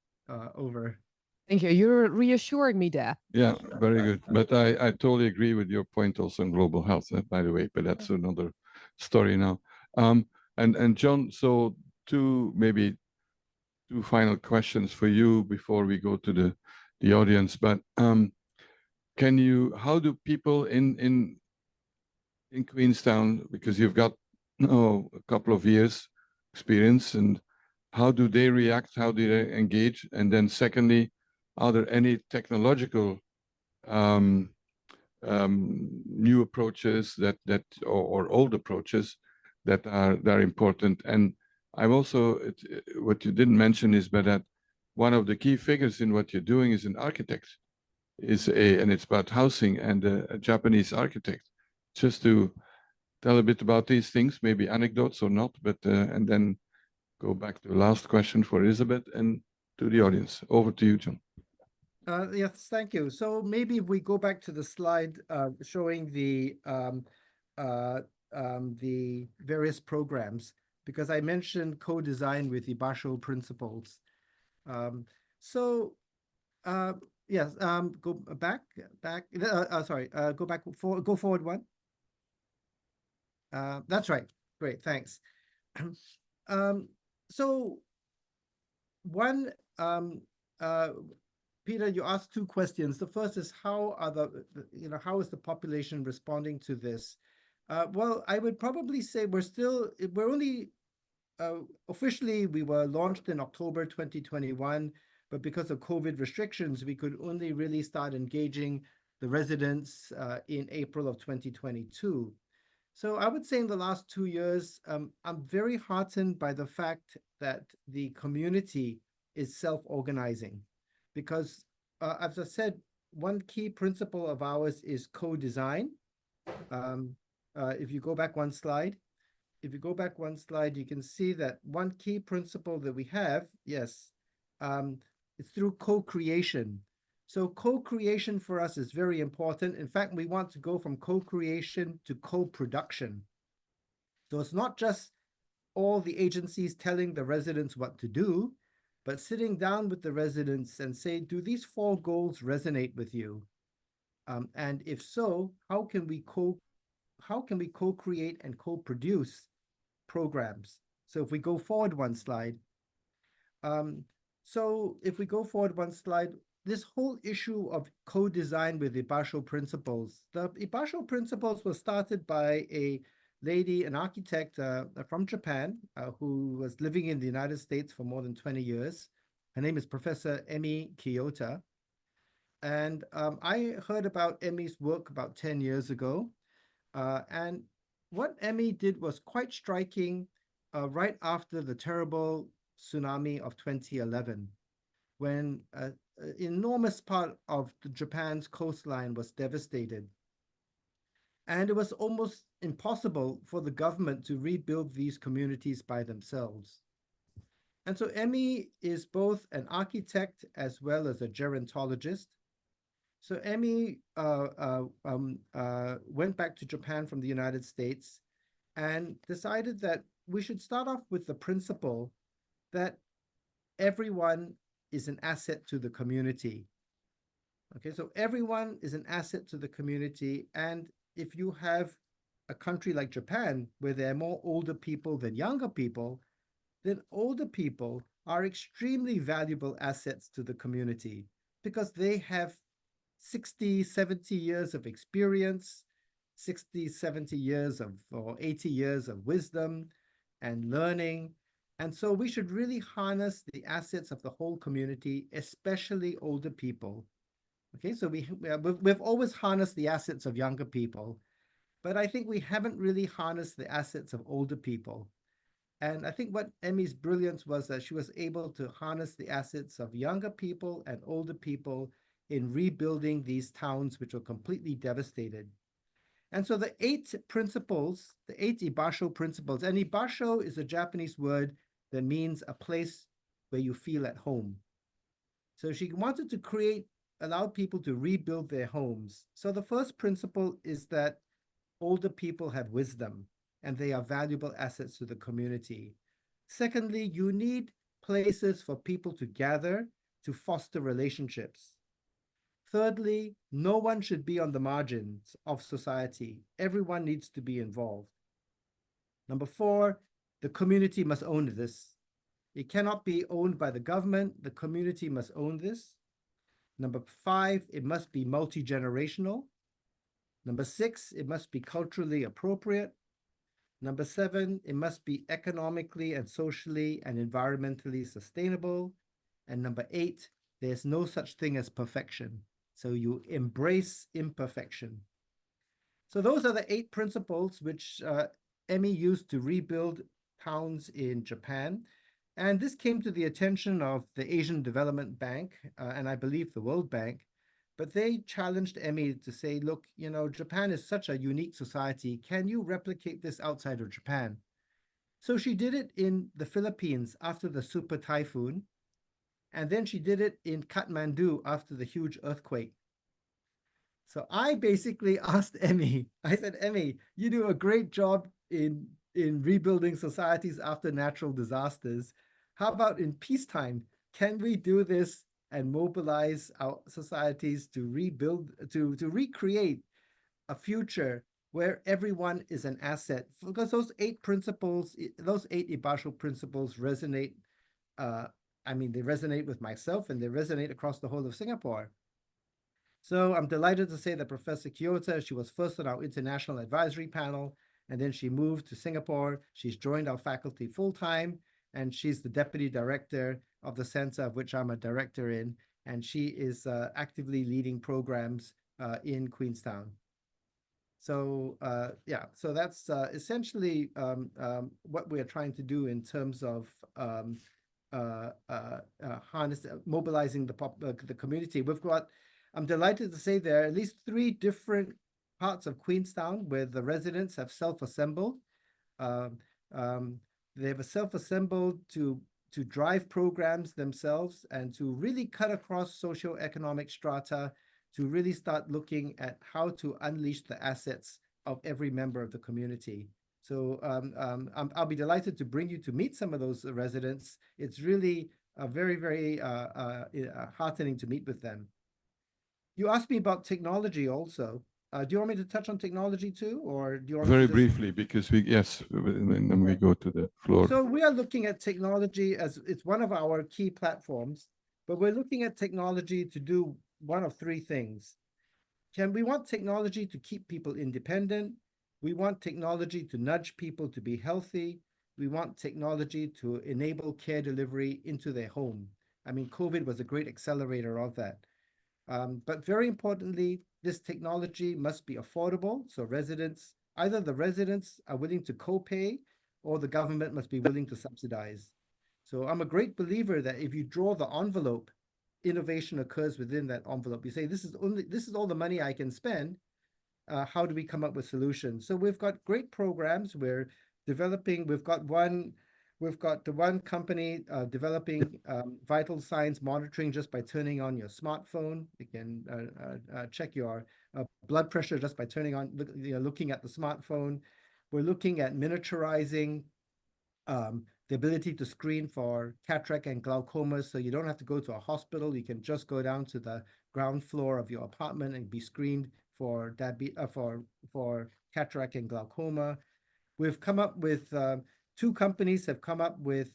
over. Thank you. You're reassuring me there. Yeah, very good. But I totally agree with your point also on global health, by the way, but that's another story now. And John, so two final questions for you before we go to the audience. But how do people in Queenstown, because you've got a couple of years experience, and how do they react? How do they engage? And then secondly, are there any technological new approaches or old approaches that are important. And I'm also, what you didn't mention is that one of the key figures in what you're doing is an architect, and it's about housing, and a Japanese architect. Just to tell a bit about these things, maybe anecdotes or not, but and then go back to the last question for Isabel and to the audience. Over to you, John. Yes, thank you. So maybe if we go back to the slide showing the various programs, because I mentioned co-design with the Basho principles. Yes, go back. Sorry, go forward one. That's right. Great, thanks. So one, Peter, you asked two questions. The first is how is the population responding to this? Well, I would probably say we're only officially we were launched in October 2021, but because of COVID restrictions, we could only really start engaging the residents in April of 2022. So I would say in the last 2 years, I'm very heartened by the fact that the community is self-organizing, because as I said, one key principle of ours is co-design. If you go back one slide, you can see that one key principle that we have, yes, it's through co-creation. So co-creation for us is very important. In fact, we want to go from co-creation to co-production. So it's not just all the agencies telling the residents what to do, but sitting down with the residents and say, do these 4 goals resonate with you? And if so, how can we co-create and co-produce programs? So if we go forward one slide, this whole issue of co-design with Ibasho principles. The Ibasho principles were started by a lady, an architect from Japan, who was living in the United States for more than 20 years. Her name is Professor Emi Kiyota. And I heard about Emi's work about 10 years ago. And what Emi did was quite striking right after the terrible tsunami of 2011, when an enormous part of Japan's coastline was devastated. And it was almost impossible for the government to rebuild these communities by themselves. And so Emi is both an architect as well as a gerontologist. So Emi went back to Japan from the United States and decided that we should start off with the principle that everyone is an asset to the community. Okay, so everyone is an asset to the community. And if you have a country like Japan, where there are more older people than younger people, then older people are extremely valuable assets to the community, because they have 60, 70 years of experience, 60, 70 years or 80 years of wisdom and learning. And so we should really harness the assets of the whole community, especially older people. Okay, so we've always harnessed the assets of younger people, but I think we haven't really harnessed the assets of older people. And I think what Emi's brilliance was that she was able to harness the assets of younger people and older people in rebuilding these towns which were completely devastated. And so the 8 principles, the 8 Ibasho principles, and Ibasho is a Japanese word that means a place where you feel at home. So she wanted to allow people to rebuild their homes. So the first principle is that older people have wisdom and they are valuable assets to the community. Secondly, you need places for people to gather to foster relationships. Thirdly, no one should be on the margins of society. Everyone needs to be involved. Number 4, the community must own this. It cannot be owned by the government. The community must own this. Number 5, it must be multi-generational. Number 6, it must be culturally appropriate. Number 7, it must be economically and socially and environmentally sustainable. And number 8, there's no such thing as perfection. So you embrace imperfection. So those are the 8 principles which Emmy used to rebuild towns in Japan. And this came to the attention of the Asian Development Bank, and I believe the World Bank. But they challenged Emmy to say, look, you know, Japan is such a unique society. Can you replicate this outside of Japan? So she did it in the Philippines after the super typhoon. And then she did it in Kathmandu after the huge earthquake. So I basically asked Emmy, I said, Emmy, you do a great job in rebuilding societies after natural disasters. How about in peacetime? Can we do this and mobilize our societies to rebuild, to recreate a future where everyone is an asset? Because those 8 principles, those 8 Ibasho principles resonate. I mean, they resonate with myself and they resonate across the whole of Singapore. So I'm delighted to say that Professor Keyota, she was first on our international advisory panel, and then she moved to Singapore. She's joined our faculty full-time, and she's the deputy director of the center, of which I'm a director in, and she is actively leading programs in Queenstown. So yeah, so that's essentially what we're trying to do in terms of mobilizing the community. We've got, I'm delighted to say there are at least 3 different parts of Queenstown where the residents have self-assembled. They have self-assembled to drive programs themselves and to really cut across socioeconomic strata, to really start looking at how to unleash the assets of every member of the community. So I'll be delighted to bring you to meet some of those residents. It's really very, very heartening to meet with them. You asked me about technology also. Do you want me to touch on technology too, or do you want very me to briefly, because yes, and then we go to the floor. So we are looking at technology as it's one of our key platforms, but we're looking at technology to do one of 3 things. We want technology to keep people independent. We want technology to nudge people to be healthy. We want technology to enable care delivery into their home. I mean, COVID was a great accelerator of that. But very importantly, this technology must be affordable. So residents, either the residents are willing to co-pay or the government must be willing to subsidize. So I'm a great believer that if you draw the envelope, innovation occurs within that envelope. You say, this is all the money I can spend. How do we come up with solutions? So we've got great programs. We're developing, we've got the one company developing vital signs monitoring just by turning on your smartphone. You can check your blood pressure just by turning on, looking at the smartphone. We're looking at miniaturizing the ability to screen for cataract and glaucoma, so you don't have to go to a hospital. You can just go down to the ground floor of your apartment and be screened for for cataract and glaucoma. We've come up with 2 companies have come up with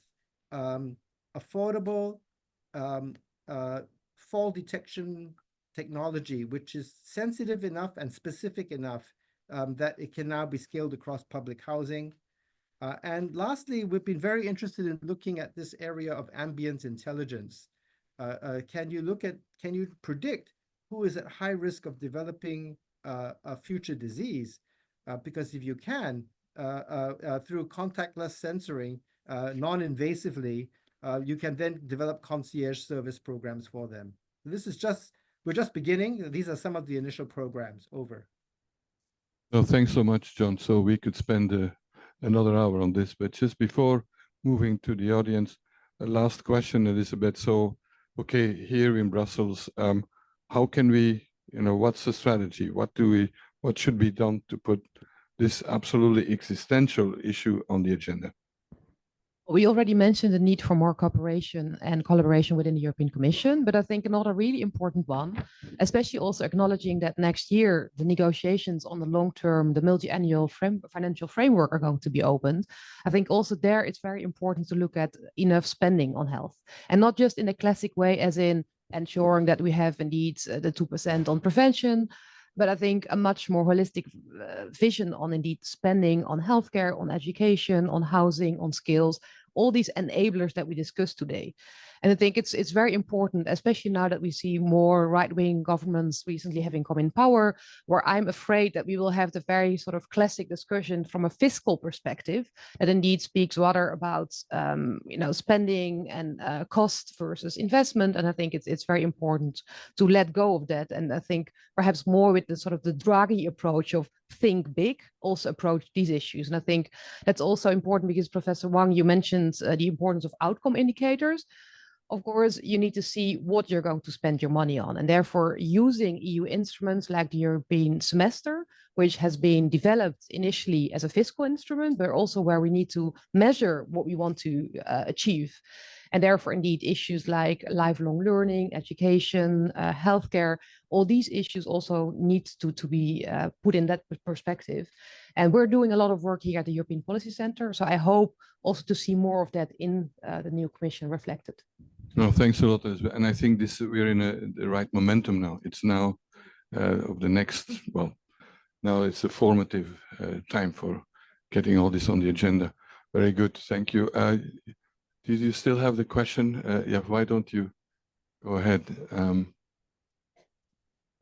affordable fall detection technology, which is sensitive enough and specific enough that it can now be scaled across public housing. And lastly, we've been very interested in looking at this area of ambient intelligence. Can you predict who is at high risk of developing a future disease? Because if you can, through contactless sensoring, non-invasively, you can then develop concierge service programs for them. This is we're just beginning. These are some of the initial programs. Over. Well, thanks so much, John. So we could spend another hour on this, but just before moving to the audience, a last question, Elizabeth. So, okay, here in Brussels, how can we, what's the strategy? What should be done to put this absolutely existential issue on the agenda? We already mentioned the need for more cooperation and collaboration within the European Commission, but I think another really important one, especially also acknowledging that next year the negotiations on the long-term, the multi-annual financial framework are going to be opened. I think also there it's very important to look at enough spending on health, and not just in a classic way as in ensuring that we have indeed the 2% on prevention, but I think a much more holistic vision on indeed spending on healthcare, on education, on housing, on skills, all these enablers that we discussed today. And I think it's very important, especially now that we see more right-wing governments recently having come in power, where I'm afraid that we will have the very sort of classic discussion from a fiscal perspective that indeed speaks rather about spending and cost versus investment. And I think it's very important to let go of that. And I think perhaps more with the sort of the Draghi approach of think big, also approach these issues. And I think that's also important because Professor Wong, you mentioned the importance of outcome indicators. Of course, you need to see what you're going to spend your money on. And therefore, using EU instruments like the European semester, which has been developed initially as a fiscal instrument, but also where we need to measure what we want to achieve. And therefore, indeed, issues like lifelong learning, education, healthcare, all these issues also need to be put in that perspective. And we're doing a lot of work here at the European Policy Center. So I hope also to see more of that in the new Commission reflected. No, thanks a lot. And I think we're in the right momentum now. It's now of the next, well, now it's a formative time for getting all this on the agenda. Very good, thank you. Did you still have the question? Yeah, why don't you go ahead?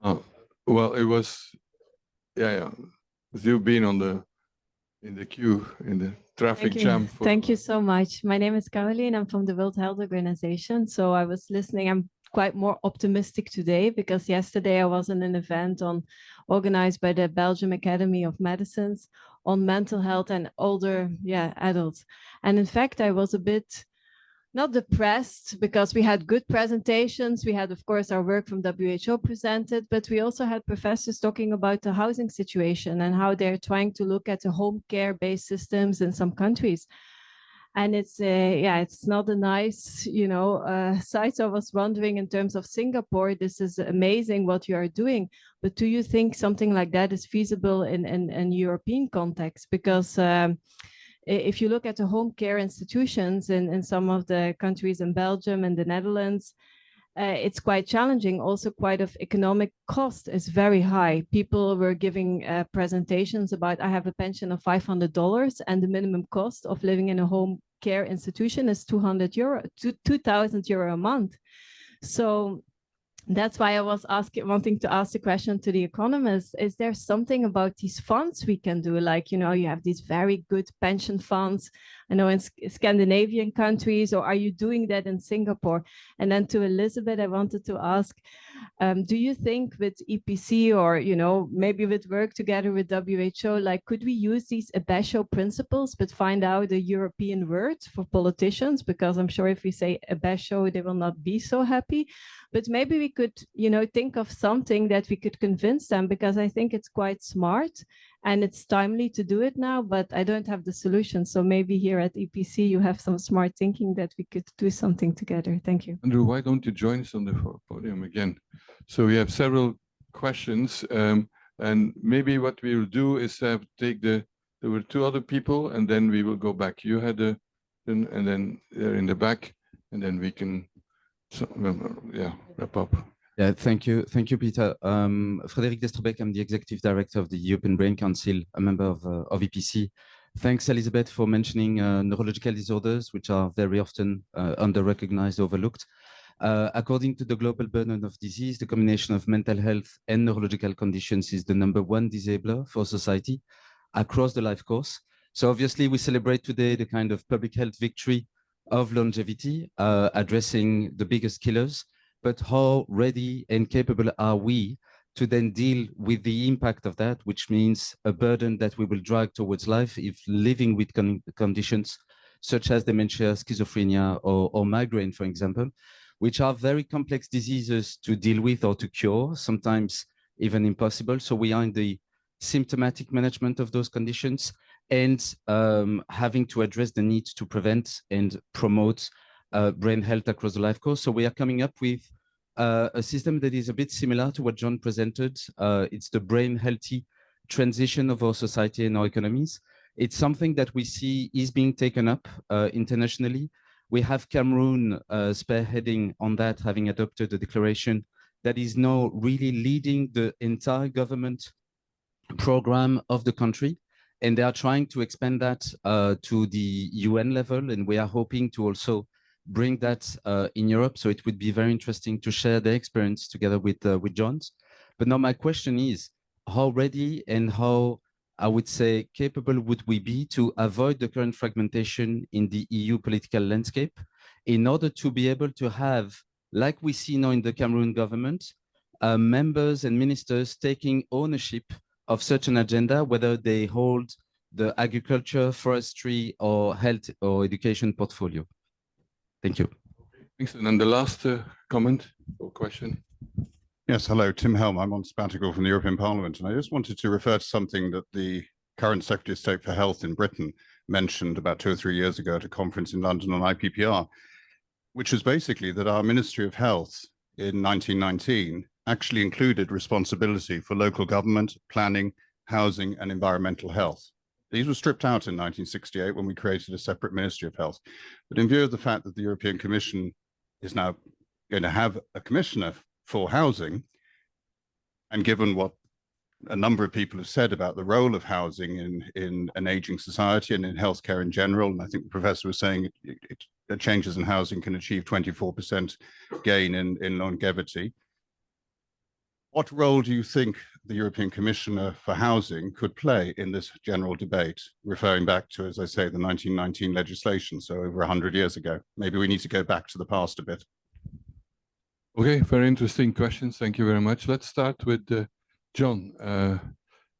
Well, it was, yeah. You've been in the queue, in the traffic jam. Thank you so much. My name is Galien. I'm from the World Health Organization. So I was listening. I'm quite more optimistic today because yesterday I was in an event organized by the Belgium Academy of Medicines on mental health and older adults. And in fact, I was a bit not depressed because we had good presentations. We had, of course, our work from WHO presented, but we also had professors talking about the housing situation and how they're trying to look at the home care-based systems in some countries. And it's not a nice, sight. So I was wondering in terms of Singapore, this is amazing what you are doing, but do you think something like that is feasible in European context? Because if you look at the home care institutions in some of the countries in Belgium and the Netherlands, it's quite challenging. Also, quite of economic cost is very high. People were giving presentations about, I have a pension of $500 and the minimum cost of living in a home care institution is €2,000 a month. So that's why I was wanting to ask the question to the economists, is there something about these funds we can do? Like, you have these very good pension funds, I know in Scandinavian countries, or are you doing that in Singapore? And then to Elizabeth, I wanted to ask, do you think with EPC or, maybe with work together with WHO, like could we use these Ebesho principles, but find out a European word for politicians? Because I'm sure if we say Ebesho, they will not be so happy. But maybe we could, think of something that we could convince them, because I think it's quite smart and it's timely to do it now, but I don't have the solution. So maybe here at EPC, you have some smart thinking that we could do something together. Thank you. Andrew, why don't you join us on the podium again? So we have several questions, and maybe what we will do is there were two other people, and then we will go back. You had and then they're in the back, and then we can wrap up. Yeah, thank you, Peter. Frédéric Destrobek, I'm the Executive Director of the European Brain Council, a member of EPC. Thanks, Elizabeth, for mentioning neurological disorders, which are very often under-recognized, overlooked. According to the Global Burden of Disease, the combination of mental health and neurological conditions is the #1 disabler for society across the life course. So obviously, we celebrate today the kind of public health victory of longevity, addressing the biggest killers. But how ready and capable are we to then deal with the impact of that, which means a burden that we will drag towards life if living with conditions such as dementia, schizophrenia, or migraine, for example, which are very complex diseases to deal with or to cure, sometimes even impossible. So we are in the symptomatic management of those conditions and having to address the need to prevent and promote brain health across the life course. So we are coming up with a system that is a bit similar to what John presented. It's the brain healthy transition of our society and our economies. It's something that we see is being taken up internationally. We have Cameroon spearheading on that, having adopted a declaration that is now really leading the entire government program of the country. and they are trying to expand that to the UN level, and we are hoping to also bring that in Europe. So it would be very interesting to share the experience together with John's. But now my question is, how ready and how, I would say, capable would we be to avoid the current fragmentation in the EU political landscape in order to be able to have, like we see now in the Cameroon government, members and ministers taking ownership of such an agenda, whether they hold the agriculture, forestry, or health or education portfolio. Thank you. Thanks. And then the last comment or question. Yes, hello, Tim Helm. I'm on sabbatical from the European Parliament, and I just wanted to refer to something that the current Secretary of State for Health in Britain mentioned about 2 or 3 years ago at a conference in London on IPPR, which was basically that our Ministry of Health in 1919 actually included responsibility for local government, planning, housing, and environmental health. These were stripped out in 1968 when we created a separate Ministry of Health. But in view of the fact that the European Commission is now going to have a commissioner for housing, and given what a number of people have said about the role of housing in an aging society and in healthcare in general, and I think the professor was saying that changes in housing can achieve 24% gain in longevity. What role do you think the European Commissioner for Housing could play in this general debate, referring back to, as I say, the 1919 legislation, so over 100 years ago? Maybe we need to go back to the past a bit. Okay, very interesting questions. Thank you very much. Let's start with John,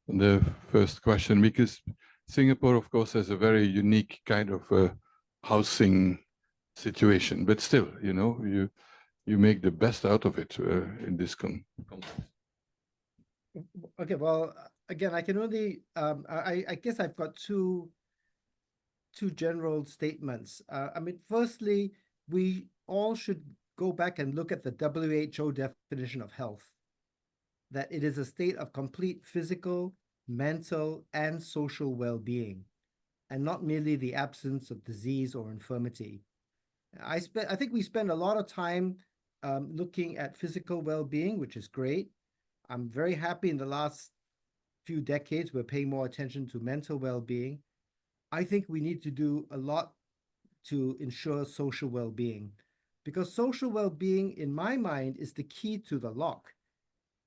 the first question, because Singapore, of course, has a very unique kind of housing situation, but still, you know, you make the best out of it in this context. Okay, well, again, I can only, I guess I've got two general statements. I mean, firstly, we all should go back and look at the WHO definition of health, that it is a state of complete physical, mental, and social well-being, and not merely the absence of disease or infirmity. I think we spend a lot of time looking at physical well-being, which is great. I'm very happy in the last few decades, we're paying more attention to mental well-being. I think we need to do a lot to ensure social well-being, because social well-being, in my mind, is the key to the lock.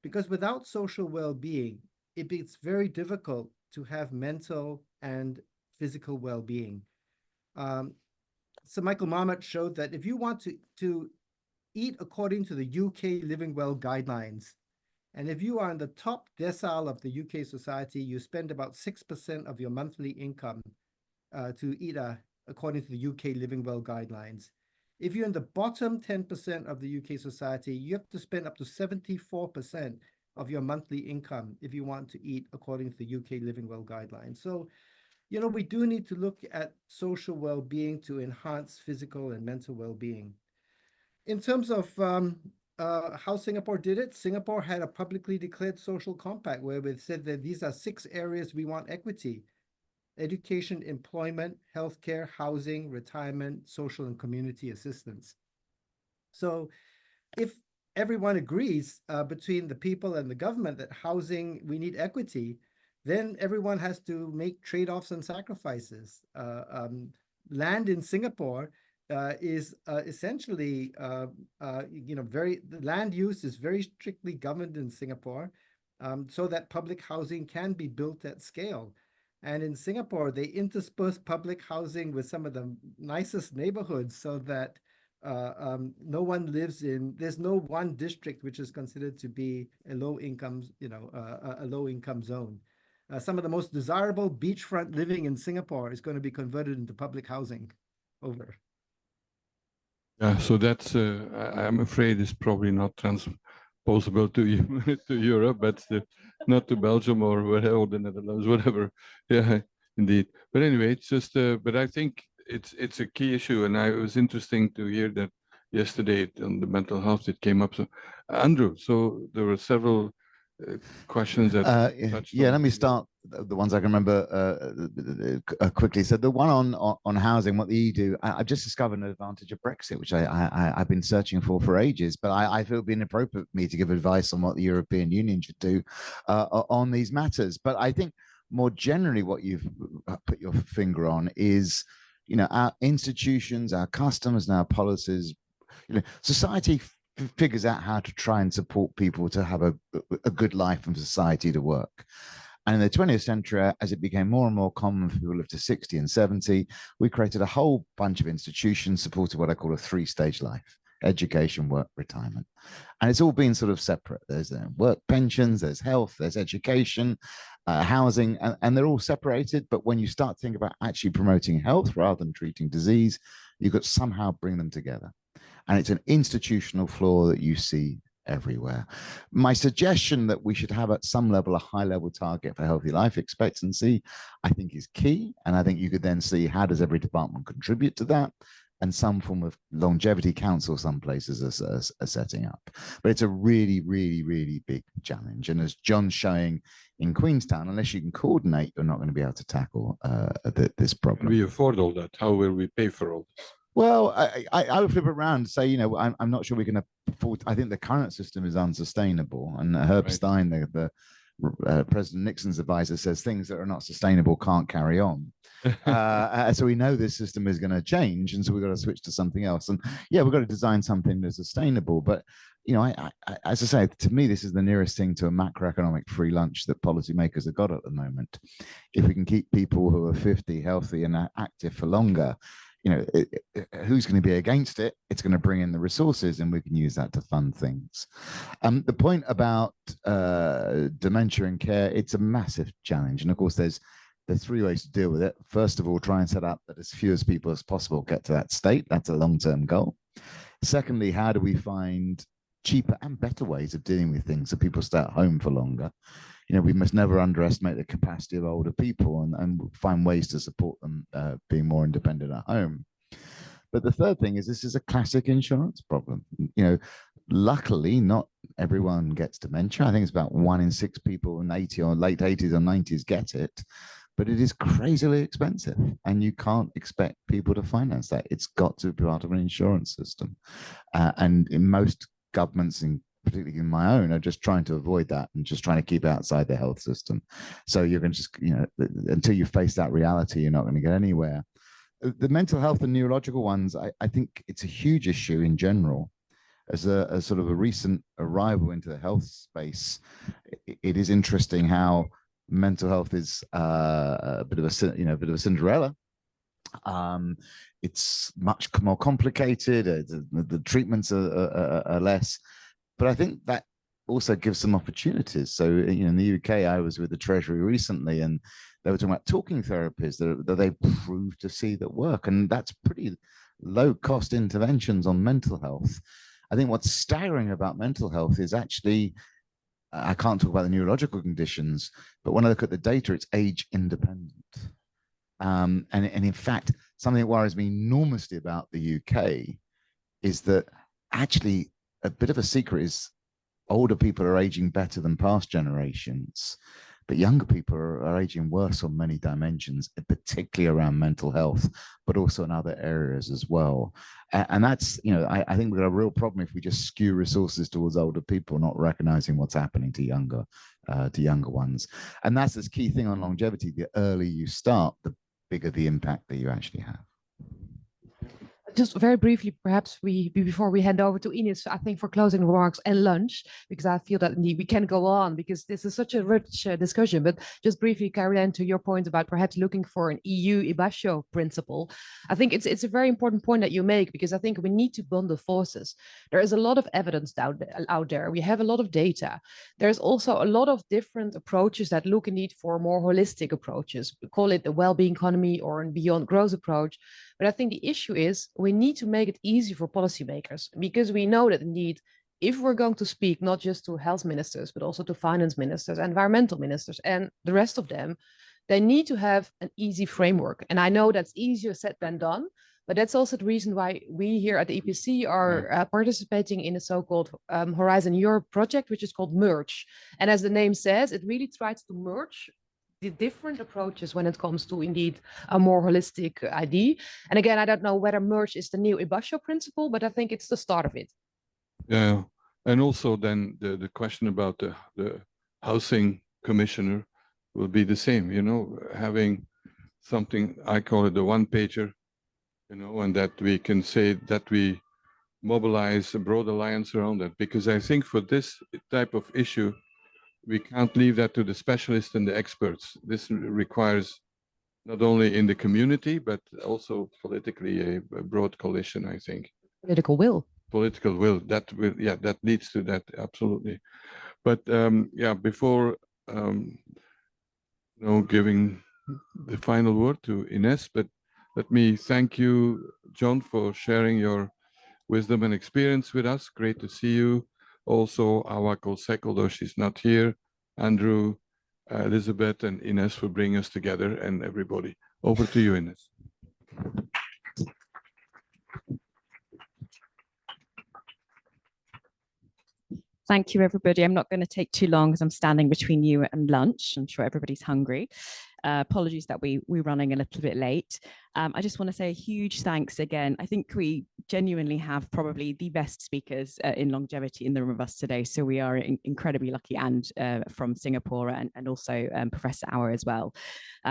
Because without social well-being, it's very difficult to have mental and physical well-being. So Michael Marmot showed that if you want to eat according to the UK Living Well guidelines, and if you are in the top decile of the UK society, you spend about 6% of your monthly income to eat according to the UK Living Well guidelines. If you're in the bottom 10% of the UK society, you have to spend up to 74% of your monthly income if you want to eat according to the UK Living Well guidelines. So, you know, we do need to look at social well-being to enhance physical and mental well-being. In terms of how Singapore did it, Singapore had a publicly declared social compact where we said that these are 6 areas we want equity: education, employment, healthcare, housing, retirement, social and community assistance. So if everyone agrees between the people and the government that housing, we need equity, then everyone has to make trade-offs and sacrifices. Land in Singapore is essentially, you know, the land use is very strictly governed in Singapore, so that public housing can be built at scale. And in Singapore, they intersperse public housing with some of the nicest neighborhoods so that no one lives in, there's no one district which is considered to be a low-income, you know, a low-income zone. Some of the most desirable beachfront living in Singapore is going to be converted into public housing. Over. Yeah, so that's, I'm afraid, is probably not transposable to to Europe, but not to Belgium or the Netherlands, whatever. Yeah, indeed. But anyway, it's just, but I think it's a key issue, and it was interesting to hear that yesterday on the mental health it came up. So, Andrew, so there were several questions that let me start the ones I can remember quickly. So the one on housing, what the EU do, I've just discovered an advantage of Brexit, which I've been searching for ages, but I feel it'd be inappropriate for me to give advice on what the European Union should do on these matters. But I think more generally, what you've put your finger on is, you know, our institutions, our customers, and our policies. You know, society figures out how to try and support people to have a good life and society to work. And in the 20th century, as it became more and more common for people to live to 60 and 70, we created a whole bunch of institutions supported what I call a three-stage life: education, work, retirement. And it's all been sort of separate. There's work pensions, there's health, there's education, housing, and they're all separated. But when you start thinking about actually promoting health rather than treating disease, you've got to somehow bring them together. And it's an institutional flaw that you see everywhere. My suggestion that we should have at some level a high-level target for healthy life expectancy, I think, is key. And I think you could then see how does every department contribute to that, and some form of longevity council some places are setting up. But it's a really, really, really big challenge. And as John's showing in Queenstown, unless you can coordinate, you're not going to be able to tackle this problem. Can we afford all that? How will we pay for all this? Well, I would flip it around and say, you know, I'm not sure we can afford. I think the current system is unsustainable. And Herb Stein, the President Nixon's advisor, says things that are not sustainable can't carry on. So we know this system is going to change, and so we've got to switch to something else. And yeah, we've got to design something that's sustainable. But you know, as I say, to me, this is the nearest thing to a macroeconomic free lunch that policymakers have got at the moment. If we can keep people who are 50 healthy and active for longer, you know, who's going to be against it? It's going to bring in the resources, and we can use that to fund things. The point about dementia and care, it's a massive challenge. And of course, there's three ways to deal with it. First of all, try and set up that as few as people as possible get to that state. That's a long-term goal. Secondly, how do we find cheaper and better ways of dealing with things so people stay at home for longer? You know, we must never underestimate the capacity of older people, and find ways to support them being more independent at home. But the third thing is, this is a classic insurance problem. You know, luckily, not everyone gets dementia. I think it's about 1 in 6 people in 80 or late 80s or 90s get it. But it is crazily expensive, and you can't expect people to finance that. It's got to be part of an insurance system. And in most governments, particularly in my own, are just trying to avoid that and just trying to keep it outside the health system. So you're going to just, you know, until you face that reality, you're not going to get anywhere. The mental health and neurological ones, I think it's a huge issue in general. As a sort of a recent arrival into the health space, it is interesting how mental health is a bit of a Cinderella. It's much more complicated. The treatments are less. But I think that also gives some opportunities. So, you know, in the UK, I was with the Treasury recently, and they were talking about talking therapies that they proved to see that work. And that's pretty low-cost interventions on mental health. I think what's staggering about mental health is actually, I can't talk about the neurological conditions, but when I look at the data, it's age independent. And in fact, something that worries me enormously about the UK is that actually a bit of a secret is older people are aging better than past generations, but younger people are aging worse on many dimensions, particularly around mental health, but also in other areas as well. And that's, you know, I think we've got a real problem if we just skew resources towards older people, not recognizing what's happening to younger ones. And that's this key thing on longevity: the earlier you start, the bigger the impact that you actually have. Just very briefly, perhaps before we hand over to Ines, I think for closing remarks and lunch, because I feel that indeed we can go on because this is such a rich discussion. But just briefly, Galien, to your point about perhaps looking for an EU IBASHO principle, I think it's a very important point that you make, because I think we need to bundle forces. There is a lot of evidence out there. We have a lot of data. There's also a lot of different approaches that look indeed for more holistic approaches. We call it the well-being economy or a beyond growth approach. But I think the issue is we need to make it easy for policymakers, because we know that indeed, if we're going to speak not just to health ministers, but also to finance ministers, environmental ministers, and the rest of them, they need to have an easy framework. And I know that's easier said than done, but that's also the reason why we here at the EPC are participating in a so-called Horizon Europe project, which is called MERGE. And as the name says, it really tries to merge the different approaches when it comes to indeed a more holistic ID. And again, I don't know whether merge is the new IBASHO principle, but I think it's the start of it. Yeah, and also then the question about the housing commissioner, will be the same, you know, having something, I call it the one pager, you know, and that we can say that we mobilize a broad alliance around that, because I think for this type of issue, we can't leave that to the specialists and the experts. This requires not only in the community, but also politically a broad coalition, I think. Political will. Political will, that will, yeah, that leads to that, absolutely. But yeah, before you know, giving the final word to Ines, but let me thank you, John, for sharing your wisdom and experience with us. Great to see you. Also, our Seck, although she's not here, Andrew, Elizabeth, and Ines for bringing us together, and everybody. Over to you, Ines. Thank you, everybody. I'm not going to take too long because I'm standing between you and lunch. I'm sure everybody's hungry. Apologies that we're running a little bit late. I just want to say a huge thanks again. I think we genuinely have probably the best speakers in longevity in the room of us today. So we are incredibly lucky, and from Singapore and also Professor Auer as well.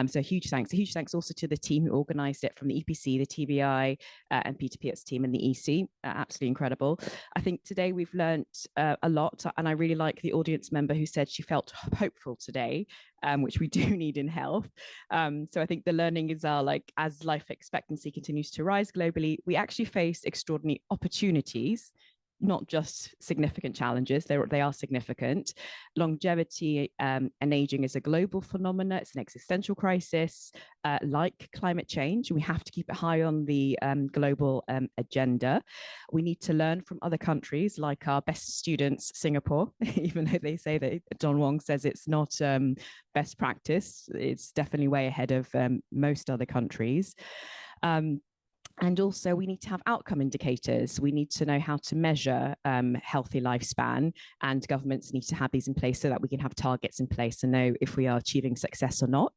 So a huge thanks also to the team who organised it, from the EPC, the TBI, and Peter Piot's team and the EC. Absolutely incredible. I think today we've learned a lot, and I really like the audience member who said she felt hopeful today, which we do need in health. So I think the learning is like, as life expectancy continues to rise globally, we actually face extraordinary opportunities, not just significant challenges. They are significant. Longevity and aging is a global phenomenon. It's an existential crisis, like climate change. We have to keep it high on the global agenda. We need to learn from other countries, like our best students, Singapore, even though they say that John Wong says it's not best practice. It's definitely way ahead of most other countries. And also, we need to have outcome indicators. We need to know how to measure healthy lifespan, and governments need to have these in place so that we can have targets in place and know if we are achieving success or not.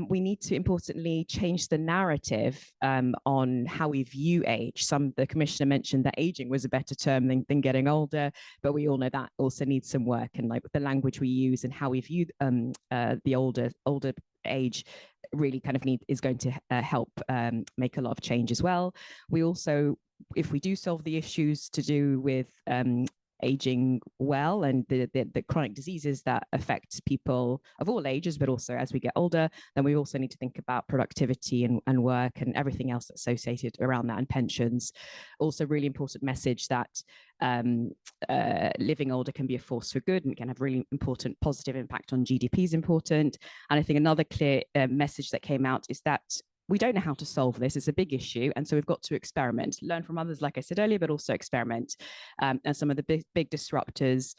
We need to, importantly, change the narrative on how we view age. The commissioner mentioned that aging was a better term than getting older, but we all know that also needs some work, and like the language we use and how we view the older age really kind of is going to help make a lot of change as well. We also, if we do solve the issues to do with aging well and the chronic diseases that affect people of all ages, but also as we get older, then we also need to think about productivity and work and everything else associated around that, and pensions. Also, really important message that living older can be a force for good and can have really important positive impact on GDP is important. And I think another clear message that came out is that we don't know how to solve this. It's a big issue. And so we've got to experiment, learn from others, like I said earlier, but also experiment. And some of the big disruptors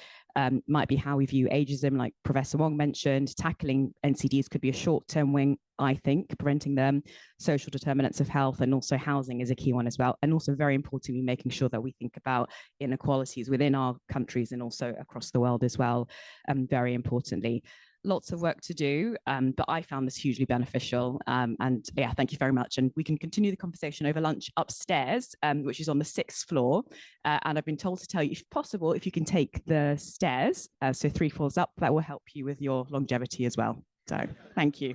might be how we view ageism, like Professor Wong mentioned. Tackling NCDs could be a short-term wing, I think, preventing them. Social determinants of health and also housing is a key one as well. And also, very importantly, making sure that we think about inequalities within our countries and also across the world as well, very importantly. Lots of work to do, but I found this hugely beneficial. And yeah, thank you very much. And we can continue the conversation over lunch upstairs, which is on the 6th floor. And I've been told to tell you, if possible, if you can take the stairs, so 3 floors up, that will help you with your longevity as well. So thank you.